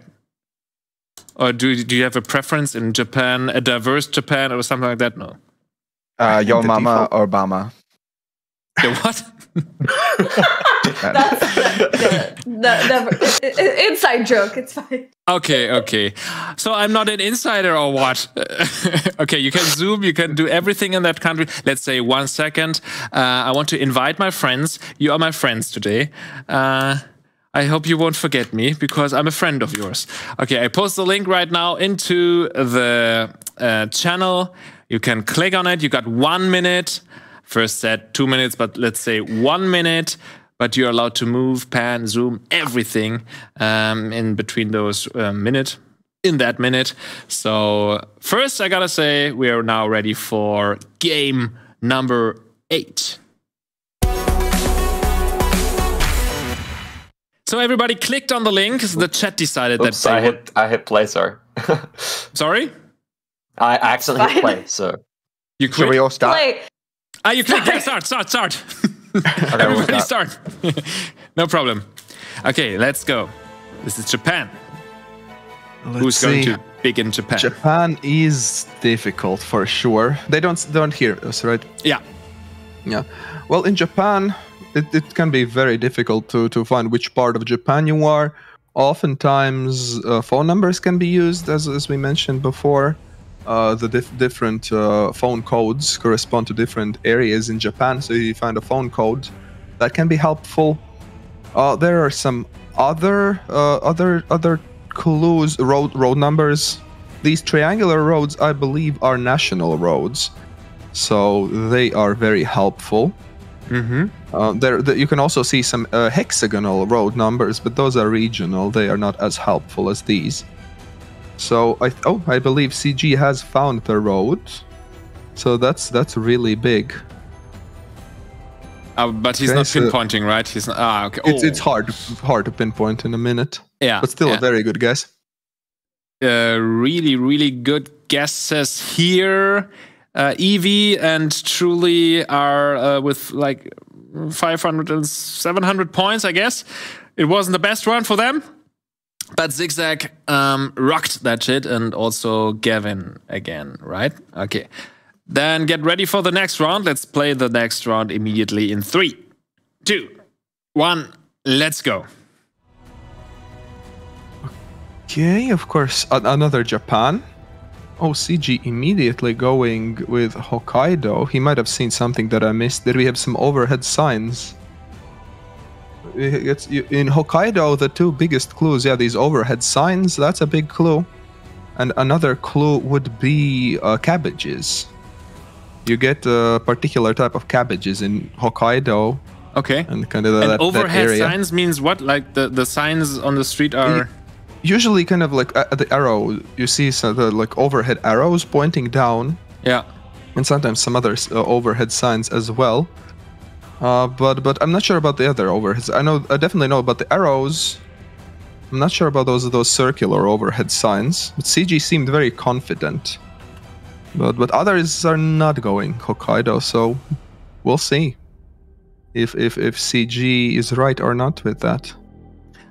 Or do you have a preference in Japan, a diverse Japan or something like that? No. Yo the mama default- Obama. The what? That's inside joke. It's fine. Okay. So I'm not an insider or what? Okay, you can zoom, you can do everything in that country. Let's say 1 second. I want to invite my friends. You are my friends today. I hope you won't forget me because I'm a friend of yours. Okay, I post the link right now into the channel. You can click on it. You got 1 minute. First set 2 minutes, but let's say 1 minute. But you're allowed to move, pan, zoom, everything in between those in that minute. So first, I gotta say, we are now ready for game number 8. So everybody clicked on the link. The chat decided Oops, that I hit play. Sorry. Sorry? I accidentally hit play. So You Should we quit? all start? Play. You clicked. Yeah, start. Okay, we'll Everybody start. start. No problem. Okay, let's go. This is Japan. Who's going to begin Japan? Japan is difficult for sure. They don't hear us, right? Yeah. Yeah. Well, in Japan, it can be very difficult to find which part of Japan you are. Oftentimes, phone numbers can be used, as we mentioned before. The different phone codes correspond to different areas in Japan. So you find a phone code that can be helpful. There are some other clues, road numbers. These triangular roads, I believe, are national roads, so they are very helpful. You can also see some hexagonal road numbers, but those are regional. They are not as helpful as these. So I believe CG has found the road. So that's really big. But he's not pinpointing, right? He's not. Okay. It's hard to pinpoint in a minute. Yeah. But still a very good guess. Really good guesses here. Evie and Truly are with like 500 and 700 points, I guess. It wasn't the best run for them. But Zigzag rocked that shit, and also Gavin again, right? Okay. Then get ready for the next round. Let's play the next round immediately in 3, 2, 1. Let's go. Okay, of course, another Japan. Oh, CG immediately going with Hokkaido. He might have seen something that I missed. Did we have some overhead signs? In Hokkaido, the two biggest clues, these overhead signs, that's a big clue. And another clue would be cabbages. You get a particular type of cabbages in Hokkaido. Okay. And kind of that overhead area. signs means what? Like the signs on the street are... Usually kind of like at the arrow, you see the like overhead arrows pointing down. Yeah. And sometimes some other overhead signs as well. But I'm not sure about the other overheads. I definitely know about the arrows. I'm not sure about those circular overhead signs. But CG seemed very confident. But others are not going Hokkaido, so we'll see if CG is right or not with that.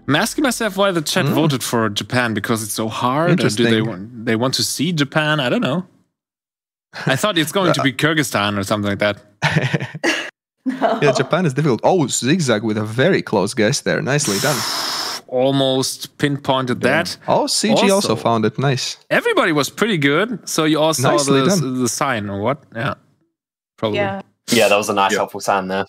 I'm asking myself why the chat voted for Japan, because it's so hard. Or do they want to see Japan? I don't know. I thought it's going to be Kyrgyzstan or something like that. No. Yeah, Japan is difficult. Oh, Zigzag with a very close guess there. Nicely done. Almost pinpointed that. Oh, CG also found it. Nice. Everybody was pretty good. So you all saw Nicely done. the sign or what? Yeah. Probably. Yeah. Yeah, that was a nice helpful sign there.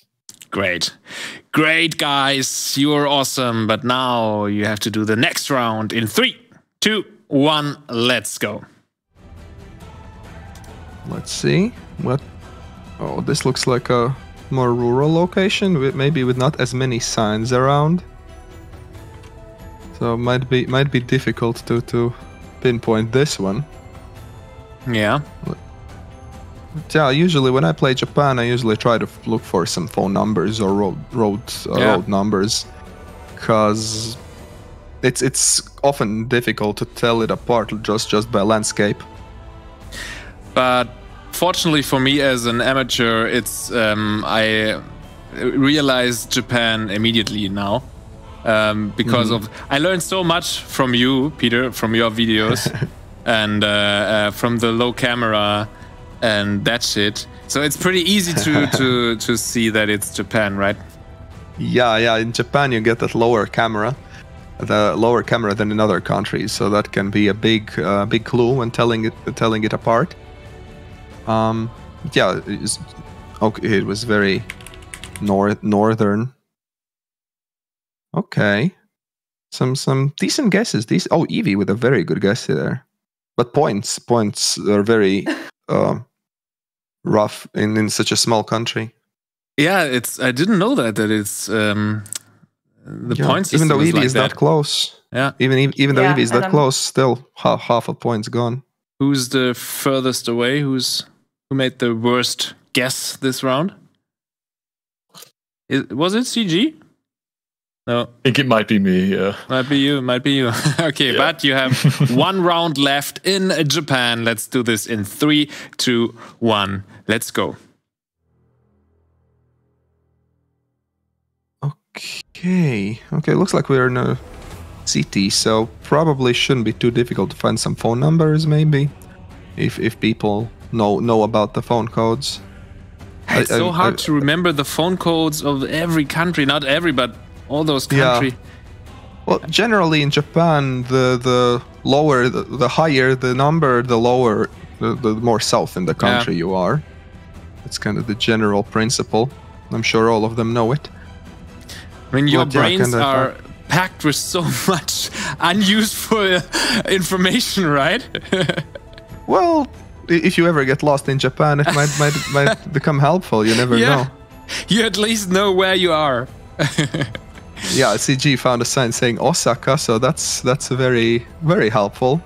Great, guys. You are awesome. But now you have to do the next round in 3, 2, 1, let's go. Let's see what. Oh, this looks like a more rural location, maybe with not as many signs around. So might be difficult to pinpoint this one. Yeah. Yeah, usually when I play Japan, I usually try to look for some phone numbers or road numbers, because it's often difficult to tell it apart just by landscape. But fortunately for me as an amateur, it's I realized Japan immediately now. Because of I learned so much from you, Peter, from your videos, and from the low camera and that shit. So it's pretty easy to see that it's Japan, right? Yeah. In Japan, you get that lower camera than in other countries, so that can be a big clue when telling it apart. Yeah, it was very northern. Okay, some decent guesses. Evie with a very good guess there, but points are very rough in such a small country. Yeah, I didn't know that it's the points. Even though Evie like is that close. Yeah. Even though Evie is that close, still half a point's gone. Who's the furthest away? Who made the worst guess this round? Was it CG? No. I think it might be me, yeah. Might be you. Okay, yeah. But you have 1 round left in Japan. Let's do this in 3, 2, 1. Let's go. Okay, looks like we're in a city, so probably shouldn't be too difficult to find some phone numbers, maybe, if people know about the phone codes. It's so hard to remember the phone codes of every country. Not every, but all those countries. Yeah. Well, generally in Japan, the lower, the higher the number, the lower, the more south in the country you are. It's kind of the general principle. I'm sure all of them know it. I mean, your brains are packed with so much unuseful information, right? Well, if you ever get lost in Japan, it might become helpful. You never know. You at least know where you are. Yeah, CG found a sign saying Osaka, so that's very, very helpful.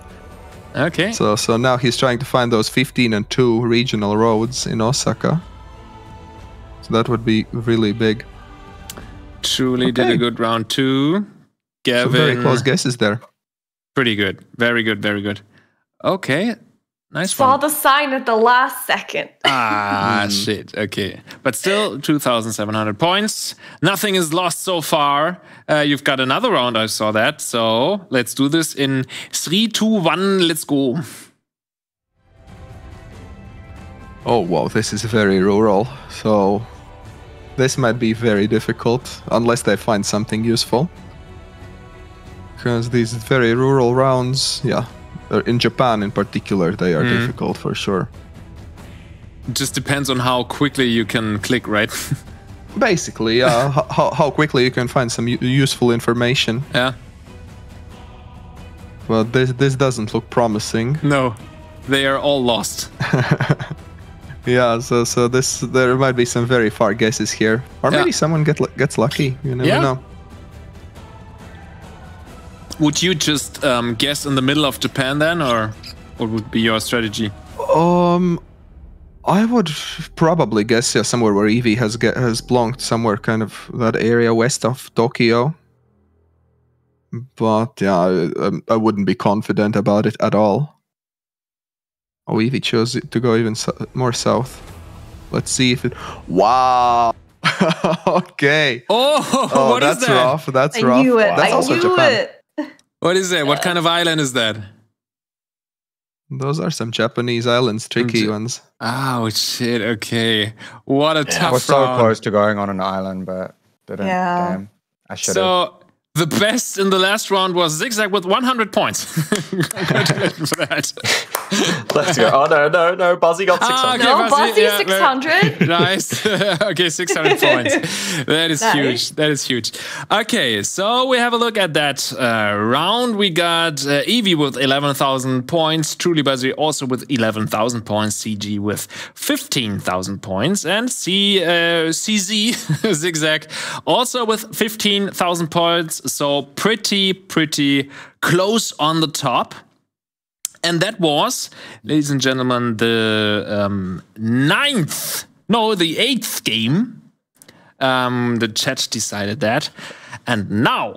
Okay. So now he's trying to find those 15 and 2 regional roads in Osaka. So that would be really big. Truly did a good round 2. Gavin. Some very close guesses there. Pretty good. Very good, very good. Okay. Nice Saw one. the sign at the last second. Shit. Okay. But still, 2,700 points. Nothing is lost so far. You've got another round, I saw that. So let's do this in 3, 2, 1. Let's go. Oh, wow. This is very rural. So this might be very difficult unless they find something useful. Because these very rural rounds, in Japan in particular, they are difficult for sure. It just depends on how quickly you can click, right? Basically, yeah. how quickly you can find some useful information. Yeah. Well, this doesn't look promising. No, they are all lost. Yeah, so there might be some very far guesses here, or maybe someone gets lucky. You never know. Would you just guess in the middle of Japan then, or what would be your strategy? I would probably guess somewhere where Evie has belonged, somewhere kind of that area west of Tokyo. But I wouldn't be confident about it at all. Oh, Evie chose to go even more south. Let's see if it. Wow. Okay. Oh, what is that? That's rough. That's I rough. knew it. That's also Japan. What is that? What kind of island is that? Those are some Japanese islands, tricky ones. Oh, shit. Okay. What a tough We're so round. close to going on an island, but didn't. Damn. I should have. So The best in the last round was Zigzag with 100 points. Congratulations for that. Let's go. Oh, no. Buzzy got 600. Okay, No, Buzzy, yeah, 600. Nice. Okay, 600 points. That is Nice. huge. That is huge. Okay, so we have a look at that round. We got Evie with 11,000 points, Trulybuzzy also with 11,000 points, CG with 15,000 points, and CZ Zigzag also with 15,000 points. So pretty close on the top. And that was, ladies and gentlemen, the 8th game. The chat decided that. And now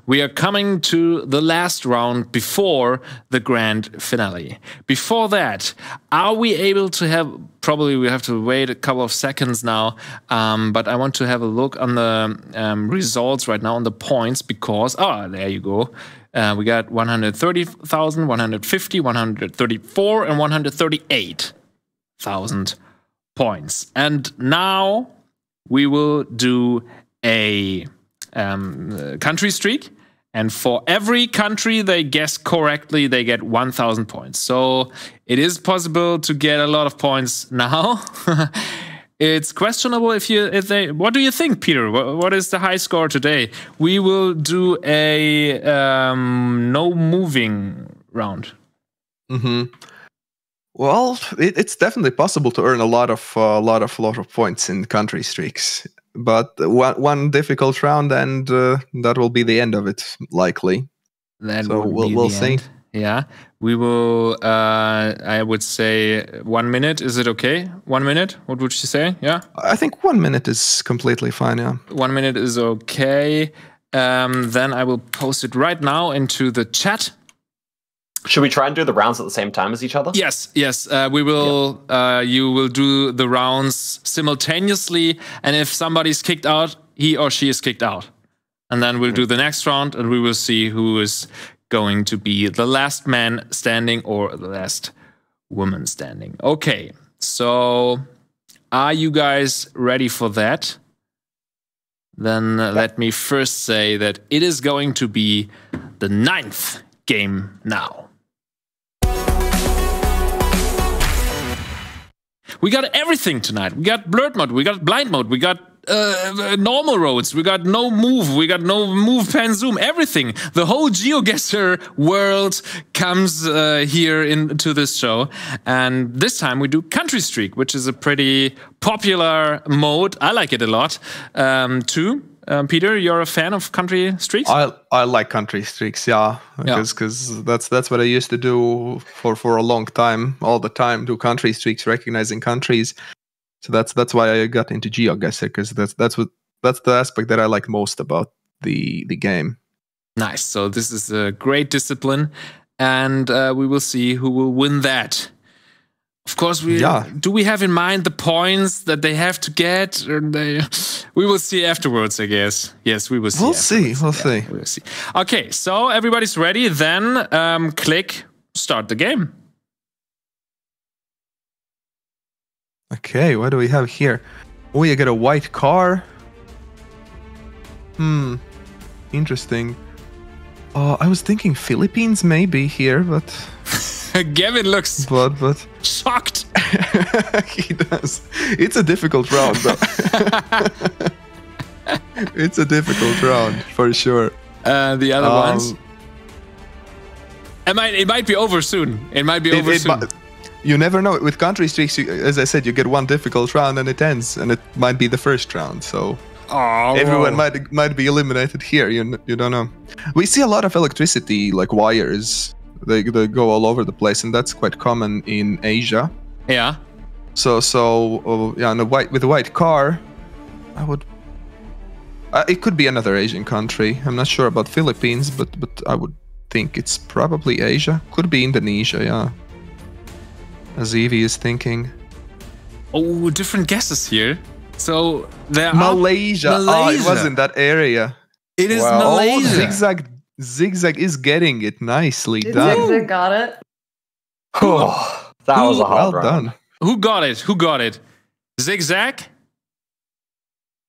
we are coming to the last round before the grand finale. Before that, are we able to have, probably we have to wait a couple of seconds now, but I want to have a look on the results right now, on the points, because, there you go. We got 130,000, 150, 134, and 138,000 points. And now we will do a country streak. And for every country they guess correctly, they get 1,000 points. So it is possible to get a lot of points now. It's questionable if they. What do you think, Peter? What is the high score today? We will do a no moving round. Well, it's definitely possible to earn a lot of points in country streaks, but one difficult round, and that will be the end of it, likely. So we'll see. Yeah, we will. I would say 1 minute. Is it okay? 1 minute? What would you say? Yeah, I think 1 minute is completely fine. Yeah, 1 minute is okay. Then I will post it right now into the chat. Should we try and do the rounds at the same time as each other? Yes. We will. You will do the rounds simultaneously, and if somebody's kicked out, he or she is kicked out. And then we'll do the next round, and we will see who is going to be the last man standing or the last woman standing. Okay, so are you guys ready for that? Then let me first say that it is going to be the 9th game now. We got everything tonight. We got blurred mode, we got blind mode, we got normal roads, we got no move, we got no move, pan, zoom, everything. The whole GeoGuessr world comes here into this show. And this time we do country streak, which is a pretty popular mode. I like it a lot too. Peter, you're a fan of country streaks? I like country streaks, yeah, because that's what I used to do for a long time, all the time, do country streaks, recognizing countries. So that's why I got into GeoGuessr, because that's the aspect that I like most about the game. Nice. So this is a great discipline, and we will see who will win that. Of course, do we have in mind the points that they have to get? Or we will see afterwards, I guess. Yes, we will see. We'll see. We will see. Okay, so everybody's ready. Then click start the game. Okay, what do we have here? Oh, you get a white car. Interesting. I was thinking Philippines maybe here, but Gavin looks but shocked. He does. It's a difficult round, though. It's a difficult round for sure. The other ones. It might be over soon. It might be over soon. You never know. With country streaks, as I said, you get one difficult round and it ends, and it might be the first round. So everyone might be eliminated here. You don't know. We see a lot of electricity, like wires. They go all over the place, and that's quite common in Asia. Yeah. So with a white car, I would. It could be another Asian country. I'm not sure about Philippines, but I would think it's probably Asia. Could be Indonesia, yeah. As Evie is thinking. Oh, different guesses here. So there Malaysia. Oh, it was in that area. It is Malaysia. Zigzag is getting it nicely done. Zigzag got it. Oh, that was a hard round. Done. Who got it? Zigzag?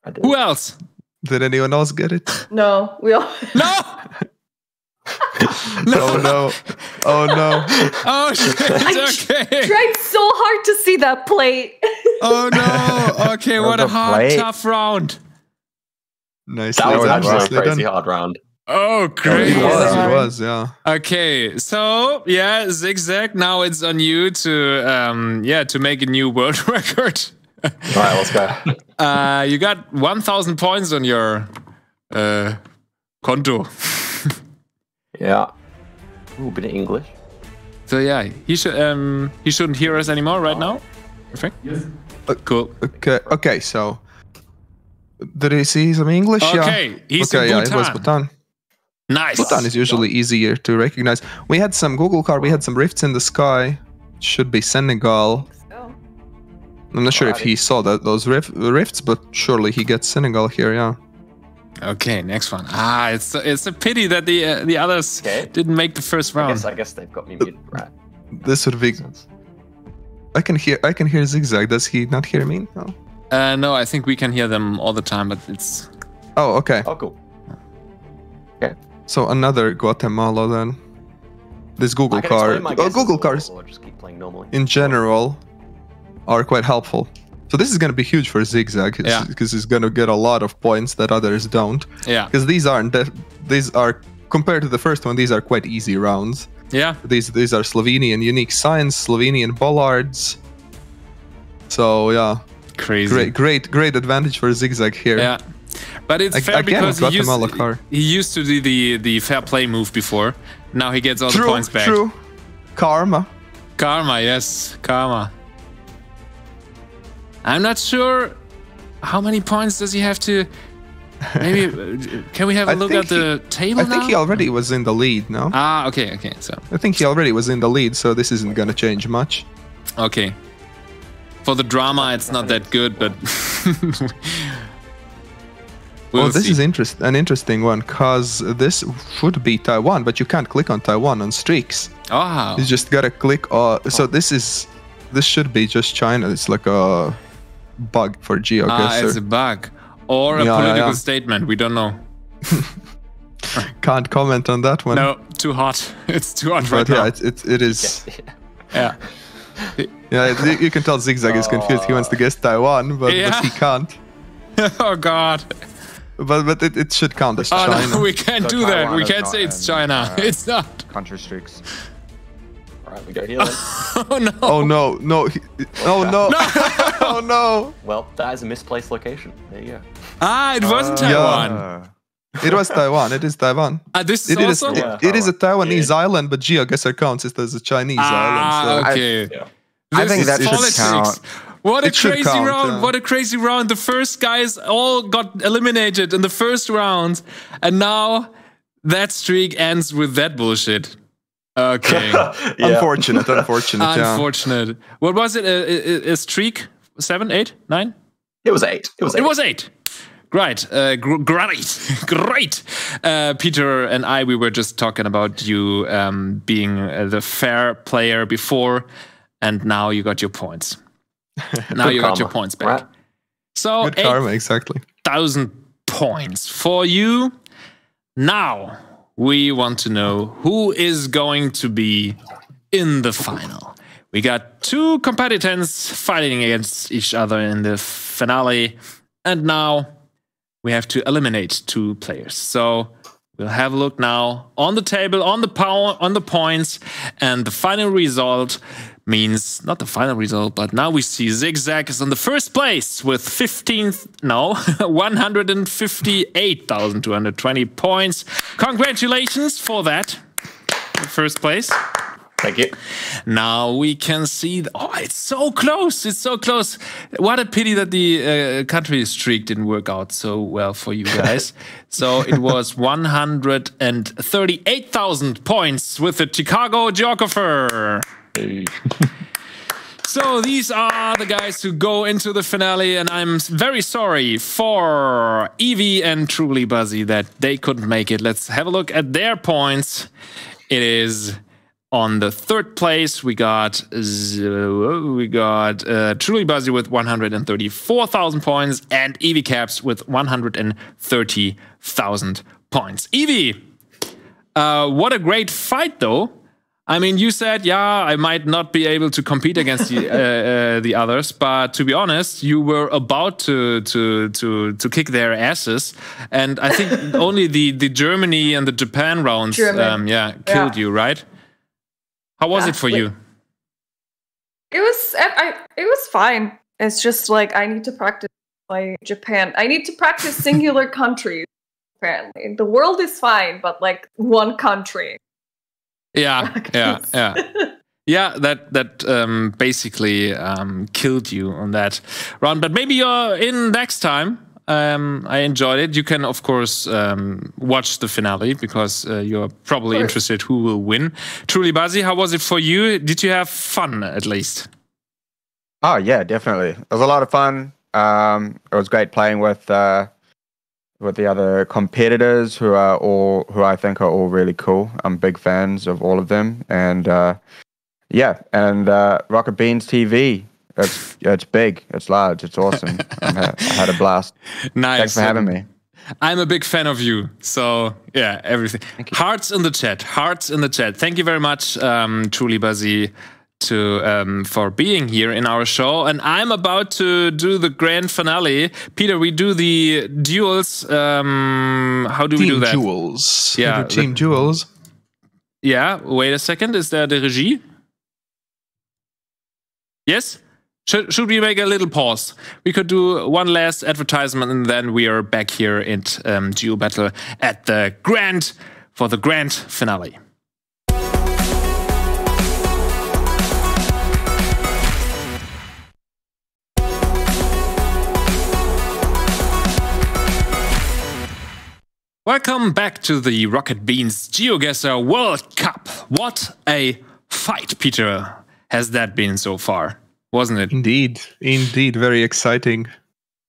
I did. Who else? Did anyone else get it? No, we all. No! Oh no! Oh no! Oh shit! Okay. Tried so hard to see that plate. Oh no! Okay, what a the hard, plate. tough round. Nicely That was done, actually a nicely crazy done. hard round. Oh, It crazy. was, yeah. Okay, so yeah, Zigzag. Now it's on you to to make a new world record. All right, let's go. You got 1,000 points on your konto. Yeah. Ooh, bit of English. So yeah, he shouldn't hear us anymore right now. Perfect. Yes. Cool. Okay, so did he see some English? Okay, he's yeah, in it was Bhutan. Bhutan. Nice. Bhutan is usually easier to recognize. We had some Google car. We had some rifts in the sky. Should be Senegal. Oh. I'm not sure if he saw those rifts, but surely he gets Senegal here. Yeah. Okay, next one. It's a pity that the others didn't make the first round. I guess they've got me muted, right? This would be. I can hear Zigzag. Does he not hear me? No. No, I think we can hear them all the time, but it's. Oh, okay. Oh, cool. So another Guatemala then. This Google I can car. explain my guesses Google cars or just keep playing normally. in general are quite helpful. So this is going to be huge for Zigzag because he's going to get a lot of points that others don't. Yeah. Because these are compared to the first one, these are quite easy rounds. Yeah. These are Slovenian unique signs, Slovenian bollards. So yeah, Crazy. great advantage for Zigzag here. Yeah. But it's fair Again, because Guatemala car. he used to do the fair play move before. Now he gets all the points back. True. Karma. Karma, yes, karma. I'm not sure how many points does he have to. Maybe can we have a look at the table I think now? he already was in the lead, no? Okay. So I think he already was in the lead, so this isn't gonna change much. okay. For the drama, it's not that good, but. We'll this see. is an interesting one, cause this should be Taiwan, but you can't click on Taiwan on streaks. Oh. You just gotta click. So this should be just China. It's like a bug for GeoGuessr. It's a bug or a political statement. We don't know. Can't comment on that one. No, too hot. It's too hot right But yeah, now. it is. Yeah. Yeah, you can tell Zigzag is confused. He wants to guess Taiwan, but he can't. Oh God. But it should count as China. No, we can't do that. Taiwan We is can't not say it's in, China. It's not. Country streaks. All right, we go here then. Oh no. Oh no, no, oh no, oh no. Well, that is a misplaced location. There you go. It wasn't Taiwan. It was Taiwan. It is Taiwan. This is It is. also. It is a Taiwanese island, but GeoGuessr counts it as a Chinese island. So. Okay. I think This that is should politics. count. What a It should crazy count, round! yeah. What a crazy round! The first guys all got eliminated in the first round, and now that streak ends with that bullshit. Okay, Unfortunate. Yeah. unfortunate. What was it? A streak? 7, 8, 9? It was 8. It was 8. Great, great. Peter and I, we were just talking about you being the fair player before, and now you got your points. Now you got your points back. Right. So Good karma, exactly. 8,000 points for you. Now we want to know who is going to be in the final. We got 2 competitors fighting against each other in the finale, and now we have to eliminate 2 players. So we'll have a look now on the table, on the points, and the final result means not the final result, but now we see Zigzag is on the first place with 158,220 points. Congratulations for that, first place. Thank you. Now we can see. It's so close. It's so close. What a pity that the country streak didn't work out so well for you guys. So it was 138,000 points with the Chicago Geographer. Hey. So these are the guys who go into the finale, and I'm very sorry for Evie and Trulybuzzy that they couldn't make it. Let's have a look at their points. It is On the third place, we got Trulybuzzy with 134,000 points and Eviecaps with 130,000 points. Evie, what a great fight, though. I mean, you said, yeah, I might not be able to compete against the others, but to be honest, you were about to kick their asses, and I think only the Germany and the Japan rounds, killed you, right? How was it for you? It was fine. It's just like I need to practice my Japan. I need to practice singular countries. Apparently, the world is fine, but like one country. Yeah. That basically killed you on that round. But maybe you're in next time. I enjoyed it. You can, of course, watch the finale because you're probably interested who will win. Trulybuzzy, how was it for you? Did you have fun at least? Oh yeah, definitely. It was a lot of fun. It was great playing with the other competitors who I think are all really cool. I'm big fans of all of them, and Rocket Beans TV. It's big, it's large, it's awesome. I had a blast. Nice. Thanks for having me. I'm a big fan of you. So yeah, everything. Hearts in the chat. Hearts in the chat. Thank you very much, Trulybuzzy, for being here in our show. And I'm about to do the grand finale. Peter, we do the duels. How do we do that? Duels. Yeah, team duels. Yeah. Wait a second. Is there the regie? Yes. Should we make a little pause? We could do one last advertisement and then we are back here at Geo Battle at the grand finale. Welcome back to the Rocket Beans GeoGuessr World Cup. What a fight, Peter, has that been so far? Wasn't it? Indeed, very exciting.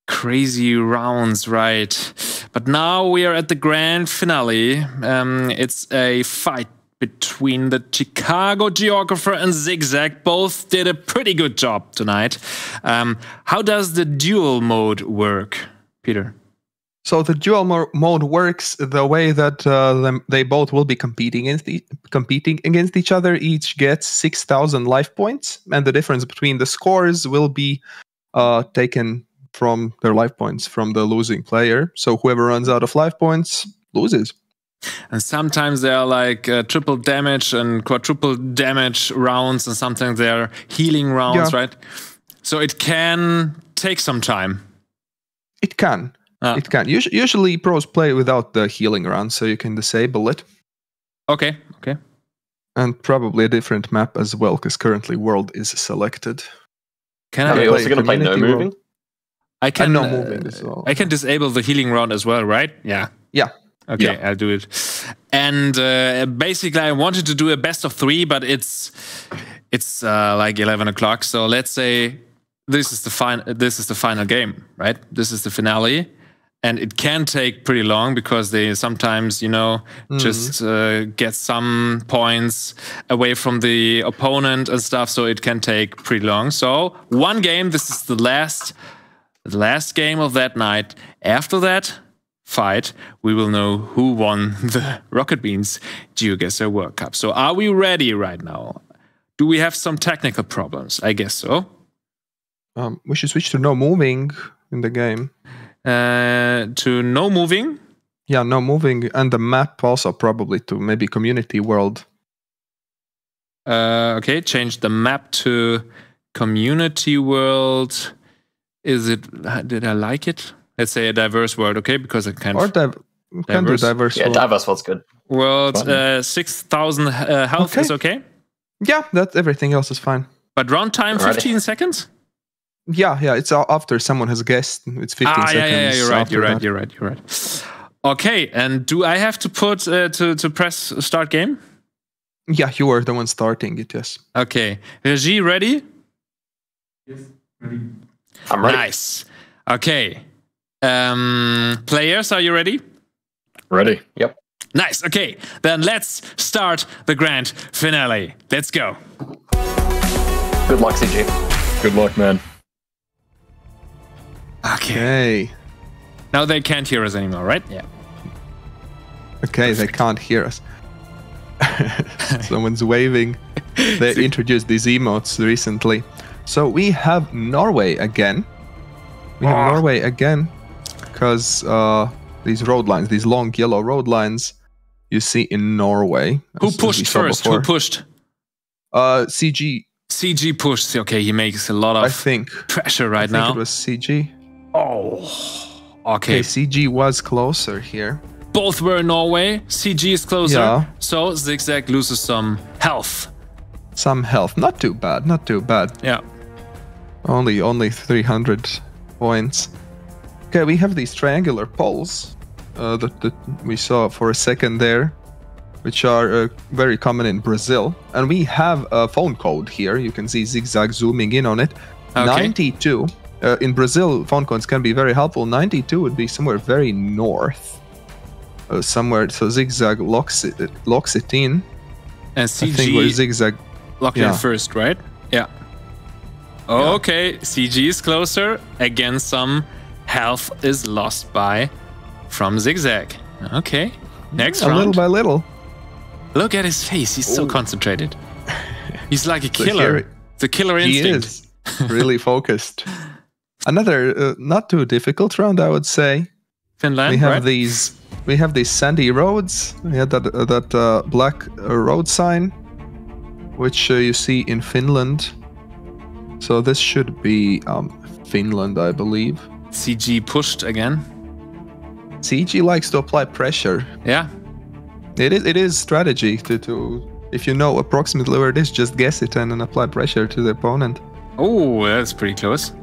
Crazy rounds, right? But now we are at the grand finale. It's a fight between the Chicago Geographer and Zigzag. Both did a pretty good job tonight. How does the duel mode work, Peter? So the duel mode works the way that they both will be competing against each other. Each gets 6,000 life points, and the difference between the scores will be taken from their life points from the losing player. So whoever runs out of life points loses. And sometimes there are like triple damage and quadruple damage rounds, and sometimes they are healing rounds, right? So it can take some time. It can. It can. Usually pros play without the healing round, so you can disable it. Okay. And probably a different map as well, because currently world is selected. Are you also going to play no moving? I can no moving as well. I can disable the healing round as well, right? Yeah. Okay, I'll do it. And basically, I wanted to do a best of 3, but it's like 11 o'clock. So let's say this is the final game, right? This is the finale. And it can take pretty long because they sometimes, just get some points away from the opponent and stuff. So it can take pretty long. So one game, this is the last game of that night. After that fight, we will know who won the Rocket Beans GeoGuessr World Cup. So are we ready right now? Do we have some technical problems? I guess so. We should switch to no moving in the game. To no moving? Yeah, no moving. And the map also probably to maybe Community World. Okay, change the map to Community World. Did I like it? Let's say a diverse world, okay? Because it can... Or can do diverse world. Yeah, diverse world's good. World, 6,000 health is okay? Yeah, everything else is fine. But round time, 15 seconds? Yeah, it's after someone has guessed. It's 15 seconds. Yeah, you're right. Okay, and do I have to put to press start game? Yeah, you are the one starting it, yes. Okay. Regie, ready? Yes, ready. I'm ready. Nice. Okay. Players, are you ready? Ready. Yep. Nice. Okay, then let's start the grand finale. Let's go. Good luck, CG. Good luck, man. Okay. Okay. Now they can't hear us anymore, right? Yeah. Okay, they can't hear us. Someone's waving. They introduced these emotes recently. So we have Norway again. We have Norway again because these road lines, these long yellow road lines, you see in Norway. Who pushed first? Who pushed? CG. CG pushed. Okay, he makes a lot of I think pressure right I now. think it was CG. Oh. Okay, Okay. CG was closer here. Both were in Norway. CG is closer. Yeah. So Zigzag loses some health. Some health. Not too bad. Not too bad. Yeah. Only 300 points. Okay, we have these triangular poles that we saw for a second there, which are very common in Brazil. And we have a phone code here. You can see Zigzag zooming in on it. Okay. 92. In Brazil, phone codes can be very helpful. 92 would be somewhere very north. Somewhere, so Zigzag locks it in. And I think where CG Zigzag. locked yeah. in first, right? Yeah. Okay, CG is closer. Again, some health is lost from Zigzag. Okay, next A round. little by little. Look at his face. He's so concentrated. He's like a So killer. here The killer He instinct. is really focused. Another not too difficult round, I would say. Finland, We have right? these sandy roads. We had that black road sign, which you see in Finland. So this should be Finland, I believe. CG pushed again. CG likes to apply pressure. Yeah. It is strategy to if you know approximately where it is, just guess it and then apply pressure to the opponent. Oh, that's pretty close.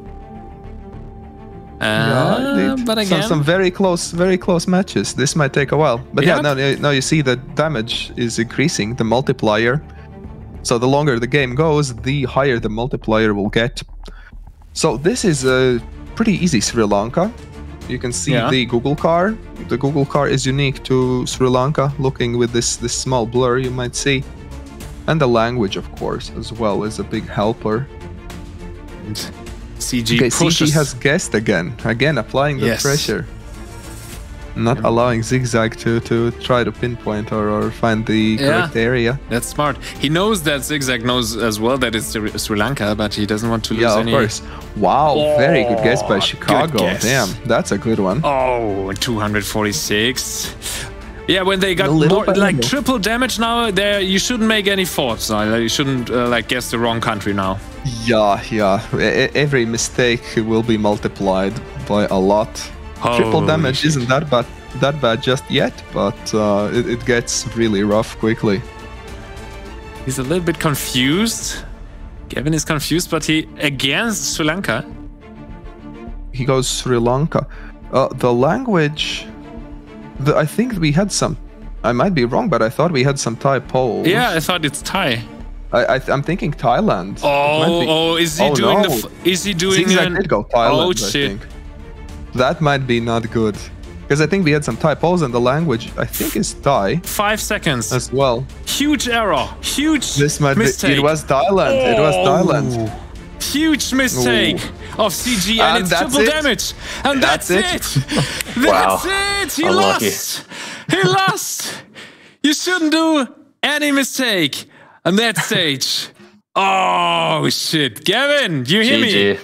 Indeed. But again, some very close matches. This might take a while, but Yeah. now you see the damage is increasing, the multiplier. So the longer the game goes, the higher the multiplier will get. So this is a pretty easy Sri Lanka. You can see the Google car. The Google car is unique to Sri Lanka, looking with this small blur you might see. And the language, of course, as well, is a big helper. CG Okay, pushes. CG has guessed again applying the Yes. pressure. Not allowing Zigzag to try to pinpoint or find the correct area. That's smart. He knows that Zigzag knows as well that it's Sri Lanka, but he doesn't want to lose Yeah, any. of course. Wow, very good guess by good Chicago. guess. Damn, that's a good one. Oh, 246. Yeah, when they got A little more, by like little. triple damage now, there you shouldn't make any thoughts. You shouldn't like guess the wrong country now. Yeah. Every mistake will be multiplied by a lot. Triple Holy damage shit. isn't that bad just yet, but it gets really rough quickly. He's a little bit confused. Kevin is confused, but he against Sri Lanka. He goes Sri Lanka. The language. I think we had some. I might be wrong, but I thought we had some Thai polls. Yeah, I thought it's Thai. I'm thinking Thailand. It might be. Is he Oh, doing no. is he doing Zigzag did go Thailand. Oh I shit. think. That might be not good. Because I think we had some Thai polls and the language I think is Thai 5 seconds. as well. Huge error. Huge This might mistake. be. It was Thailand. It was Thailand. Huge mistake of CG, and And it's that's triple it. damage. And that's That's it. Wow. That's it. He Unlucky. lost. He lost. You shouldn't do any mistake on that stage. Oh shit, Gavin, you hear me? GG.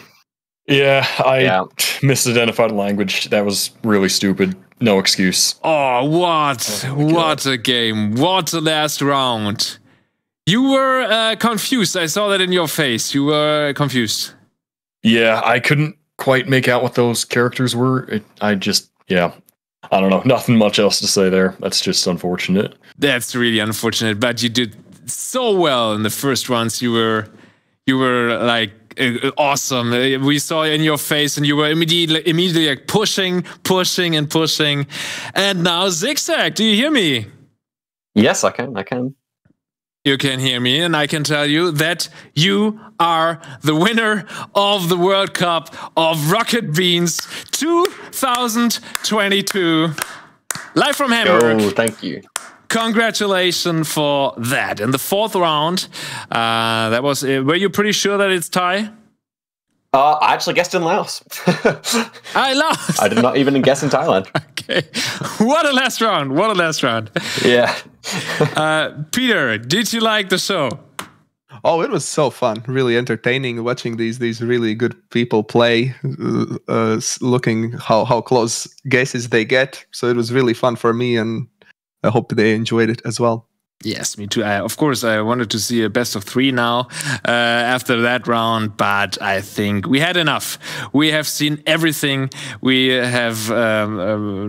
Yeah, I Yeah. misidentified language. That was really stupid. No excuse. Oh, what a game. What a last round. You were confused. I saw that in your face. You were confused. Yeah, I couldn't quite make out what those characters were. I don't know. Nothing much else to say there. That's just unfortunate. That's really unfortunate, but you did so well in the first rounds. You were like awesome. We saw in your face, and you were immediately like pushing. And now Zigzag, do you hear me? Yes, I can. You can hear me, and I can tell you that you are the winner of the World Cup of Rocket Beans 2022. Live from Hamburg. Oh, thank you. congratulations for that. In the 4th round, that was. Were you pretty sure that it's Thai? I actually guessed in Laos. I lost. I did not even guess in Thailand. Okay. What a last round. What a last round. Yeah. Peter, did you like the show? Oh, it was so fun. Really entertaining watching these really good people play, looking how close guesses they get. So it was really fun for me, and I hope they enjoyed it as well. Yes, me too. Of course, I wanted to see a best of 3 now after that round, but I think we had enough. We have seen everything. We have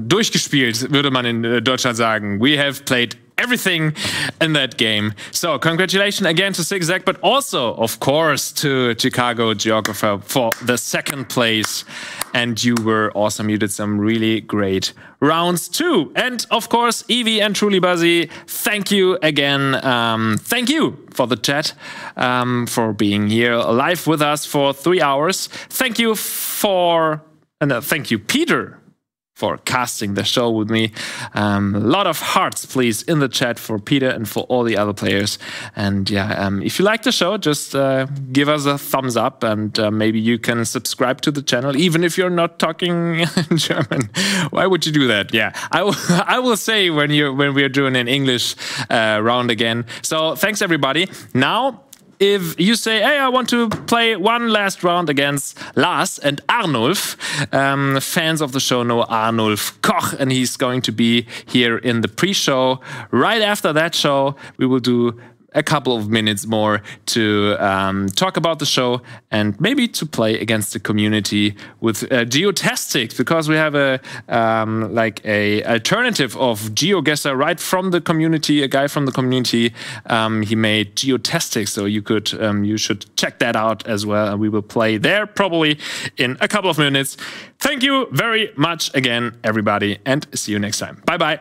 durchgespielt, würde man in Deutschland sagen. We have played everything in that game. So congratulations again to Zigzag, but also, of course, to Chicago Geographer for the 2nd place. And you were awesome. You did some really great rounds too. And of course, Evie and Trulybuzzy, thank you again. Thank you for the chat, for being here live with us for 3 hours. Thank you thank you, Peter, for casting the show with me. A lot of hearts, please, in the chat for Peter and for all the other players. And yeah, if you like the show, just give us a thumbs up, and maybe you can subscribe to the channel, even if you're not talking German. Why would you do that? Yeah, I will say when we're doing an English round again. So thanks, everybody. Now, if you say, hey, I want to play one last round against Lars and Arnulf, fans of the show know Arnulf Koch, and he's going to be here in the pre-show. Right after that show, we will do a couple of minutes more to talk about the show and maybe to play against the community with geotestics, because we have a alternative of GeoGuessr right from the community. A guy from the community, he made geotestics, so you should check that out as well, and we will play there probably in a couple of minutes. Thank you very much again, everybody, and see you next time. Bye bye.